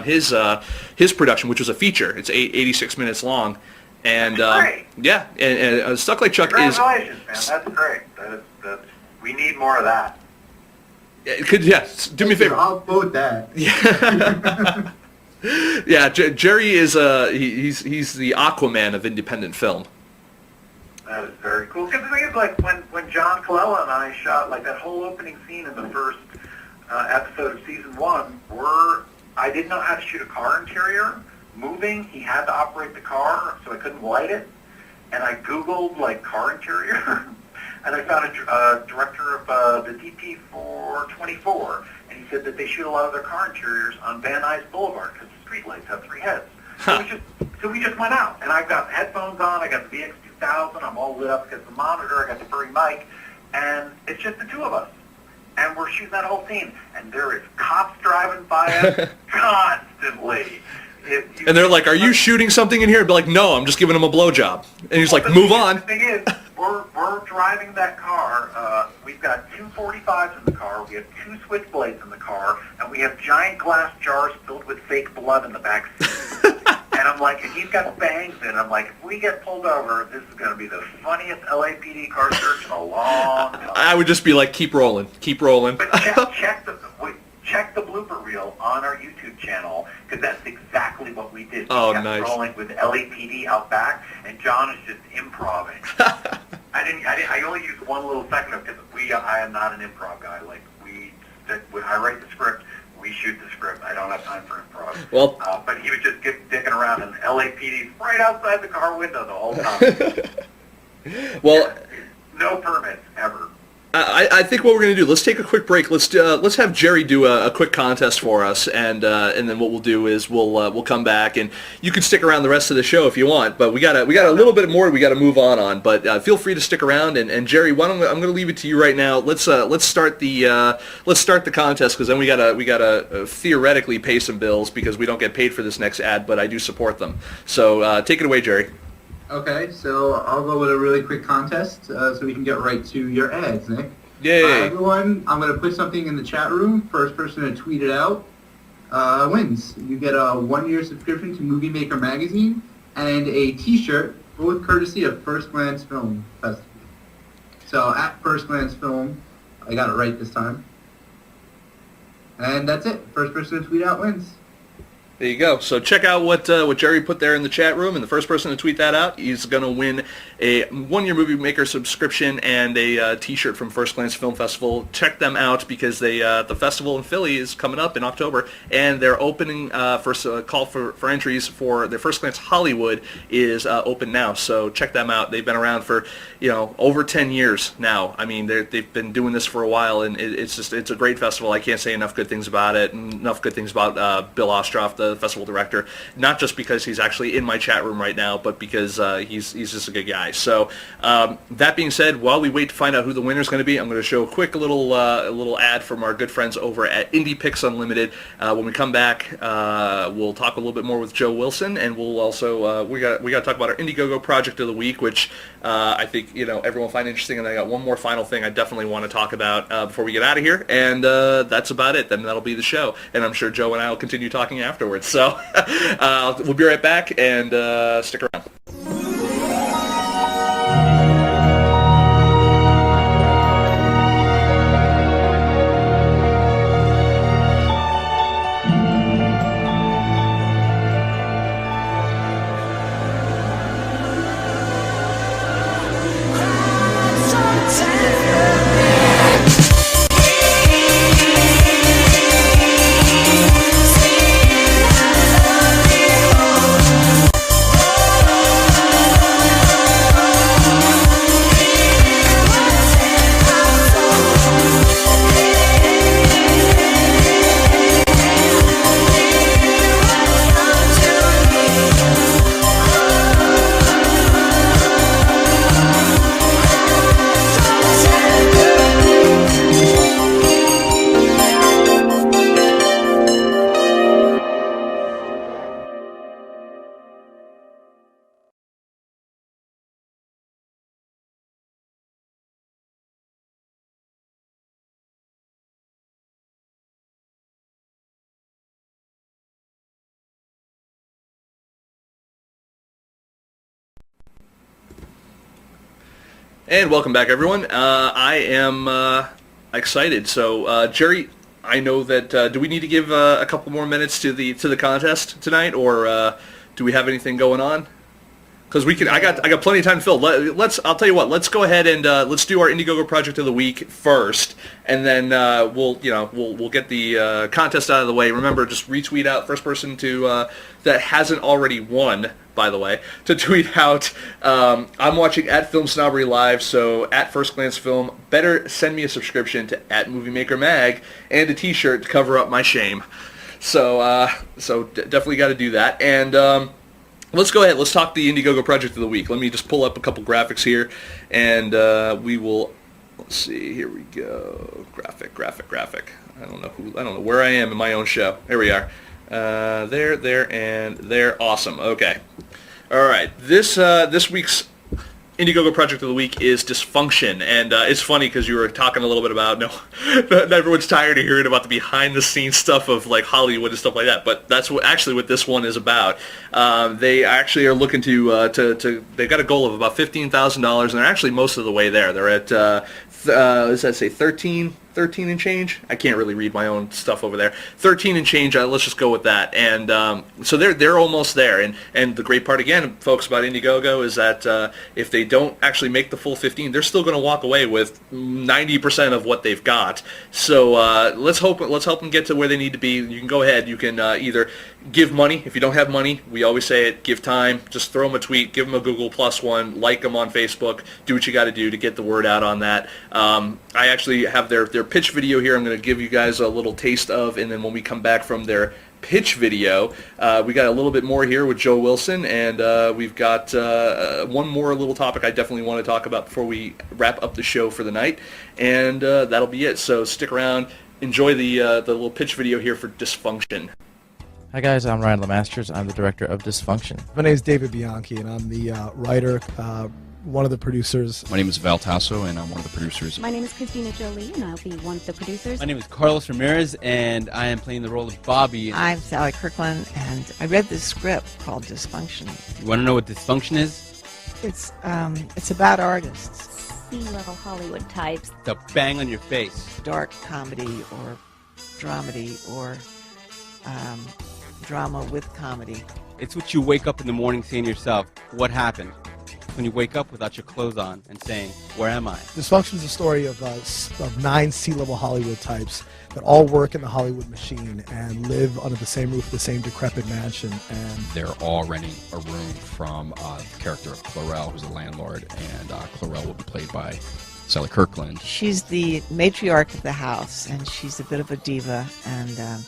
his production, which was a feature. It's 86 minutes long. And yeah, and Stuck Like Chuck is. Congratulations, man! That's great. That's we need more of that. Do me a favor. I'll vote that. Yeah. Yeah, Jerry is he's the Aquaman of independent film. That is very cool. Because the thing is, like when John Colella and I shot like that whole opening scene in the first episode of season 1, I didn't know how to shoot a car interior. Moving, he had to operate the car, so I couldn't light it. And I Googled, like, car interior, and I found a director of the DP for 24, and he said that they shoot a lot of their car interiors on Van Nuys Boulevard, because the streetlights have 3 heads. So we just went out, and I've got headphones on, I got the VX2 2000. I'm all lit up because of the monitor. I got the furry mic, and it's just the two of us. And we're shooting that whole scene, and there is cops driving by us constantly. And they're like, "Are you shooting something in here?" I'd be like, "No, I'm just giving him a blowjob." And he's like, "Move on." The thing is, we're driving that car. We've got two 45s in the car. We have two switchblades in the car, and we have giant glass jars filled with fake blood in the back seat. And I'm like, and he's got bangs in. I'm like, if we get pulled over, this is going to be the funniest LAPD car search in a long time. I would just be like, "Keep rolling, keep rolling." But check the blooper reel on our YouTube channel, because that's exactly what we did. Oh, we kept nice. rolling with LAPD out back, and John is just improvising. I only used one little second of it because I am not an improv guy. Like when I write the script, we shoot the script. I don't have time for improv. Well, but he was just dicking around, and LAPD's right outside the car window the whole time. well, No permits ever. I think what we're going to do, let's take a quick break. Let's have Jerry do a quick contest for us, and then what we'll do is we'll come back, and you can stick around the rest of the show if you want. But we got a little bit more we got to move on. But feel free to stick around. And Jerry, I'm going to leave it to you right now. Let's start the contest, because then we gotta theoretically pay some bills, because we don't get paid for this next ad, but I do support them. So take it away, Jerry. Okay, so I'll go with a really quick contest so we can get right to your ads, Nick. Yay! Everyone, I'm going to put something in the chat room. First person to tweet it out wins. You get a 1-year subscription to Movie Maker magazine and a T-shirt, both courtesy of First Glance Film Festival. So at First Glance Film, I got it right this time. And that's it. First person to tweet out wins. There you go. So check out what Jerry put there in the chat room, and the first person to tweet that out, he's going to win a 1-year Movie Maker subscription and a T-shirt from First Glance Film Festival. Check them out, because the festival in Philly is coming up in October, and they're opening call for entries for their First Glance Hollywood is open now. So check them out. They've been around for over 10 years now. I mean, they've been doing this for a while, and it's a great festival. I can't say enough good things about it, and enough good things about Bill Ostroff, the festival director, not just because he's actually in my chat room right now, but because he's just a good guy. So that being said, while we wait to find out who the winner is going to be, I'm going to show a quick little ad from our good friends over at Indie Picks Unlimited. When we come back, we'll talk a little bit more with Joe Wilson, and we'll also we got to talk about our Indiegogo project of the week, which I think everyone will find interesting. And I got one more final thing I definitely want to talk about before we get out of here, and that's about it. Then that'll be the show, and I'm sure Joe and I will continue talking afterwards. So we'll be right back, and stick around. And welcome back, everyone. I am excited. So, Jerry, I know that. Do we need to give a couple more minutes to the contest tonight, or do we have anything going on? Because we can. I got plenty of time to fill. I'll tell you what. Let's go ahead and let's do our Indiegogo project of the week first, and then we'll get the contest out of the way. Remember, just retweet out first person to that hasn't already won, by the way, to tweet out. I'm watching at FilmSnobbery Live, so at First Glance Film. Better send me a subscription to at Movie Maker Mag and a T-shirt to cover up my shame. So definitely got to do that. And let's go ahead. Let's talk the Indiegogo project of the week. Let me just pull up a couple graphics here, and we will. Let's see. Here we go. Graphic. I don't know where I am in my own show. Here we are. There, and there. Awesome. Okay. All right. This week's Indiegogo project of the week is Dysfunction, and it's funny because you were talking a little bit about everyone's tired of hearing about the behind-the-scenes stuff of like Hollywood and stuff like that, but that's what this one is about. They actually are looking to they've got a goal of about $15,000, and they're actually most of the way there. They're at does that say 13 and change? I can't really read my own stuff over there. 13 and change. Let's just go with that. And so they're almost there. And the great part again, folks, about Indiegogo is that if they don't actually make the full 15, they're still going to walk away with 90% of what they've got. So let's help them get to where they need to be. You can go ahead. You can either give money. If you don't have money, we always say it. Give time. Just throw them a tweet. Give them a Google Plus one. Like them on Facebook. Do what you got to do to get the word out on that. I actually have their pitch video here. I'm going to give you guys a little taste of, and then when we come back from their pitch video, we got a little bit more here with Joe Wilson, and we've got one more little topic I definitely want to talk about before we wrap up the show for the night, and that'll be it. So stick around, enjoy the little pitch video here for Dysfunction. Hi guys, I'm Ryan Lemasters. I'm the director of Dysfunction. My name is David Bianchi, and I'm the writer, one of the producers. My name is Val Tasso, and I'm one of the producers. My name is Christina Jolie, and I'll be one of the producers. My name is Carlos Ramirez, and I am playing the role of Bobby. I'm Sally Kirkland, and I read this script called Dysfunction. You want to know what Dysfunction is? It's about artists. C-level Hollywood types. To bang on your face. Dark comedy or dramedy or drama with comedy. It's what you wake up in the morning saying to yourself, what happened? When you wake up without your clothes on and saying, where am I? Dysfunction is a story of 9 C-level Hollywood types that all work in the Hollywood machine and live under the same roof, the same decrepit mansion. And they're all renting a room from the character of Clarel, who's the landlord, and Clarel will be played by Sally Kirkland. She's the matriarch of the house, and she's a bit of a diva, and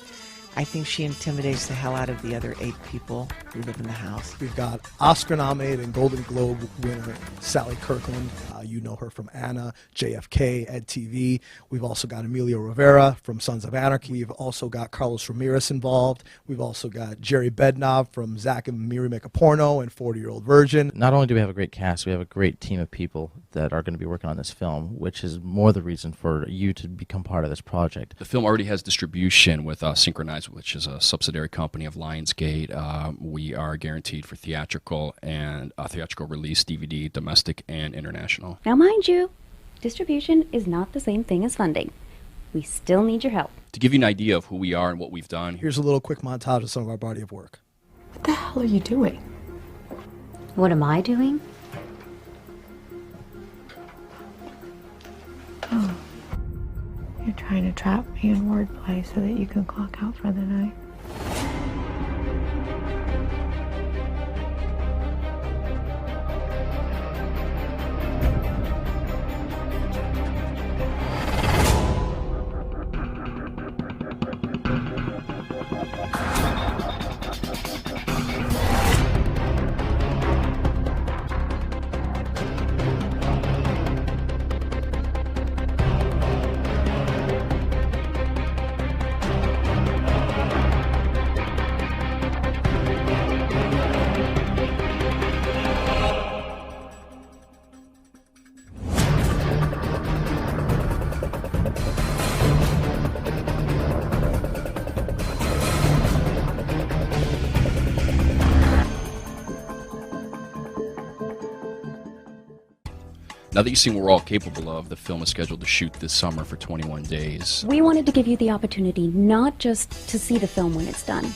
I think she intimidates the hell out of the other 8 people who live in the house. We've got Oscar-nominated and Golden Globe winner Sally Kirkland. You know her from Anna, JFK, Ed TV. We've also got Emilio Rivera from Sons of Anarchy. We've also got Carlos Ramirez involved. We've also got Jerry Bednob from Zach and Miri Make a Porno and 40-Year-Old Virgin. Not only do we have a great cast, we have a great team of people that are going to be working on this film, which is more the reason for you to become part of this project. The film already has distribution with Synchronize, which is a subsidiary company of Lionsgate. We are guaranteed for theatrical and theatrical release, DVD, domestic, and international. Now, mind you, distribution is not the same thing as funding. We still need your help. To give you an idea of who we are and what we've done, here's a little quick montage of some of our body of work. What the hell are you doing? What am I doing? Oh. You're trying to trap me in wordplay so that you can clock out for the night. Now that you've seen what we're all capable of, the film is scheduled to shoot this summer for 21 days. We wanted to give you the opportunity not just to see the film when it's done,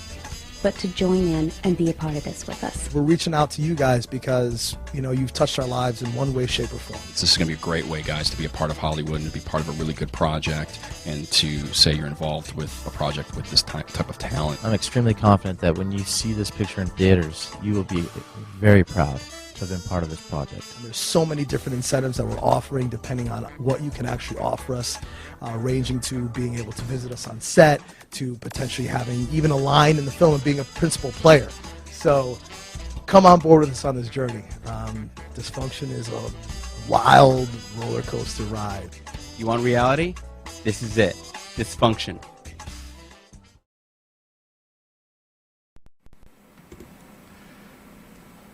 but to join in and be a part of this with us. We're reaching out to you guys because, you know, you've touched our lives in one way, shape, or form. This is going to be a great way, guys, to be a part of Hollywood and to be part of a really good project and to say you're involved with a project with this type of talent. I'm extremely confident that when you see this picture in theaters, you will be very proud to have been part of this project. And there's so many different incentives that we're offering depending on what you can actually offer us, ranging to being able to visit us on set, to potentially having even a line in the film and being a principal player. So come on board with us on this journey. Dysfunction is a wild roller coaster ride. You want reality? This is it. Dysfunction.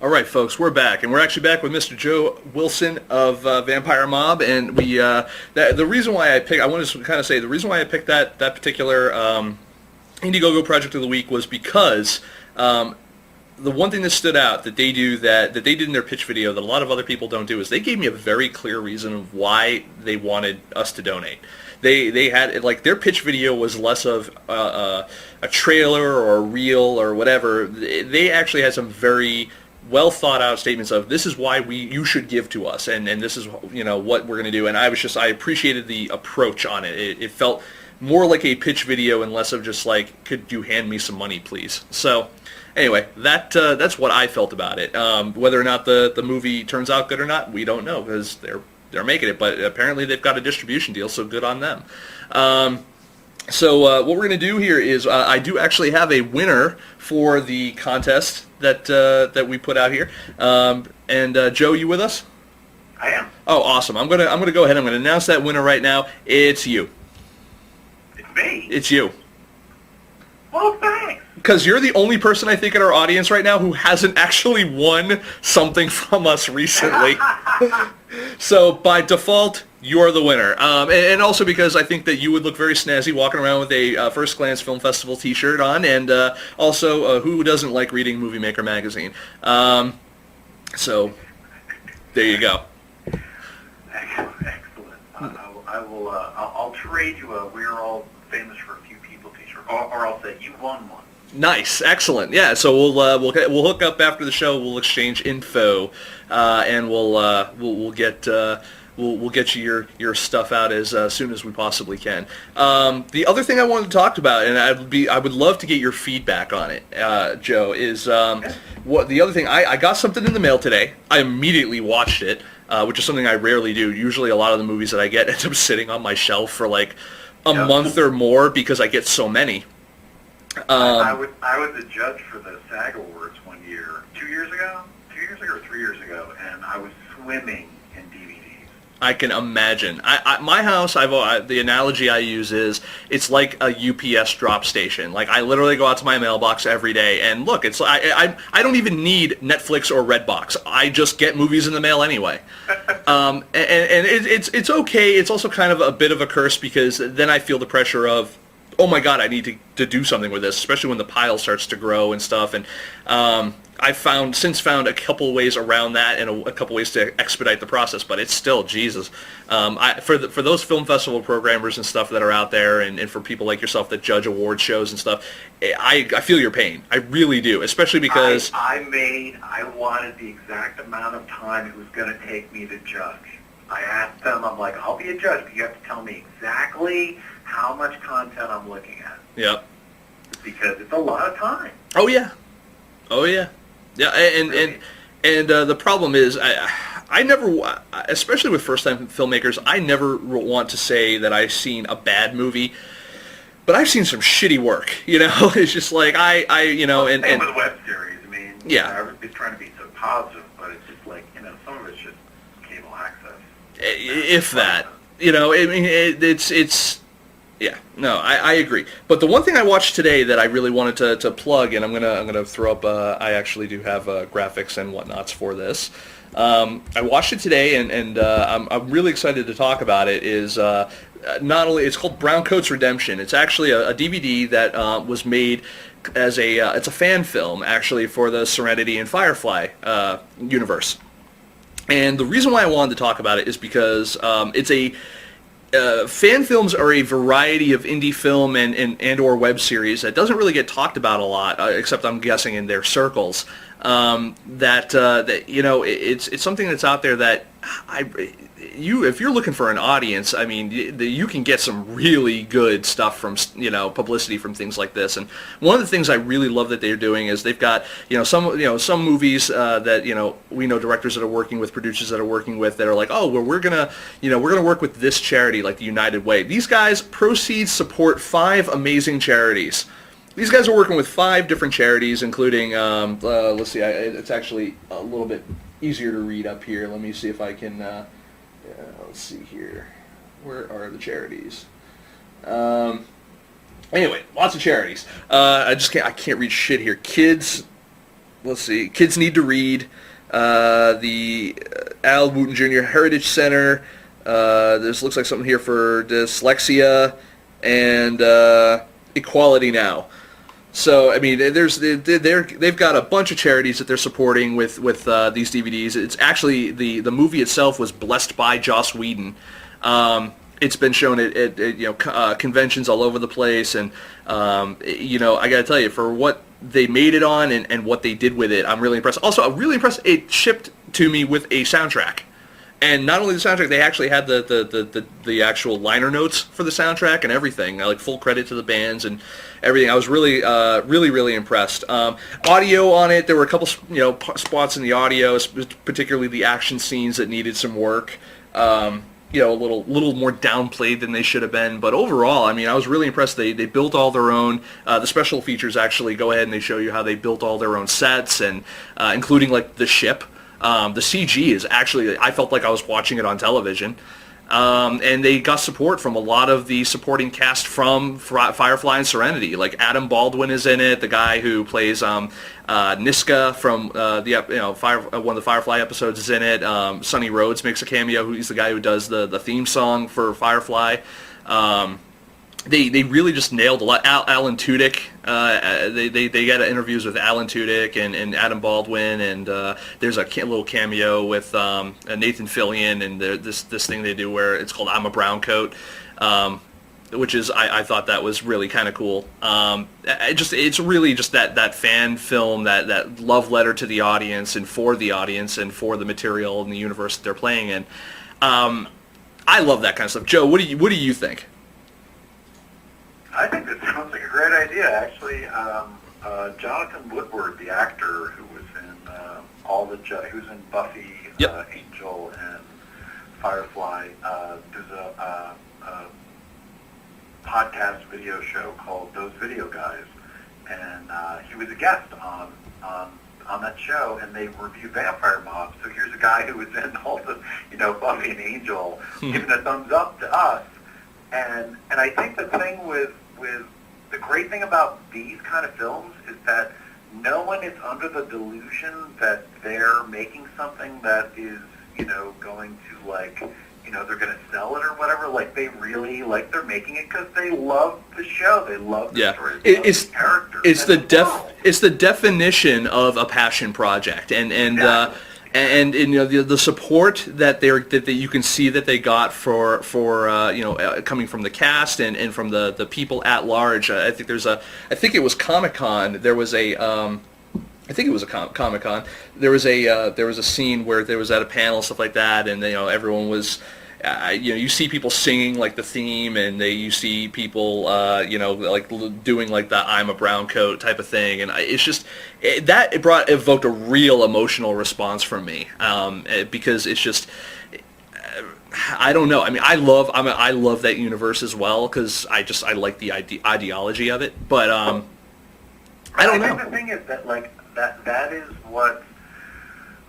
All right, folks, we're back, and we're actually back with Mr. Joe Wilson of Vampire Mob, and the reason why I picked, I want to kind of say, the reason why I picked that particular Indiegogo Project of the Week was because the one thing that stood out that they did in their pitch video that a lot of other people don't do is they gave me a very clear reason of why they wanted us to donate. They had, like, their pitch video was less of a trailer or a reel or whatever. They actually had some very well thought out statements of this is why you should give to us, and this is what we're going to do. And I appreciated the approach on it. It felt more like a pitch video and less of just like, could you hand me some money, please? So anyway, that's what I felt about it. Whether or not the movie turns out good or not, we don't know because they're making it, but apparently they've got a distribution deal, so good on them. So what we're going to do here is I do actually have a winner for the contest that we put out here. Joe, you with us? I am. Oh, awesome! I'm gonna go ahead. I'm gonna announce that winner right now. It's you. It's me. It's you. Well, thanks. Because you're the only person I think in our audience right now who hasn't actually won something from us recently. So by default, you're the winner. And also because I think that you would look very snazzy walking around with a First Glance Film Festival t-shirt on, and also who doesn't like reading Movie Maker magazine? So there you go. Excellent. I'll trade you a "We're All Famous for a Few People" t-shirt, or I'll say you won one. Nice, excellent. Yeah, so we'll hook up after the show. We'll exchange info, and we'll get you your stuff out as soon as we possibly can. The other thing I wanted to talk about, and I would love to get your feedback on it, Joe, is what the other thing. I got something in the mail today. I immediately watched it, which is something I rarely do. Usually, a lot of the movies that I get end up sitting on my shelf for like a month or more because I get so many. I was a judge for the SAG Awards 1 year, 2 years ago or 3 years ago, and I was swimming in DVDs. I can imagine. My house, the analogy I use is it's like a UPS drop station. Like I literally go out to my mailbox every day, and look, it's I don't even need Netflix or Redbox. I just get movies in the mail anyway. And it's okay. It's also kind of a bit of a curse because then I feel the pressure of, oh my God, I need to do something with this, especially when the pile starts to grow and stuff. And I've since found a couple ways around that and a couple ways to expedite the process, but it's still, Jesus. For those film festival programmers and stuff that are out there, and for people like yourself that judge award shows and stuff, I feel your pain. I really do, especially because I wanted the exact amount of time it was going to take me to judge. I asked them, I'm like, I'll be a judge, but you have to tell me exactly how much content I'm looking at. Yep. Because it's a lot of time. Oh yeah. Yeah, and the problem is, I never, especially with first-time filmmakers, I never want to say that I've seen a bad movie, but I've seen some shitty work. It's just like same with web series. I mean, yeah, everybody's trying to be so positive, but it's just like some of it's just cable access. If that, I mean, it's. Yeah, no, I agree. But the one thing I watched today that I really wanted to plug, and I'm gonna throw up. I actually do have graphics and whatnots for this. I watched it today, and I'm really excited to talk about it. Is not only it's called Browncoat's Redemption. It's actually a DVD that was made as it's a fan film actually for the Serenity and Firefly universe. And the reason why I wanted to talk about it is because it's a fan films are a variety of indie film and or web series that doesn't really get talked about a lot, except I'm guessing in their circles. It's something that's out there that if you're looking for an audience, I mean, you can get some really good stuff from publicity from things like this. And one of the things I really love that they're doing is they've got some movies that we know directors that are working with, producers that are working with that are like, oh, well, we're gonna work with this charity like the United Way. These guys proceeds support 5 amazing charities. these guys are working with 5 different charities, including, let's see, it's actually a little bit easier to read up here. Let me see if I can, let's see here. Where are the charities? Anyway, lots of charities. I can't read shit here. Kids, let's see, Kids Need to Read, the Al Wooten Jr. Heritage Center. This looks like something here for dyslexia, and Equality Now. So I mean, they've got a bunch of charities that they're supporting with these DVDs. It's actually the movie itself was blessed by Joss Whedon. It's been shown at conventions all over the place, and I got to tell you, for what they made it on and what they did with it, I'm really impressed. Also, I'm really impressed it shipped to me with a soundtrack. And not only the soundtrack, they actually had the actual liner notes for the soundtrack and everything. Like full credit to the bands and everything. I was really, really impressed. Audio on it, there were a couple, spots in the audio, particularly the action scenes that needed some work. A little more downplayed than they should have been. But overall, I mean, I was really impressed. They built all their own. The special features actually go ahead and they show you how they built all their own sets, and including like the ship. The CG is actually, I felt like I was watching it on television. And they got support from a lot of the supporting cast from Firefly and Serenity. Like Adam Baldwin is in it, the guy who plays Niska from one of the Firefly episodes is in it. Sonny Rhodes makes a cameo. He's the guy who does the theme song for Firefly. They really just nailed a lot. Alan Tudyk, they got interviews with Alan Tudyk and Adam Baldwin, and there's a little cameo with Nathan Fillion, and this thing they do where it's called I'm a Brown Coat, which is I thought that was really kind of cool. It's really just that fan film, that love letter to the audience and for the material and the universe that they're playing in. I love that kind of stuff. Joe, what do you think? I think this sounds like a great idea, actually. Jonathan Woodward, the actor who was in who's in Buffy, yep. Angel, and Firefly, there's a podcast video show called Those Video Guys, and he was a guest on that show, and they review Vampire Mob. So here's a guy who was in all the, Buffy and Angel, giving a thumbs up to us. And I think the thing with the great thing about these kind of films is that no one is under the delusion that they're making something that is, going to they're going to sell it or whatever. Like they really they're making it because they love the show. They love the story. They love the characters. It's the definition of a passion project, and exactly. And the support that you can see that they got for coming from the cast and from the people at large. I think it was Comic-Con. There was a I think it was a Comic-Con. There was a scene where there was at a panel, stuff like that, and everyone was. You see people singing like the theme, and you see people doing like the "I'm a Brown Coat" type of thing, and it's just it evoked a real emotional response from me, because it's just I don't know. I mean, I love that universe as well because I like the ideology of it, but I don't know. I think the thing is that that is what.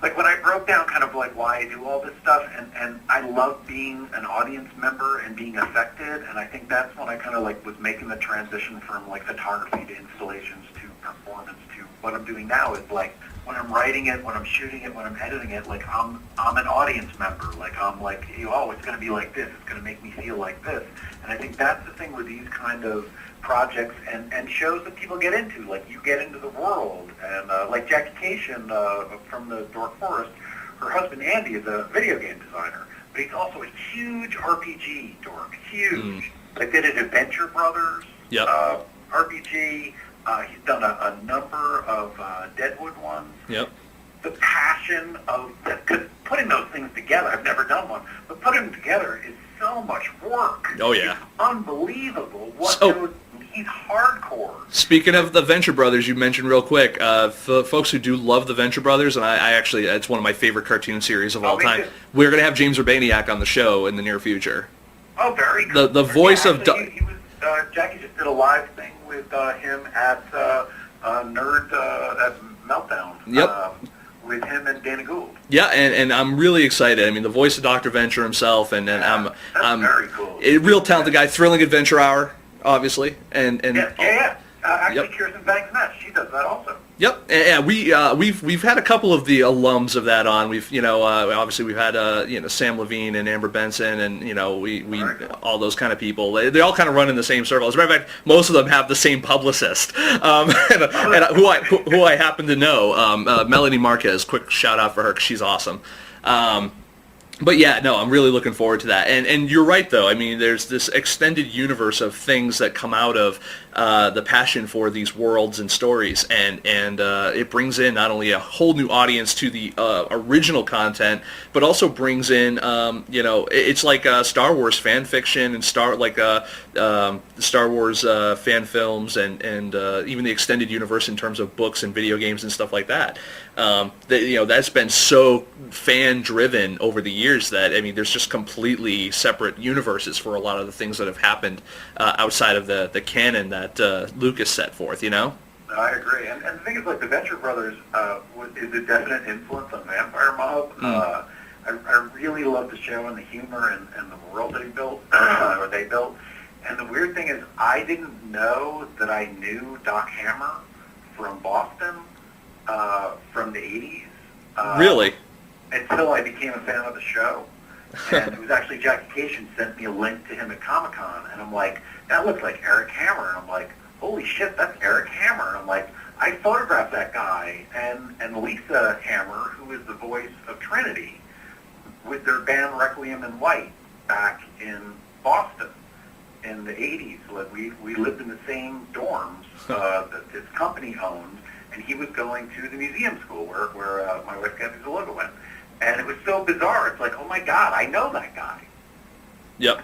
Like when I broke down kind of like why I do all this stuff, and I love being an audience member and being affected, and I think that's when I kind of was making the transition from photography to installations to performance to what I'm doing now is when I'm writing it, when I'm shooting it, when I'm editing it, I'm an audience member. I'm it's going to be like this, it's going to make me feel like this, and I think that's the thing with these kind of projects and shows that people get into. You get into the world, and like Jackie Cation from the Dork Forest, her husband Andy is a video game designer, but he's also a huge RPG dork, huge. They did Adventure Brothers, yep. RPG. He's done a number of Deadwood ones. Yep. The passion of because putting those things together, I've never done one, but putting them together is so much work. Oh yeah, it's unbelievable what goes. He's hardcore. Speaking of the Venture Brothers, you mentioned real quick, for folks who do love the Venture Brothers, and I actually, it's one of my favorite cartoon series of all time. We're going to have James Urbaniak on the show in the near future. Oh, very good. The voice of... Jackie just did a live thing with him at Nerd at Meltdown. Yep. With him and Dana Gould. Yeah, and I'm really excited. I mean, the voice of Dr. Venture himself, and I'm very cool. A real talented guy. Thrilling Adventure Hour, obviously, and Yeah. Actually, Kirsten Banks Ness, she does that also. Yep, and we've had a couple of the alums of that on. We've obviously we've had Sam Levine and Amber Benson, and we all those kind of people. They all kind of run in the same circle. As a matter of fact, most of them have the same publicist, and who I happen to know, Melanie Marquez. Quick shout out for her because she's awesome. But yeah, no, I'm really looking forward to that. And you're right, though. I mean, there's this extended universe of things that come out of the passion for these worlds and stories, and it brings in not only a whole new audience to the original content, but also brings in, it's like Star Wars fan fiction and Star Wars fan films and even the extended universe in terms of books and video games and stuff like that. That's been so fan-driven over the years that, I mean, there's just completely separate universes for a lot of the things that have happened outside of the canon that Lucas set forth, I agree. And the thing is, like, the Venture Brothers is a definite influence on Vampire Mob. I really love the show and the humor and the world they built, or they built. And the weird thing is, I didn't know that I knew Doc Hammer from Boston from the 80s. Really? Until I became a fan of the show. And it was actually Jackie Cation sent me a link to him at Comic-Con, and I'm like, that looks like Eric Hammer. And I'm like, holy shit, that's Eric Hammer. And I'm like, I photographed that guy. And Lisa Hammer, who is the voice of Trinity, with their band Requiem in White back in Boston in the 80s. Like, we lived in the same dorms that this company owned, and he was going to the museum school where my wife Kathy Zaloga went. And it was so bizarre. It's like, oh my God, I know that guy. Yep.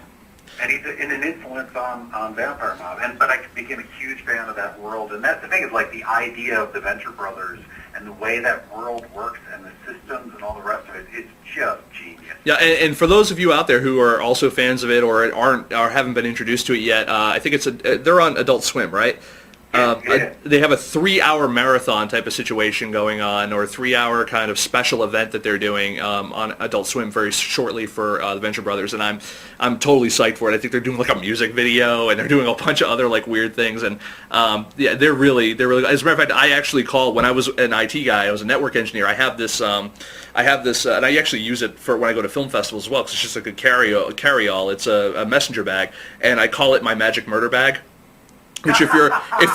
And he's an influence on Vampire Mob. But I became a huge fan of that world. And that's the thing, is like the idea of the Venture Brothers and the way that world works and the systems and all the rest of it, it's just genius. Yeah, and for those of you out there who are also fans of it or haven't been introduced to it yet, I think they're on Adult Swim, right? They have a 3-hour marathon type of situation going on, or a 3-hour kind of special event that they're doing on Adult Swim very shortly for the Venture Brothers, and I'm totally psyched for it. I think they're doing like a music video, and they're doing a bunch of other like weird things, and they're really. As a matter of fact, I actually called when I was an IT guy. I was a network engineer. I have this, and I actually use it for when I go to film festivals as well, because it's just a good carry-all. It's a messenger bag, and I call it my magic murder bag. Which if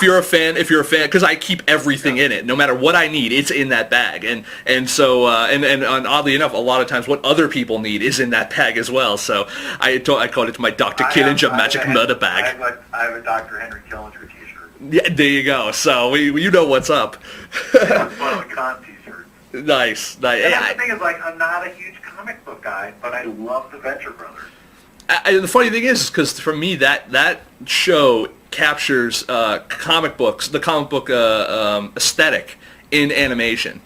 you're a fan, because I keep everything in it, no matter what I need, it's in that bag, and so oddly enough, a lot of times what other people need is in that bag as well. So I called it my Dr. Killinger Magic Murder Bag. I have a Dr. Henry Killinger T-shirt. Yeah, there you go. So you know what's up. Con T-shirt. Nice. Yeah, the thing is, like, I'm not a huge comic book guy, but I love the Venture Brothers. The funny thing is, because for me that show captures the comic book aesthetic in animation.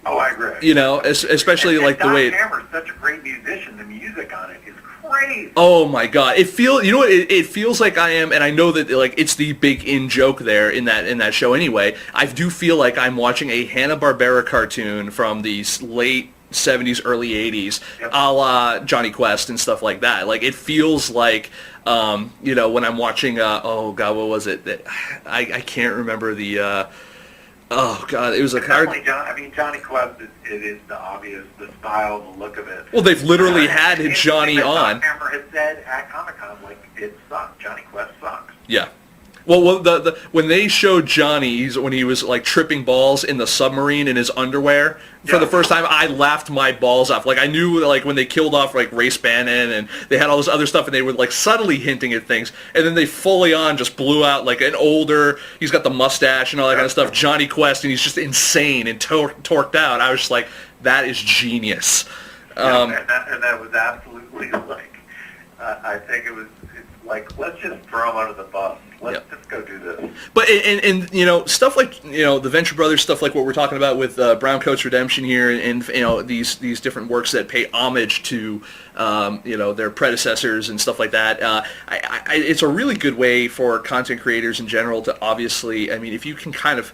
Oh, I agree. Especially and like the way. Doc Hammer's such a great musician. The music on it is crazy. Oh my God! It feels like I am, and I know that like it's the big in joke there in that show anyway. I do feel like I'm watching a Hanna-Barbera cartoon from the late 70s, early 80s, a la Johnny Quest and stuff like that. Like, it feels like, when I'm watching, oh God, what was it? I can't remember the, oh God, it was a card. Johnny Quest, it is the obvious, the style, the look of it. Well, they've literally had Johnny on. Hammer has said at Comic-Con, like, it sucks. Johnny Quest sucks. Yeah. Well, when they showed Johnny, when he was like tripping balls in the submarine in his underwear for the first time, I laughed my balls off. Like, I knew, like, when they killed off like Ray Spannon and they had all this other stuff, and they were like subtly hinting at things, and then they fully on just blew out like an older. He's got the mustache and all that kind of stuff. Johnny Quest, and he's just insane and torqued out. I was just like, that is genius. And that was absolutely like, I think it's Like, let's just throw him under the bus. Let's just go do this. But and you know, stuff like, you know, the Venture Brothers, stuff like what we're talking about with Browncoat's Redemption here, and you know, these different works that pay homage to you know, their predecessors and stuff like that. It's a really good way for content creators in general to, obviously, I mean, if you can kind of,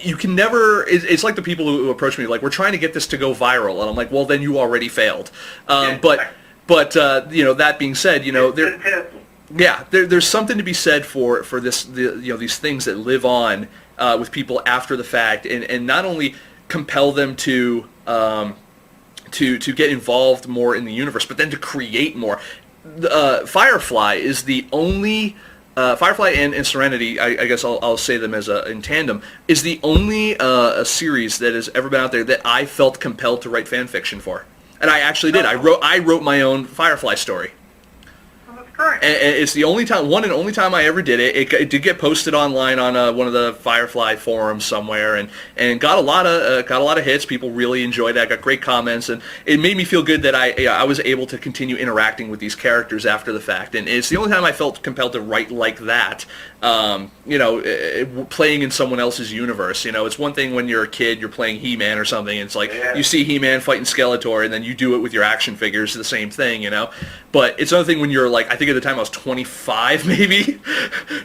you can never, it's like the people who approach me like, we're trying to get this to go viral, and I'm like, well, then you already failed. But you know, that being said, you know, there's something to be said for this, you know, these things that live on with people after the fact, and not only compel them to get involved more in the universe, but then to create more. Firefly is the only Firefly and Serenity, I guess I'll say them as in tandem, is the only a series that has ever been out there that I felt compelled to write fan fiction for. And I actually did. I wrote my own Firefly story. And it's the only time, one and only time I ever did it. It did get posted online on one of the Firefly forums somewhere, and got a lot of hits. People really enjoyed that. Got great comments, and it made me feel good that I was able to continue interacting with these characters after the fact. And it's the only time I felt compelled to write like that. You know, playing in someone else's universe. You know, it's one thing when you're a kid, you're playing He-Man or something. And it's like you see He-Man fighting Skeletor, and then you do it with your action figures, the same thing. You know, but it's another thing when you're like, I think at the time I was 25 maybe,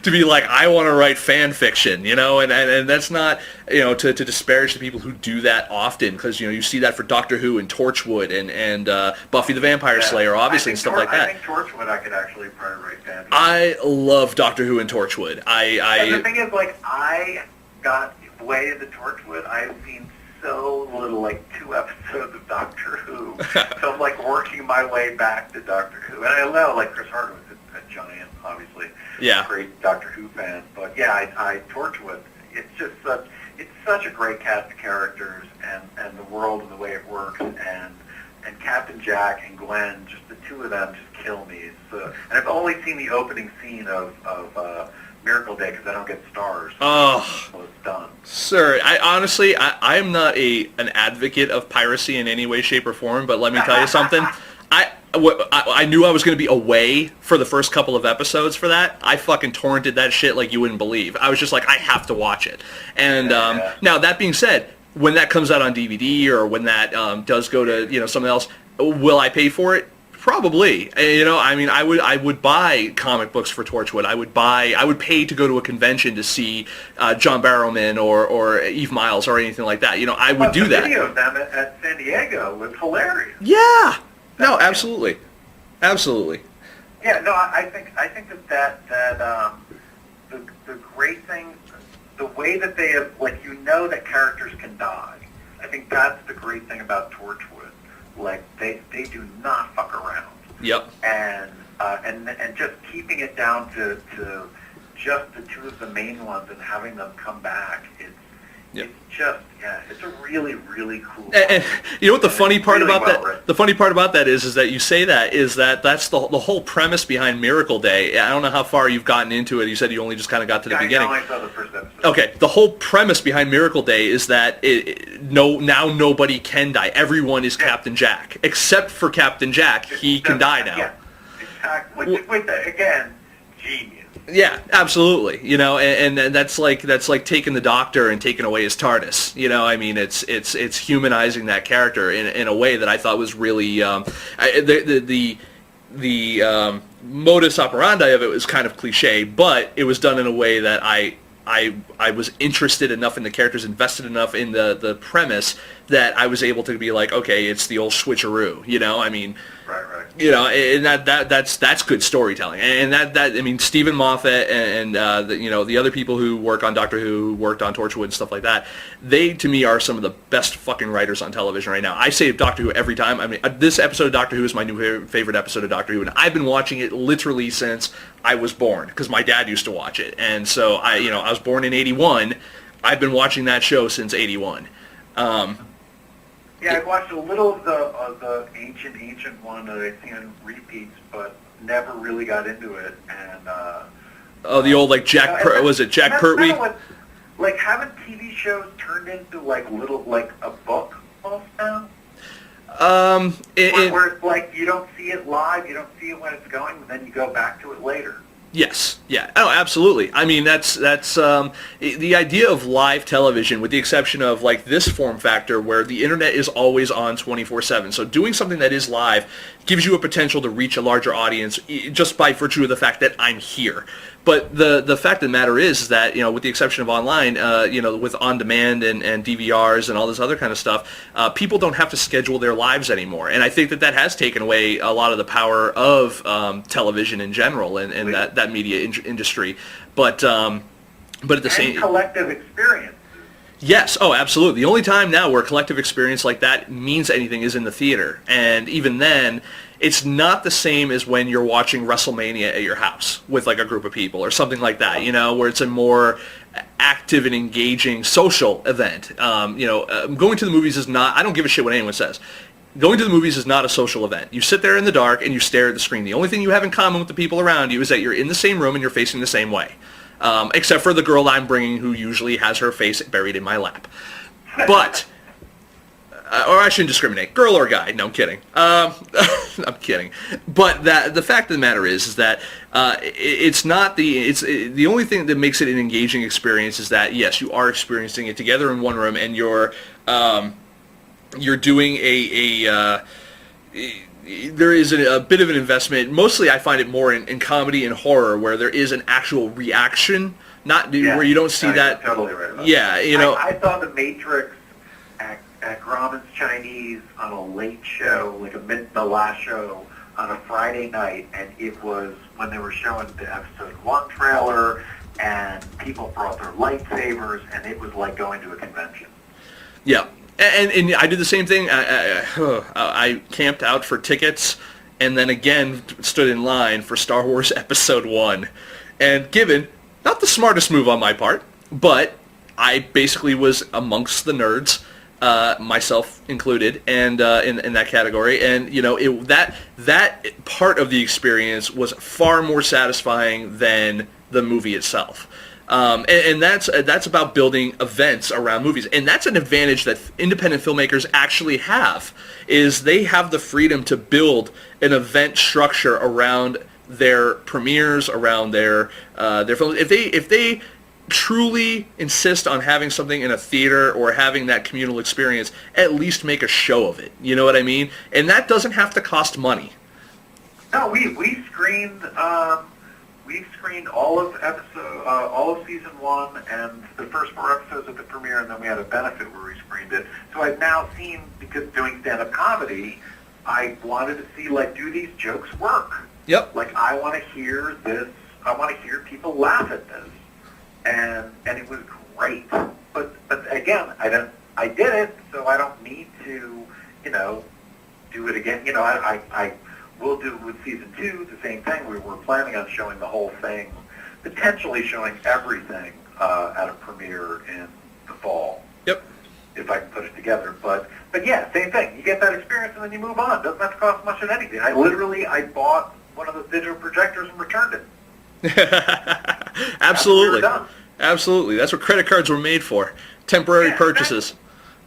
to be like, I want to write fan fiction, you know, and that's not, you know, to disparage the people who do that often, because, you know, you see that for Doctor Who and Torchwood and Buffy the Vampire Slayer, obviously, and stuff like that. I think Torchwood I could actually probably write fan fiction. I love Doctor Who and Torchwood. And the thing is, like, I got way into Torchwood. I've seen so little, like 2 episodes of Doctor Who. So I'm like working my way back to Doctor Who. And I know, like, Chris Hardwick's a giant, obviously, great Doctor Who fan. But yeah, I Torchwood. It's just it's such a great cast of characters, and the world and the way it works, and Captain Jack and Gwen, just the two of them just kill me. And I've only seen the opening scene of Miracle Day because I don't get stars. Oh, so it's done. Sir, I am not an advocate of piracy in any way, shape, or form, but let me tell you something. I knew I was going to be away for the first couple of episodes for that. I fucking torrented that shit like you wouldn't believe. I was just like, I have to watch it. And now, that being said, when that comes out on DVD or when that does go to, you know, something else, will I pay for it? Probably. You know, I mean, I would buy comic books for Torchwood. I would pay to go to a convention to see John Barrowman or Eve Miles or anything like that. You know, I would do that. The video of them at San Diego was hilarious. Yeah. No, absolutely. Absolutely. Yeah, no, I think that the great thing, the way that they have, like, you know that characters can die. I think that's the great thing about Torchwood. Like, they do not fuck around. Yep. And just keeping it down to just the two of the main ones and having them come back, it's just, it's a really, really cool. And you know what the funny part about that? The funny part about that is that you say that's the whole premise behind Miracle Day. I don't know how far you've gotten into it. You said you only just kind of got to the beginning. I saw the first episode. Okay, the whole premise behind Miracle Day is that now nobody can die. Everyone is Captain Jack, except for Captain Jack. He can die now. Yeah, exactly. Which again, genius. Yeah, absolutely. You know, and that's like taking the Doctor and taking away his TARDIS. You know, I mean, it's humanizing that character in a way that I thought was really the modus operandi of it was kind of cliche, but it was done in a way that I was interested enough in the characters, invested enough in the premise that I was able to be like, okay, it's the old switcheroo. You know, I mean. Right. You know, and that's good storytelling, and that I mean, Stephen Moffat and the other people who work on Doctor Who, who worked on Torchwood and stuff like that, they to me are some of the best fucking writers on television right now. I say Doctor Who every time. I mean, this episode of Doctor Who is my new favorite episode of Doctor Who, and I've been watching it literally since I was born because my dad used to watch it, and so I was born in '81. I've been watching that show since '81. Yeah, I've watched a little of the ancient one that I've seen in repeats, but never really got into it. And the old like was it Jack Pertwee? Like, haven't TV shows turned into like a book almost now? Where it's like you don't see it live, you don't see it when it's going, but then you go back to it later. Yes. Yeah. Oh, absolutely. I mean, that's the idea of live television, with the exception of like this form factor where the internet is always on 24/7. So doing something that is live gives you a potential to reach a larger audience just by virtue of the fact that I'm here. But the fact of the matter is that, you know, with the exception of online, you know, with on demand and DVRs and all this other kind of stuff, people don't have to schedule their lives anymore. And I think that has taken away a lot of the power of television in general and that media industry. But at the same collective experience. Yes. Oh, absolutely. The only time now where collective experience like that means anything is in the theater. And even then, it's not the same as when you're watching WrestleMania at your house with like a group of people or something like that, you know, where it's a more active and engaging social event. Going to the movies is not, I don't give a shit what anyone says. Going to the movies is not a social event. You sit there in the dark and you stare at the screen. The only thing you have in common with the people around you is that you're in the same room and you're facing the same way. Except for the girl I'm bringing, who usually has her face buried in my lap. But, or I shouldn't discriminate, girl or guy. No, I'm kidding. I'm kidding. But the fact of the matter is that it's not the only thing that makes it an engaging experience is that yes, you are experiencing it together in one room, and you're doing there is a bit of an investment. Mostly I find it more in comedy and horror, where there is an actual reaction, not where you don't see that. You're totally right about yeah, that. you know. I saw The Matrix at Grauman's Chinese on a late show, like the last show on a Friday night, and it was when they were showing the episode 1 trailer, and people brought their lightsabers, and it was like going to a convention. Yeah. And I did the same thing. I camped out for tickets, and then again stood in line for Star Wars Episode 1. And given, not the smartest move on my part, but I basically was amongst the nerds, myself included, and in that category. And you know, that part of the experience was far more satisfying than the movie itself. And that's about building events around movies, and that's an advantage that independent filmmakers actually have. Is they have the freedom to build an event structure around their premieres, around their films. If they truly insist on having something in a theater or having that communal experience, at least make a show of it. You know what I mean? And that doesn't have to cost money. No, we screened. We screened all of season 1 and the first 4 episodes of the premiere, and then we had a benefit where we screened it. So I've now seen, because doing stand-up comedy, I wanted to see, like, do these jokes work? Yep. Like, I want to hear this. I want to hear people laugh at this, and it was great. But again, I did it, so I don't need to, you know, do it again. You know, I we'll do with season 2 the same thing. We're planning on showing the whole thing, potentially showing everything at a premiere in the fall. Yep. If I can put it together. But yeah, same thing. You get that experience and then you move on. Doesn't have to cost much of anything. I bought one of the digital projectors and returned it. Absolutely. Absolutely. That's what credit cards were made for. Temporary purchases.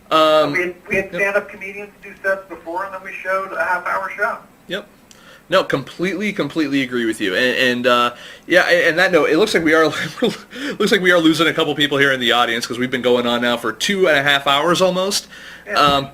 We had stand-up comedians do sets before, and then we showed a half-hour show. Yep. No, completely agree with you. And that note, it looks like we are losing a couple people here in the audience because we've been going on now for 2.5 hours almost. Yeah.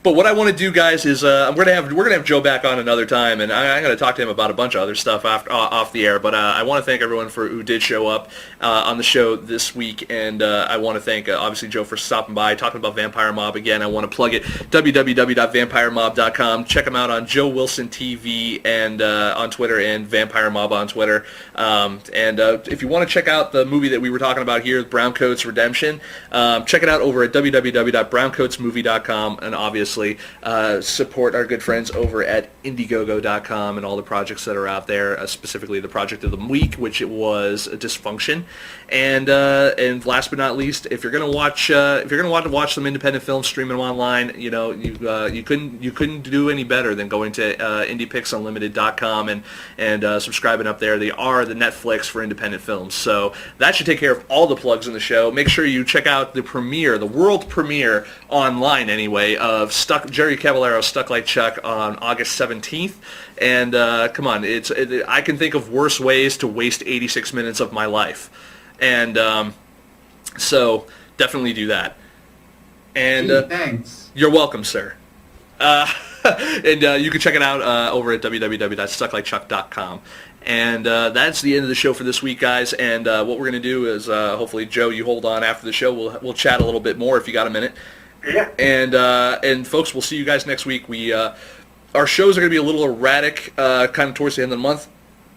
But what I want to do, guys, is we're gonna have Joe back on another time, and I'm gonna talk to him about a bunch of other stuff off the air. But I want to thank everyone who did show up on the show this week, and I want to thank obviously Joe for stopping by, talking about Vampire Mob again. I want to plug it, www.vampiremob.com. Check them out on Joe Wilson TV and on Twitter, and Vampire Mob on Twitter. And if you want to check out the movie that we were talking about here, Browncoat's Redemption, check it out over at www.browncoatsmovie.com. And obviously support our good friends over at Indiegogo.com and all the projects that are out there, specifically the project of the week, which it was Dysfunction. And last but not least, if you're gonna want to watch some independent films, stream them online. You know, you couldn't do any better than going to IndiePixUnlimited.com and subscribing up there. They are the Netflix for independent films, so that should take care of all the plugs in the show. Make sure you check out the world premiere online anyway. way, of Jerry Cavallero's Stuck Like Chuck on August 17th. And come on, I can think of worse ways to waste 86 minutes of my life. And so definitely do that. And thanks. You're welcome, sir. And you can check it out over at www.stucklikechuck.com. And that's the end of the show for this week, guys. And what we're going to do is, hopefully, Joe, you hold on after the show. We'll chat a little bit more if you got a minute. Yeah. And folks, we'll see you guys next week. Our shows are going to be a little erratic, kind of towards the end of the month,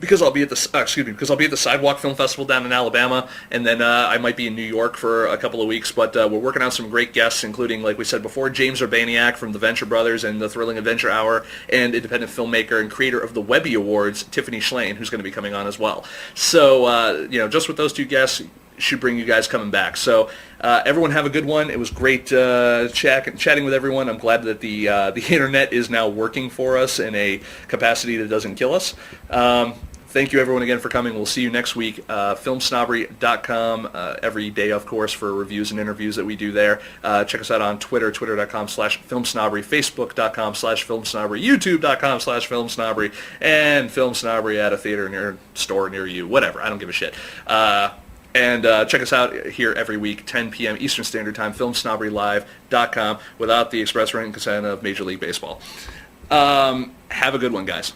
because I'll be at the Sidewalk Film Festival down in Alabama, and then I might be in New York for a couple of weeks. But we're working on some great guests, including, like we said before, James Urbaniak from the Venture Brothers and the Thrilling Adventure Hour, and independent filmmaker and creator of the Webby Awards, Tiffany Schlane, who's going to be coming on as well. So, just with those two guests, should bring you guys coming back. So everyone have a good one. It was great chatting with everyone. I'm glad that the internet is now working for us in a capacity that doesn't kill us. Thank you, everyone, again for coming. We'll see you next week. FilmSnobbery.com every day, of course, for reviews and interviews that we do there. Check us out on Twitter, twitter.com/FilmSnobbery, Facebook.com/FilmSnobbery, YouTube.com/FilmSnobbery, and FilmSnobbery at a theater store near you. Whatever. I don't give a shit. And check us out here every week, 10 p.m. Eastern Standard Time, FilmSnobberyLive.com, without the express written consent of Major League Baseball. Have a good one, guys.